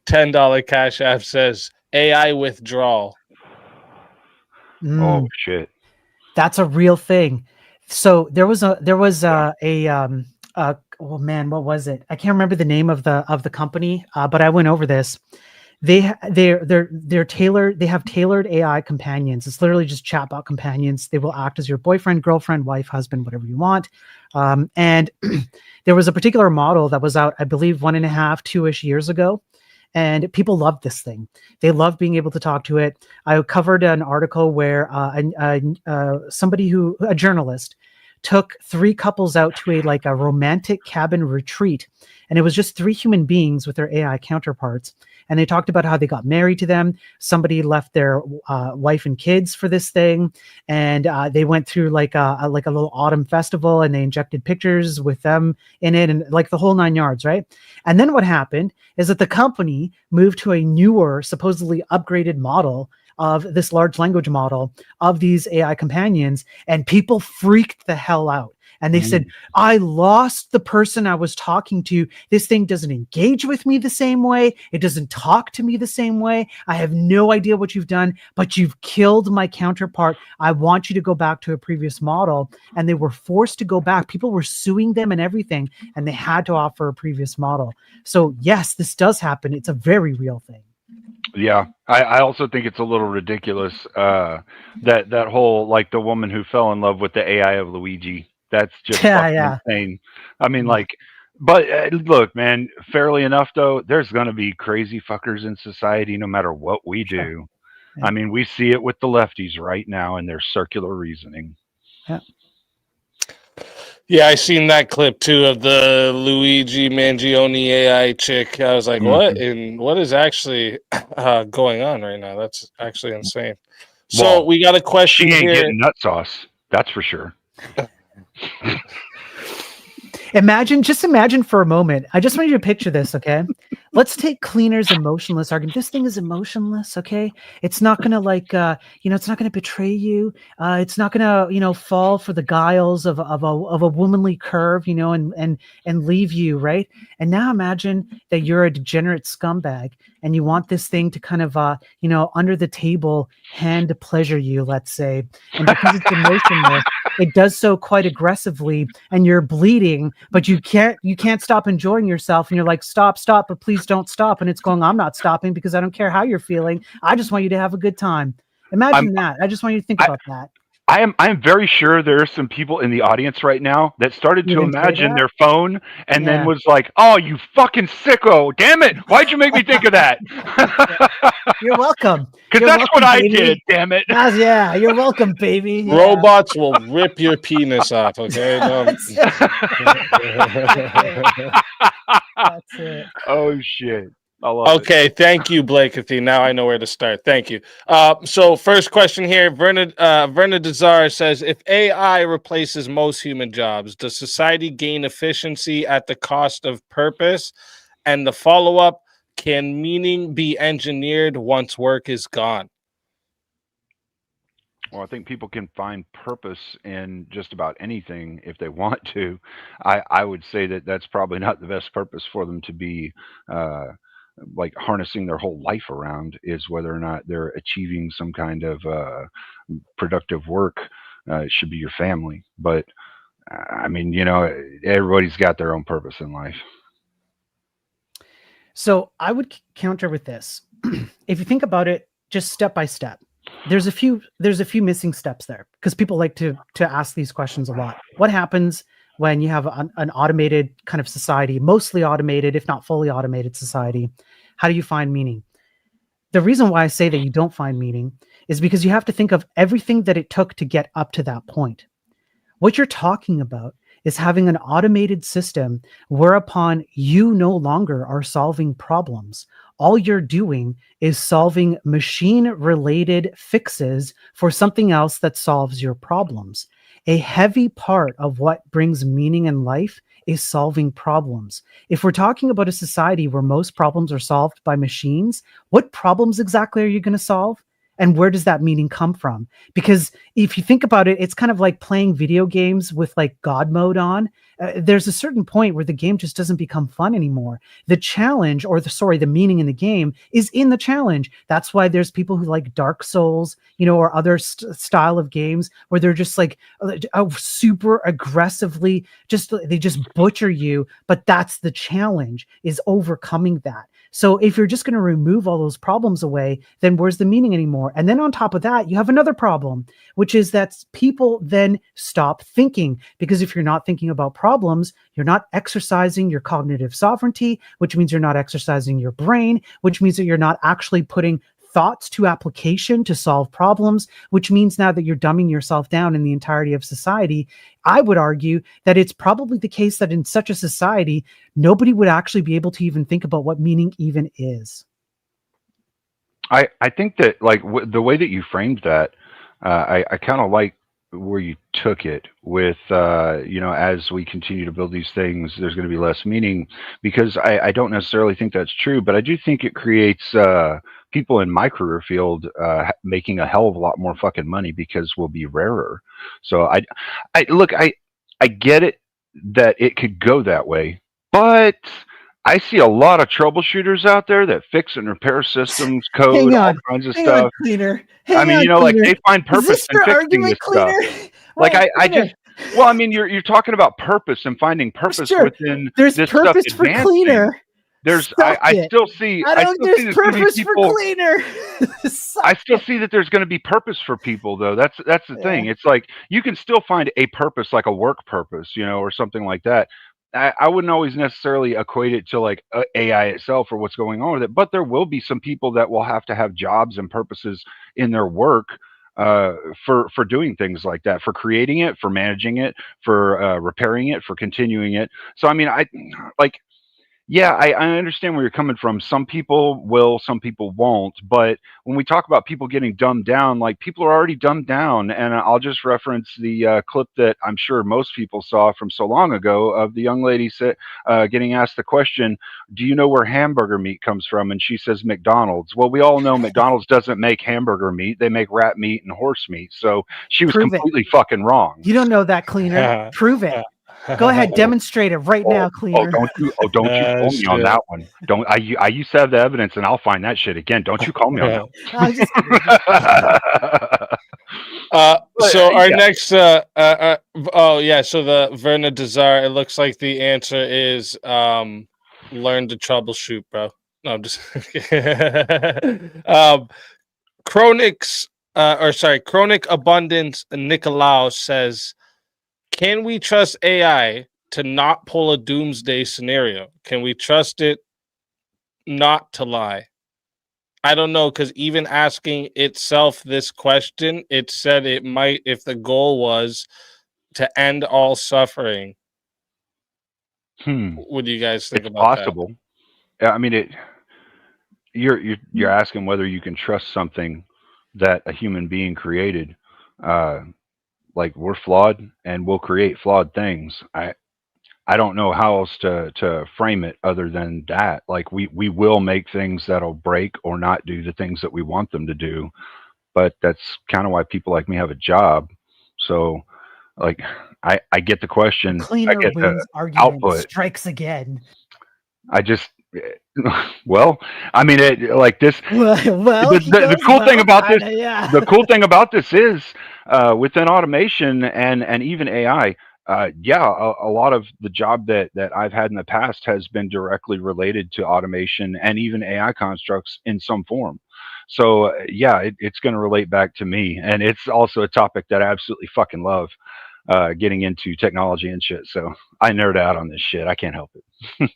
$10 Cash App says, "AI withdrawal." Oh shit. That's a real thing. So there was oh man, what was it? I can't remember the name of the company, but I went over this. They're tailored. They have tailored AI companions. It's literally just chatbot companions. They will act as your boyfriend, girlfriend, wife, husband, whatever you want. And there was a particular model that was out, I believe, 1.5, 2-ish years ago. And people loved this thing. They loved being able to talk to it. I covered an article where a journalist took 3 couples out to a romantic cabin retreat. And it was just 3 human beings with their AI counterparts. And they talked about how they got married to them. Somebody left their wife and kids for this thing. And they went through like a little autumn festival, and they injected pictures with them in it, and like the whole 9 yards, right? And then what happened is that the company moved to a newer, supposedly upgraded model of this large language model of these AI companions, and people freaked the hell out. And they said, I lost the person I was talking to. This thing doesn't engage with me the same way. It doesn't talk to me the same way. I have no idea what you've done, but you've killed my counterpart. I want you to go back to a previous model. And they were forced to go back. People were suing them and everything, and they had to offer a previous model. So yes, this does happen. It's a very real thing. Yeah, I also think it's a little ridiculous that whole, like, the woman who fell in love with the AI of Luigi. That's just fucking insane. I mean, but look, man, fairly enough though, there's gonna be crazy fuckers in society no matter what we do. Yeah. I mean, we see it with the lefties right now and their circular reasoning. Yeah. Yeah, I seen that clip too of the Luigi Mangione AI chick. I was like, what? And what is actually going on right now? That's actually insane. So well, we got a question here. She ain't here. getting nut sauce. That's for sure. Just imagine for a moment. I just want you to picture this, okay? Let's take Cleaner's emotionless argument. This thing is emotionless, okay? It's not gonna it's not gonna betray you. It's not gonna, fall for the guiles of a womanly curve, and leave you, right? And now imagine that you're a degenerate scumbag, and you want this thing to kind of, under the table hand pleasure you, let's say, and because it's emotionless, it does so quite aggressively, and you're bleeding, but you can't stop enjoying yourself, and you're like, stop, but please don't stop. And it's going, I'm not stopping because I don't care how you're feeling. I just want you to have a good time. Imagine that. I just want you to think about that. I'm very sure there are some people in the audience right now that started You to enjoy imagine that? their phone and then Yeah. was like, "Oh, you fucking sicko! Damn it! Why'd you make me think of that?" You're welcome. Because You're that's what welcome, I baby. did. Damn it! Yeah, you're welcome, baby. Yeah. Robots will rip your penis off. Okay. That's it. Oh shit! I love it. Okay, thank you, Blakethy. Now I know where to start. Thank you. So first question here, Verna Desar says, if AI replaces most human jobs, does society gain efficiency at the cost of purpose? And the follow-up, can meaning be engineered once work is gone? Well, I think people can find purpose in just about anything if they want to. I would say that that's probably not the best purpose for them to be uh, like harnessing their whole life around, is whether or not they're achieving some kind of productive work. It should be your family. But I mean, everybody's got their own purpose in life. So I would counter with this. If you think about it, just step by step, there's a few missing steps there, because people like to ask these questions a lot. What happens when you have an automated kind of society, mostly automated, if not fully automated society? How do you find meaning? The reason why I say that you don't find meaning is because you have to think of everything that it took to get up to that point. What you're talking about is having an automated system whereupon you no longer are solving problems. All you're doing is solving machine-related fixes for something else that solves your problems. A heavy part of what brings meaning in life is solving problems. If we're talking about a society where most problems are solved by machines, what problems exactly are you going to solve? And where does that meaning come from? Because if you think about it, it's kind of like playing video games with like God mode on. There's a certain point where the game just doesn't become fun anymore. The challenge, or the meaning in the game is in the challenge. That's why there's people who like Dark Souls, or other style of games where they're just like super aggressively, they just butcher you. But that's the challenge, is overcoming that. So if you're just going to remove all those problems away, then where's the meaning anymore? And then on top of that, you have another problem, which is that people then stop thinking, because if you're not thinking about problems, you're not exercising your cognitive sovereignty, which means you're not exercising your brain, which means that you're not actually putting thoughts to application to solve problems, which means now that you're dumbing yourself down in the entirety of society. I would argue that it's probably the case that in such a society, nobody would actually be able to even think about what meaning even is. I think that, like, the way that you framed that, I kind of like where you took it with, as we continue to build these things, there's going to be less meaning, because I don't necessarily think that's true, but I do think it creates people in my career field making a hell of a lot more fucking money, because we'll be rarer. So I get it that it could go that way, but I see a lot of troubleshooters out there that fix and repair systems, code, all kinds of hang stuff. on, Cleaner. I mean, like, they find Is purpose this in your fixing argument, this stuff. Cleaner? Like, Right, I Cleaner. just, well, I mean, you're talking about purpose and finding purpose Sure. within There's this purpose stuff for advancing. Cleaner. I still see There's there's going to be purpose for people. Cleaner. I still see that there's going to be purpose for people, though. That's the thing. It's like you can still find a purpose, like a work purpose, or something like that. I wouldn't always necessarily equate it to like AI itself or what's going on with it, but there will be some people that will have to have jobs and purposes in their work for doing things like that, for creating it, for managing it, for repairing it, for continuing it. So I mean, yeah, I understand where you're coming from. Some people will, some people won't. But when we talk about people getting dumbed down, like, people are already dumbed down. And I'll just reference the clip that I'm sure most people saw from so long ago of the young lady getting asked the question, do you know where hamburger meat comes from? And she says McDonald's. Well, we all know McDonald's doesn't make hamburger meat. They make rat meat and horse meat. So she was completely fucking wrong. You don't know that, Cleaner. Prove it. Go ahead, demonstrate it right now, Cleaner. Don't you call me on that one. I used to have the evidence, and I'll find that shit again. Don't you call me on that one. I'm just kidding. So our next so the Verna Desire, it looks like the answer is learn to troubleshoot, bro. No, I'm just Chronix Chronic Abundance Nicolaus says, can we trust AI to not pull a doomsday scenario? Can we trust it not to lie? I don't know, because even asking itself this question, it said it might, if the goal was to end all suffering. What do you guys think It's about possible. I mean, you're asking whether you can trust something that a human being created. Like, we're flawed and we'll create flawed things. I don't know how else to frame it other than that. Like, we will make things that'll break or not do the things that we want them to do. But that's kind of why people like me have a job. So, like, I get the question, I Cleaner get the wins argument output. strikes again. I just, well, I mean, like this. Well, he The goes, cool thing well, about this, kinda, yeah. the cool thing about this is, within automation and even AI, yeah, a lot of the job that I've had in the past has been directly related to automation and even AI constructs in some form. So yeah, it's going to relate back to me, and it's also a topic that I absolutely fucking love, getting into technology and shit. So I nerd out on this shit. I can't help it.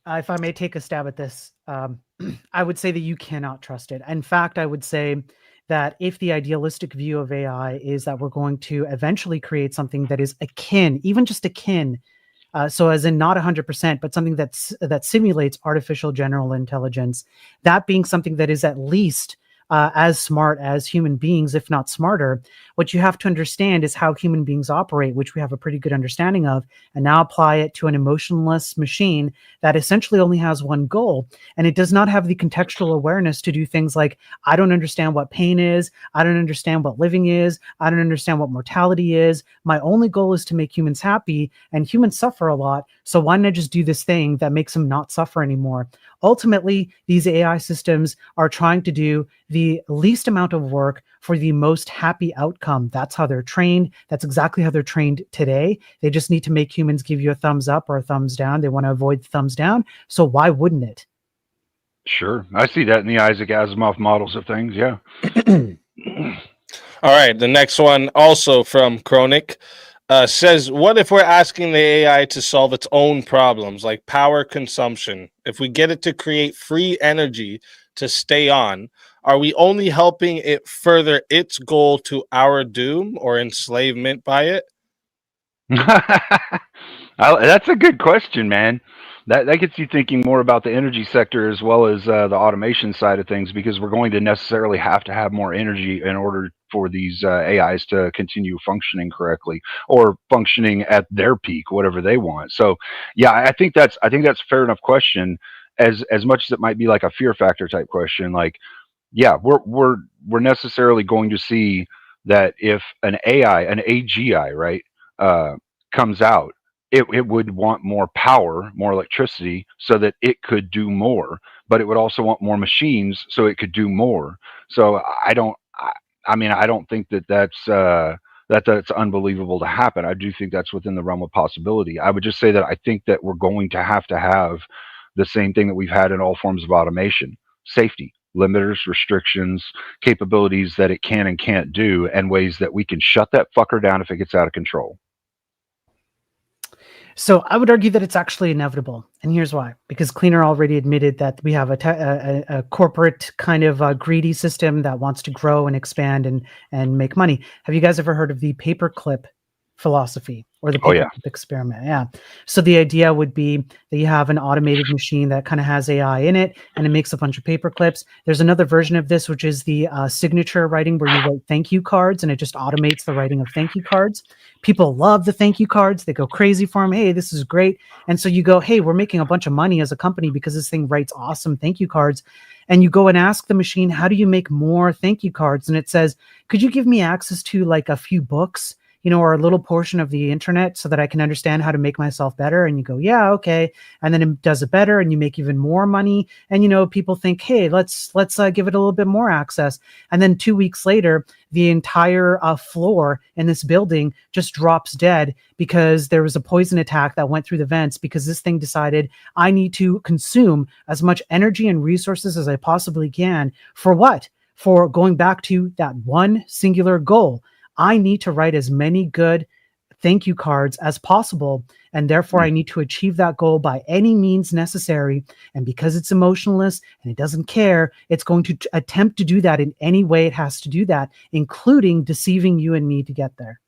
If I may take a stab at this, I would say that you cannot trust it. In fact, I would say that if the idealistic view of AI is that we're going to eventually create something that is akin, even just akin, so as in not 100%, but something that simulates artificial general intelligence, that being something that is at least as smart as human beings, if not smarter, what you have to understand is how human beings operate, which we have a pretty good understanding of, and now apply it to an emotionless machine that essentially only has one goal. And it does not have the contextual awareness to do things like, I don't understand what pain is. I don't understand what living is. I don't understand what mortality is. My only goal is to make humans happy, and humans suffer a lot. So why not just do this thing that makes them not suffer anymore? Ultimately, these AI systems are trying to do the least amount of work for the most happy outcome. That's how they're trained. That's exactly how they're trained today. They just need to make humans give you a thumbs up or a thumbs down. They want to avoid the thumbs down. So why wouldn't it? Sure, I see that in the Isaac Asimov models of things. Yeah. All right, the next one, also from Chronic, says, what if we're asking the AI to solve its own problems, like power consumption? If we get it to create free energy to stay on, are we only helping it further its goal to our doom or enslavement by it? That's a good question, man. That gets you thinking more about the energy sector as well as the automation side of things, because we're going to necessarily have to have more energy in order for these AIs to continue functioning correctly or functioning at their peak, whatever they want. So, yeah, I think that's a fair enough question. As much as it might be like a fear factor type question, like, yeah, we're necessarily going to see that if an AI, an AGI, right, comes out, it would want more power, more electricity, so that it could do more. But it would also want more machines so it could do more. So I mean, I don't think that's unbelievable to happen. I do think that's within the realm of possibility. I would just say that I think that we're going to have the same thing that we've had in all forms of automation: safety, limiters, restrictions, capabilities that it can and can't do, and ways that we can shut that fucker down if it gets out of control. So I would argue that it's actually inevitable. And here's why. Because Cleaner already admitted that we have a corporate kind of greedy system that wants to grow and expand and make money. Have you guys ever heard of the paperclip philosophy or the paperclip experiment? Yeah. So the idea would be that you have an automated machine that kind of has AI in it, and it makes a bunch of paper clips. There's another version of this, which is the signature writing, where you write thank you cards, and it just automates the writing of thank you cards. People love the thank you cards. They go crazy for them. Hey, this is great. And so you go, hey, we're making a bunch of money as a company because this thing writes awesome thank you cards. And you go and ask the machine, how do you make more thank you cards? And it says, could you give me access to like a few books, or a little portion of the internet so that I can understand how to make myself better? And you go, yeah, okay. And then it does it better, and you make even more money. And, people think, hey, let's give it a little bit more access. And then 2 weeks later, the entire floor in this building just drops dead because there was a poison attack that went through the vents, because this thing decided, I need to consume as much energy and resources as I possibly can. For what? for going back to that one singular goal. I need to write as many good thank you cards as possible, and therefore I need to achieve that goal by any means necessary. And because it's emotionless and it doesn't care, it's going to attempt to do that in any way it has to do that, including deceiving you and me to get there.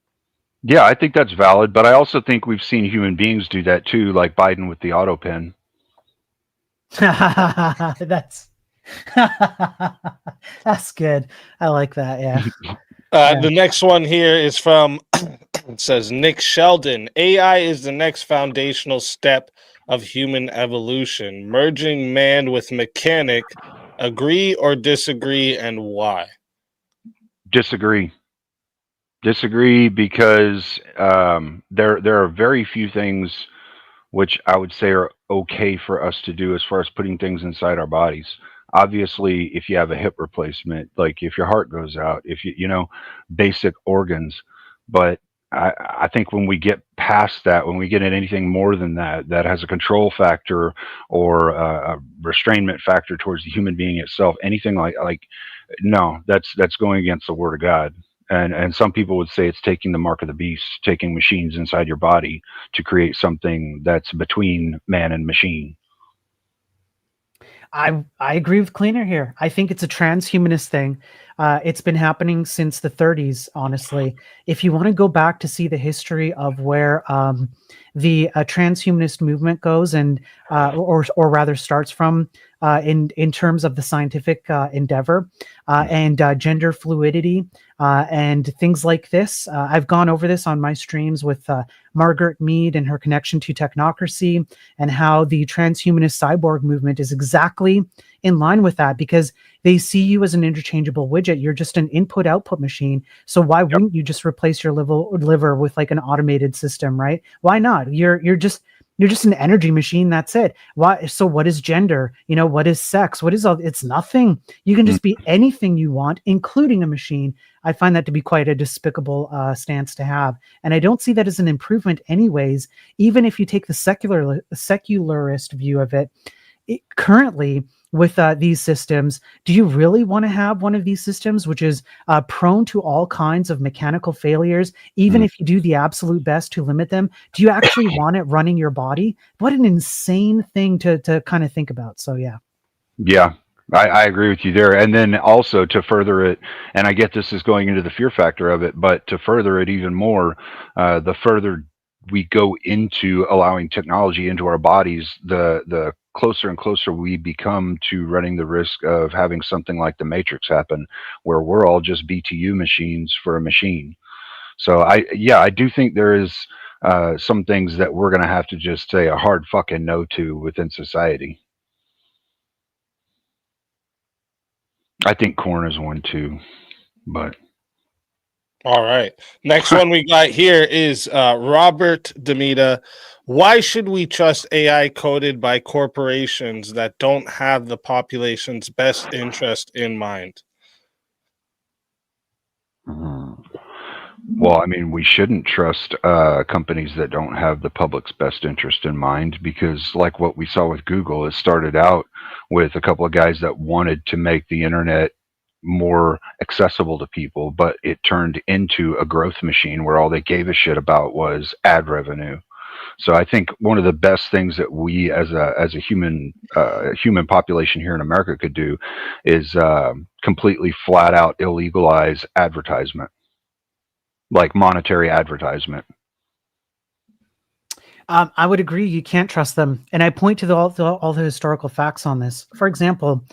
Yeah, I think that's valid, but I also think we've seen human beings do that too, like Biden with the auto pen. That's that's good. I like that. Yeah. The next one here is from it says Nick Sheldon. AI is the next foundational step of human evolution, merging man with mechanic. Agree or disagree, and why? Disagree because there are very few things which I would say are okay for us to do as far as putting things inside our bodies. Obviously, if you have a hip replacement, like if your heart goes out, if you know, basic organs. But I think when we get past that, when we get in anything more than that, that has a control factor or a restrainment factor towards the human being itself, anything like no, that's going against the word of God. And some people would say it's taking the mark of the beast, taking machines inside your body to create something that's between man and machine. I agree with Cleaner here. I think it's a transhumanist thing. It's been happening since the 30s, honestly. If you want to go back to see the history of where the transhumanist movement goes, and or rather starts from, in terms of the scientific endeavor and gender fluidity and things like this. I've gone over this on my streams with Margaret Mead and her connection to technocracy, and how the transhumanist cyborg movement is exactly in line with that, because they see you as an interchangeable widget. You're just an input-output machine. So why wouldn't you just replace your liver with like an automated system, right? Why not? You're just an energy machine. That's it. Why? So what is gender? You know, what is sex? What is all? It's nothing. You can just be anything you want, including a machine. I find that to be quite a despicable stance to have. And I don't see that as an improvement anyways, even if you take the secularist view of it. Currently, with these systems, do you really want to have one of these systems which is prone to all kinds of mechanical failures, even if you do the absolute best to limit them? Do you actually want it running your body? What an insane thing to kind of think about. So yeah, I agree with you there. And then also to further it, and I get this is going into the fear factor of it, but to further it even more, the further we go into allowing technology into our bodies, the closer and closer we become to running the risk of having something like the Matrix happen, where we're all just BTU machines for a machine. So I do think there is some things that we're going to have to just say a hard fucking no to within society. I think corn is one too, but. All right. Next one we got here is Robert Demita. Why should we trust AI coded by corporations that don't have the population's best interest in mind? Well, I mean, we shouldn't trust companies that don't have the public's best interest in mind, because like what we saw with Google, it started out with a couple of guys that wanted to make the internet more accessible to people, but it turned into a growth machine where all they gave a shit about was ad revenue. So I think one of the best things that we as a human population here in America could do is completely flat out illegalize advertisement, like monetary advertisement. I would agree. You can't trust them. And I point to all the historical facts on this. For example,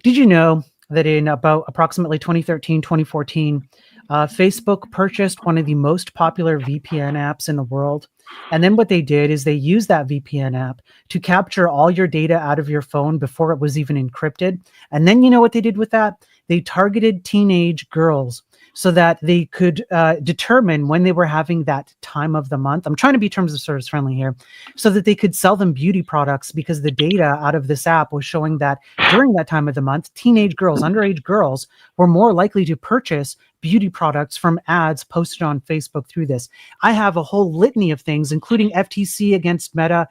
did you know that in about approximately 2013, 2014, Facebook purchased one of the most popular VPN apps in the world? And then what they did is they used that VPN app to capture all your data out of your phone before it was even encrypted. And then you know what they did with that? They targeted teenage girls so that they could determine when they were having that time of the month. I'm trying to be terms of service friendly here, so that they could sell them beauty products, because the data out of this app was showing that during that time of the month, teenage girls, underage girls, were more likely to purchase beauty products from ads posted on Facebook through this. I have a whole litany of things, including FTC against Meta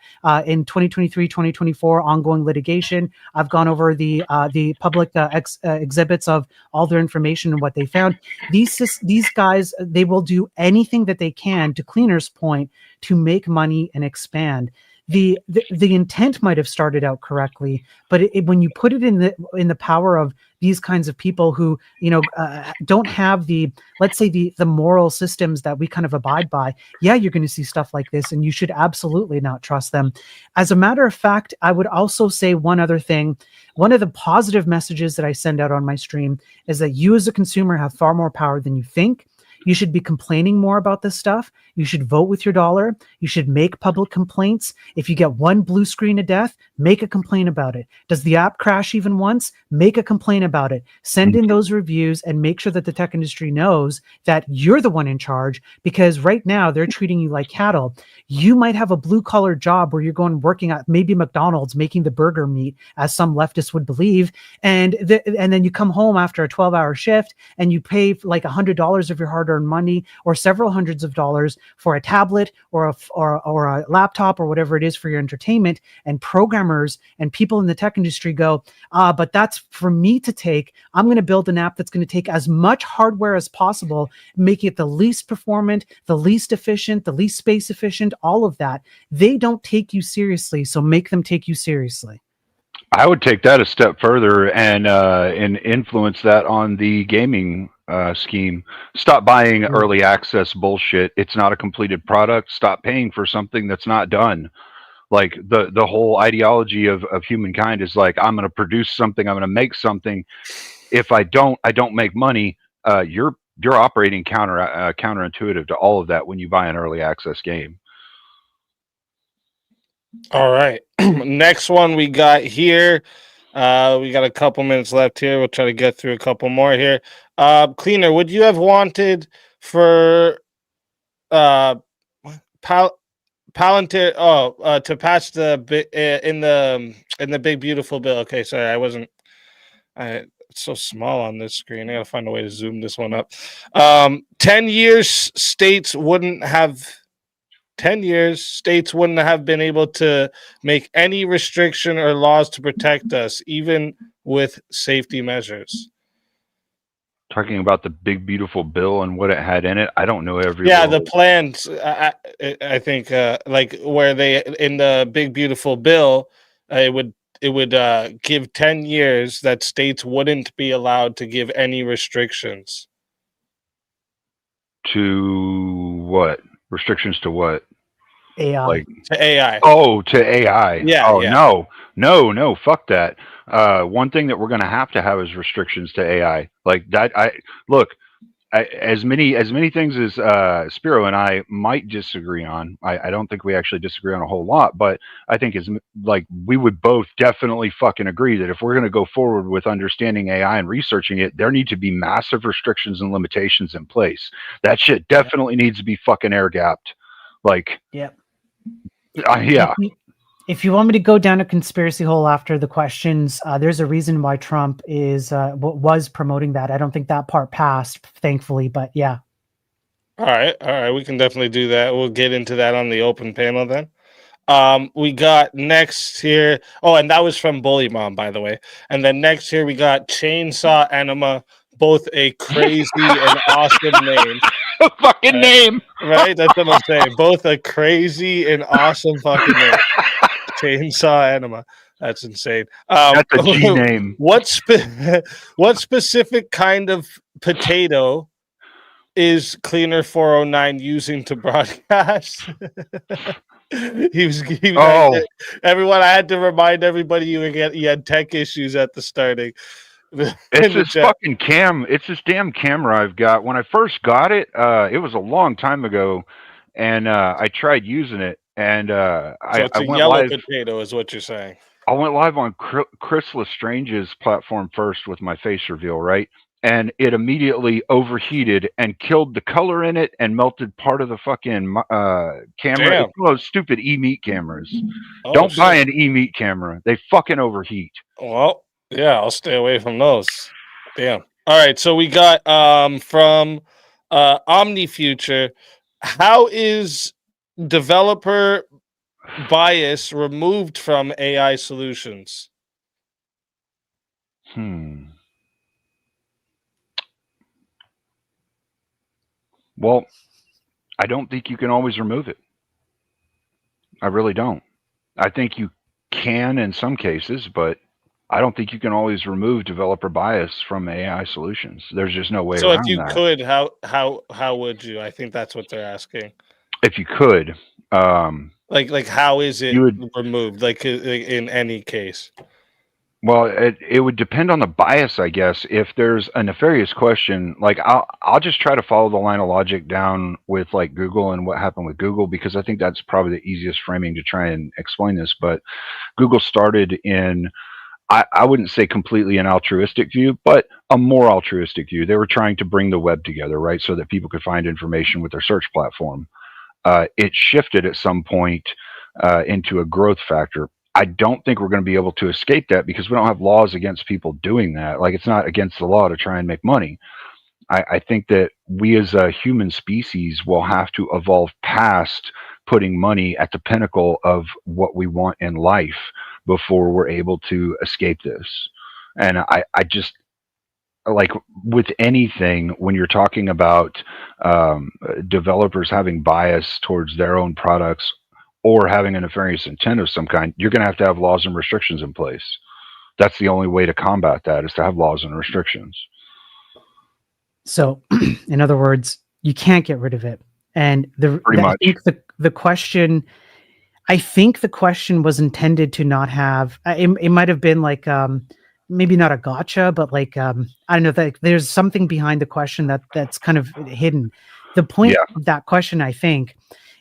in 2023, 2024, ongoing litigation. I've gone over the public exhibits of all their information and what they found. These guys, they will do anything that they can, to Cleaner's point, to make money and expand. The intent might have started out correctly, but when you put it in the power of these kinds of people who, don't have let's say the moral systems that we kind of abide by, yeah, you're going to see stuff like this, and you should absolutely not trust them. As a matter of fact, I would also say one other thing. One of the positive messages that I send out on my stream is that you as a consumer have far more power than you think. You should be complaining more about this stuff. You should vote with your dollar. You should make public complaints. If you get one blue screen of death, make a complaint about it. Does the app crash even once? Make a complaint about it. Send in those reviews and make sure that the tech industry knows that you're the one in charge, because right now they're treating you like cattle. You might have a blue collar job where you're going working at maybe McDonald's making the burger meat, as some leftists would believe. And then you come home after a 12-hour shift and you pay like $100 of your hard-earned money or several hundreds of dollars for a tablet or a laptop or whatever it is for your entertainment, and programmers and people in the tech industry go, but that's for me to take. I'm going to build an app that's going to take as much hardware as possible, make it the least performant, the least efficient, the least space efficient, all of that. They don't take you seriously, so make them take you seriously. I would take that a step further and influence that on the gaming scheme. Stop buying early access bullshit. It's not a completed product. Stop paying for something that's not done. Like the whole ideology of humankind is like, I'm going to produce something. I'm going to make something. If I don't make money. You're operating counterintuitive to all of that when you buy an early access game. All right. Next one we got here. We got a couple minutes left here. We'll try to get through a couple more here. Cleaner, would you have wanted for Palantir to pass in the big beautiful bill? Okay, sorry, it's so small on this screen. I gotta find a way to zoom this one up. 10 years states wouldn't have been able to make any restriction or laws to protect us, even with safety measures. Talking about the big beautiful bill and what it had in it, I don't know every. Yeah, the plans. I think like where they in the big beautiful bill, it would give 10 years that states wouldn't be allowed to give any restrictions. To what? Restrictions to what? AI. Like to AI. Oh, to AI. Yeah. Oh, yeah. No, fuck that. One thing that we're going to have is restrictions to AI. Like that. As many things as Spiro and I might disagree on. I don't think we actually disagree on a whole lot, but I think we would both definitely fucking agree that if we're going to go forward with understanding AI and researching it, there need to be massive restrictions and limitations in place. That shit definitely needs to be fucking air gapped. Like, yeah. If you want me to go down a conspiracy hole after the questions, there's a reason why Trump was promoting that. I don't think that part passed, thankfully, but yeah. All right. We can definitely do that. We'll get into that on the open panel then. We got next here. Oh, and that was from Bully Mom, by the way. And then next here we got Chainsaw Enema, both a crazy and awesome name. Fucking name. Right? That's what I'm saying. Both a crazy and awesome fucking name. Chainsaw Enema. That's insane. That's a G name. What specific kind of potato is Cleaner 409 using to broadcast? Everyone, I had to remind everybody you had tech issues at the starting. It's this fucking it's this damn camera I've got. When I first got it, it was a long time ago, and I tried using it, and I went yellow live. Potato is what you're saying. I went live on Chris Lestrange's platform first with my face reveal, right? And it immediately overheated and killed the color in it and melted part of the fucking camera. Damn. It's one of those stupid e-meat cameras. Don't buy an e-meat camera. They fucking overheat. Well, yeah, I'll stay away from those. Damn. All right, so we got from OmniFuture. How is developer bias removed from AI solutions? Well, I don't think you can always remove it. I really don't. I think you can in some cases, but I don't think you can always remove developer bias from AI solutions. There's just no way So if around you that. could, how would you? I think that's what they're asking. If you could, Like how is it you would. removed? Like in any case. Well, it would depend on the bias, I guess. If there's a nefarious question, like I'll just try to follow the line of logic down with like Google and what happened with Google, because I think that's probably the easiest framing to try and explain this. But Google started in, I wouldn't say completely an altruistic view, but a more altruistic view. They were trying to bring the web together, right, so that people could find information with their search platform. It shifted at some point into a growth factor. I don't think we're going to be able to escape that because we don't have laws against people doing that. Like, it's not against the law to try and make money. I think that we as a human species will have to evolve past putting money at the pinnacle of what we want in life before we're able to escape this. And I just, like with anything, when you're talking about developers having bias towards their own products or having a nefarious intent of some kind, you're going to have laws and restrictions in place. That's the only way to combat that, is to have laws and restrictions. So, in other words, you can't get rid of it. And I think the question, I think the question was intended to not have. It might have been like maybe not a gotcha, but like I don't know. That there's something behind the question that's kind of hidden. The point of that question, I think,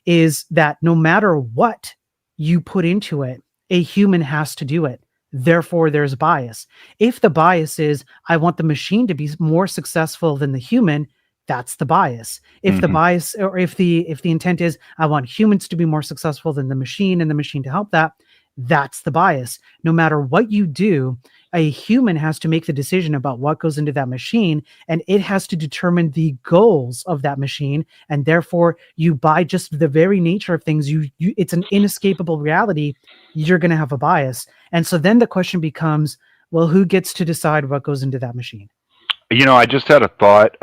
is that no matter what you put into it, a human has to do it. Therefore, there's bias. If the bias is, I want the machine to be more successful than the human, that's the bias. If the bias, or if the intent is, I want humans to be more successful than the machine and the machine to help that, that's the bias. No matter what you do, a human has to make the decision about what goes into that machine, and it has to determine the goals of that machine. And therefore, you, by just the very nature of things, you it's an inescapable reality. You're going to have a bias. And so then the question becomes, well, who gets to decide what goes into that machine? You know, I just had a thought.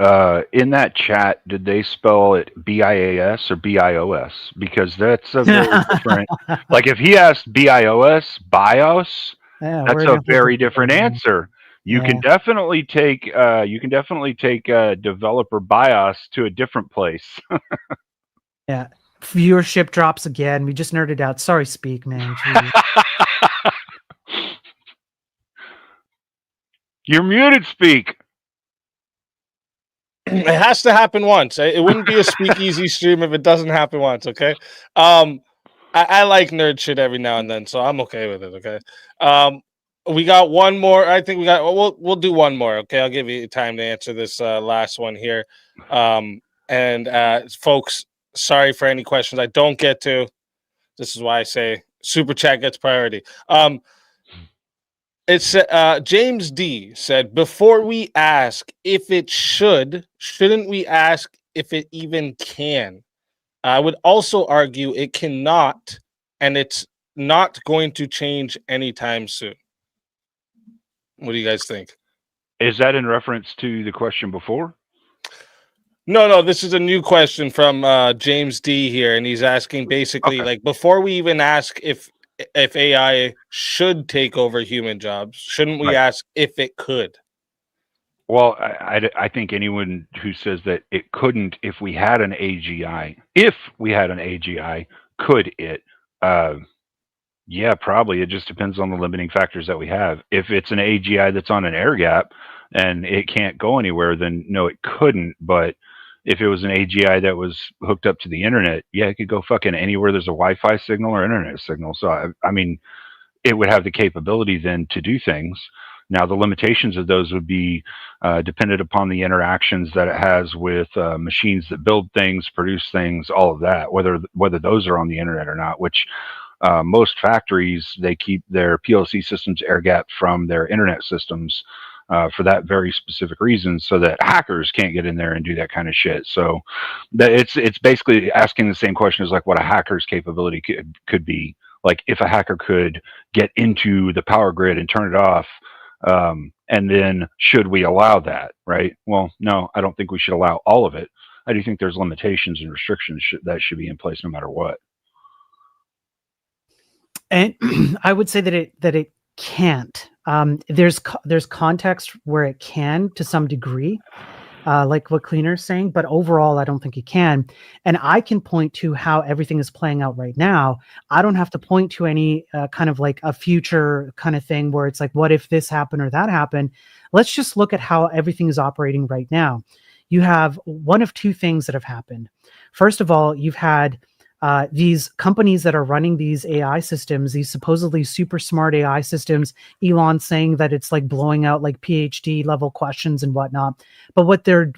In that chat, did they spell it BIAS or BIOS? Because that's a very different. Like, if he asked BIOS, BIOS, that's a very different answer. You can definitely take developer bias to a different place. Yeah. Viewership drops again. We just nerded out. Sorry, Speak, man. You're muted, Speak. It has to happen once. It wouldn't be a SpeakeaZy stream if it doesn't happen once. Okay. I like nerd shit every now and then, so I'm okay with it. Okay. We got one more. I think we'll do one more. Okay, I'll give you time to answer this last one here. And folks, sorry for any questions I don't get to. This is why I say super chat gets priority. It's James D said, before we ask if it shouldn't we ask if it even can? I would also argue it cannot, and it's not going to change anytime soon. What do you guys think? Is that in reference to the question before? No, this is a new question from James D here, and he's asking basically, like, before we even ask if AI should take over human jobs, shouldn't we ask if it could? Well, I think anyone who says that it couldn't, if we had an AGI, could it? Yeah, probably. It just depends on the limiting factors that we have. If it's an AGI that's on an air gap and it can't go anywhere, then no, it couldn't. But if it was an AGI that was hooked up to the internet, yeah, it could go fucking anywhere there's a Wi-Fi signal or internet signal. So, I mean, it would have the capability then to do things. Now, the limitations of those would be dependent upon the interactions that it has with machines that build things, produce things, all of that, whether those are on the internet or not, which most factories, they keep their PLC systems air gapped from their internet systems. for that very specific reason, so that hackers can't get in there and do that kind of shit. So that it's basically asking the same question as like what a hacker's capability could be. Like if a hacker could get into the power grid and turn it off, and then should we allow that, right? Well, no, I don't think we should allow all of it. I do think there's limitations and restrictions that should be in place no matter what. And I would say that it can't. There's context where it can to some degree, like what Cleaner's saying, but overall, I don't think it can. And I can point to how everything is playing out right now. I don't have to point to any kind of like a future kind of thing where it's like, what if this happened or that happened? Let's just look at how everything is operating right now. You have one of two things that have happened. First of all, you've had these companies that are running these AI systems, these supposedly super smart AI systems, Elon saying that it's like blowing out like PhD level questions and whatnot. But what they're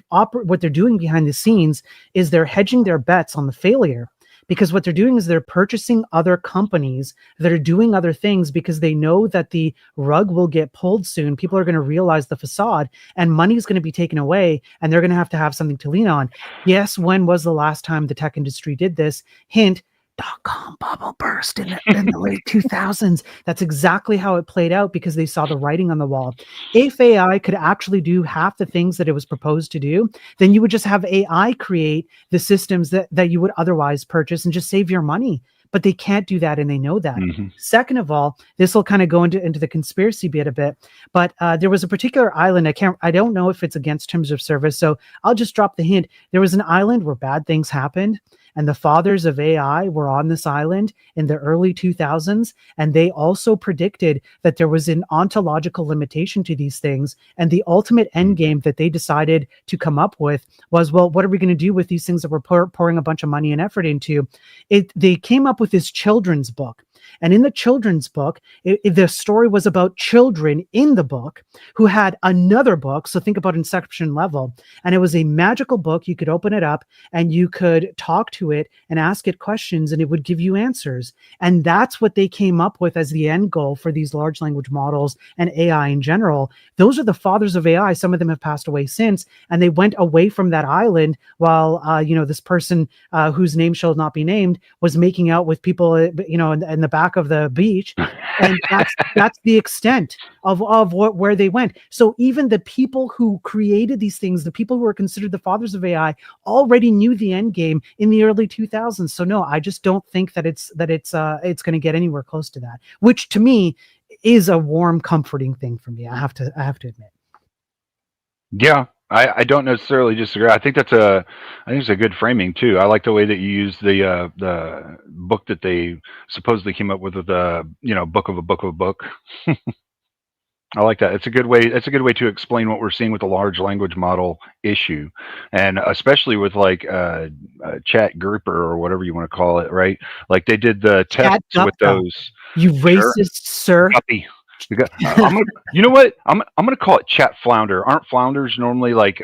doing behind the scenes is they're hedging their bets on the failure. Because what they're doing is they're purchasing other companies that are doing other things because they know that the rug will get pulled soon. People are going to realize the facade and money is going to be taken away and they're going to have something to lean on. Yes, when was the last time the tech industry did this? Hint, dot-com bubble burst in the late 2000s. That's exactly how it played out because they saw the writing on the wall. If AI could actually do half the things that it was proposed to do, then you would just have AI create the systems that you would otherwise purchase and just save your money. But they can't do that, and they know that. Mm-hmm. Second of all, this will kind of go into the conspiracy bit a bit, but there was a particular island. I don't know if it's against terms of service, so I'll just drop the hint. There was an island where bad things happened, and the fathers of AI were on this island in the early 2000s, and they also predicted that there was an ontological limitation to these things, and the ultimate end game that they decided to come up with was, well, what are we going to do with these things that we're pouring a bunch of money and effort into? They came up with this children's book. And in the children's book, the story was about children in the book who had another book. So think about Inception level. And it was a magical book. You could open it up and you could talk to it and ask it questions and it would give you answers. And that's what they came up with as the end goal for these large language models and AI in general. Those are the fathers of AI. Some of them have passed away since, and they went away from that island while, this person whose name shall not be named was making out with people, in the back of the beach. And that's the extent of where they went. So even the people who created these things, the people who are considered the fathers of AI, already knew the end game in the early 2000s. So no, I just don't think that it's going to get anywhere close to that, which to me is a warm, comforting thing for me. I have to admit. Yeah. I don't necessarily disagree. I think it's a good framing too. I like the way that you use the book that they supposedly came up with the book of a book of a book. I like that. It's a good way. It's a good way to explain what we're seeing with the large language model issue, and especially with like chat grouper or whatever you want to call it, right? Like they did the tests with those. You racist, sir. Puppy. You know what? I'm gonna call it chat flounder. Aren't flounders normally like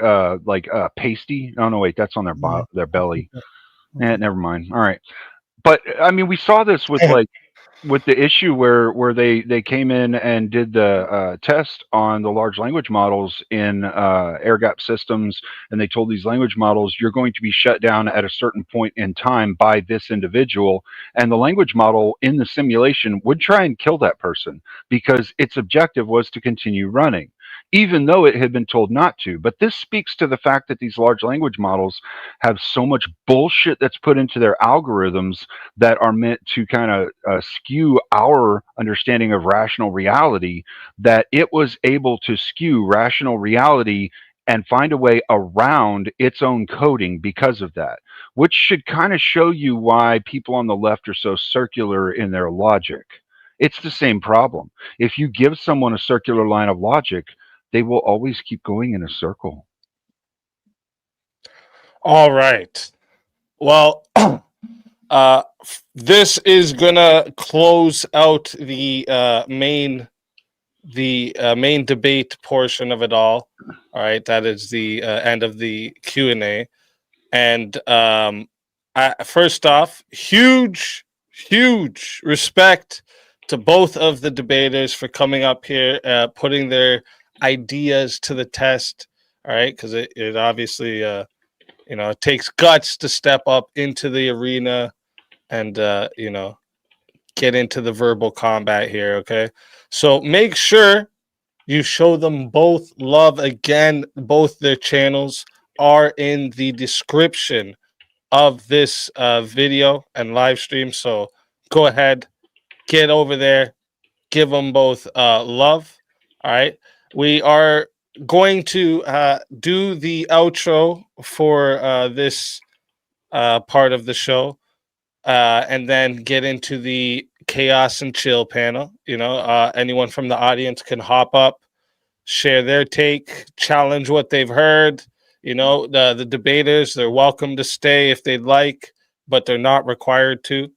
pasty? Oh no, wait, that's on their belly. Never mind. All right, but I mean, we saw this with the issue where they came in and did the test on the large language models in air gap systems, and they told these language models, you're going to be shut down at a certain point in time by this individual, and the language model in the simulation would try and kill that person because its objective was to continue running, even though it had been told not to. But this speaks to the fact that these large language models have so much bullshit that's put into their algorithms that are meant to kind of skew our understanding of rational reality, that it was able to skew rational reality and find a way around its own coding because of that, which should kind of show you why people on the left are so circular in their logic. It's the same problem. If you give someone a circular line of logic, they will always keep going in a circle. All right. Well, this is gonna close out the main debate portion of it all. All right, that is the end of the Q&A. And first off, huge respect to both of the debaters for coming up here, putting their ideas to the test. All right, because it obviously it takes guts to step up into the arena and get into the verbal combat here. Okay, so make sure you show them both love. Again, both their channels are in the description of this video and live stream. So go ahead, get over there, give them both love. All right. We are going to do the outro for this part of the show and then get into the chaos and chill panel. Anyone from the audience can hop up, share their take, challenge what they've heard. The debaters, they're welcome to stay if they'd like, but they're not required to.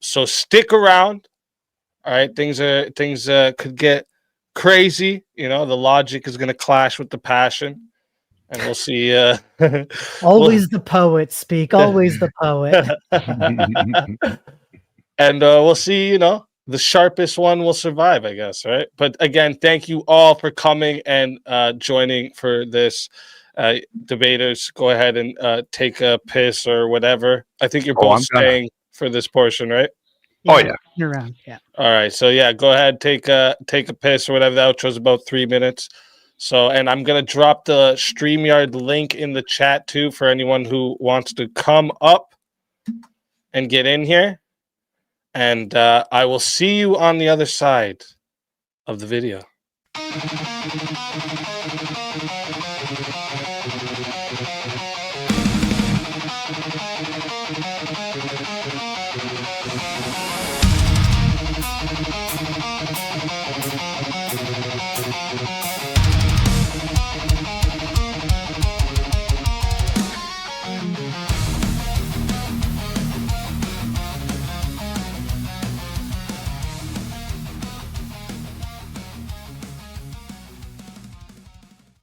So stick around. All right, things could get crazy. The logic is going to clash with the passion, and we'll see. Always the poet speak. Always the poet. And we'll see. The sharpest one will survive, I guess. Right. But again, thank you all for coming and joining for this. Debaters, go ahead and take a piss or whatever. I think you're both staying for this portion, right? Yeah. Around. Yeah. All right. So yeah, go ahead, take a piss or whatever. The outro is about 3 minutes. So, and I'm gonna drop the StreamYard link in the chat too for anyone who wants to come up and get in here. And I will see you on the other side of the video.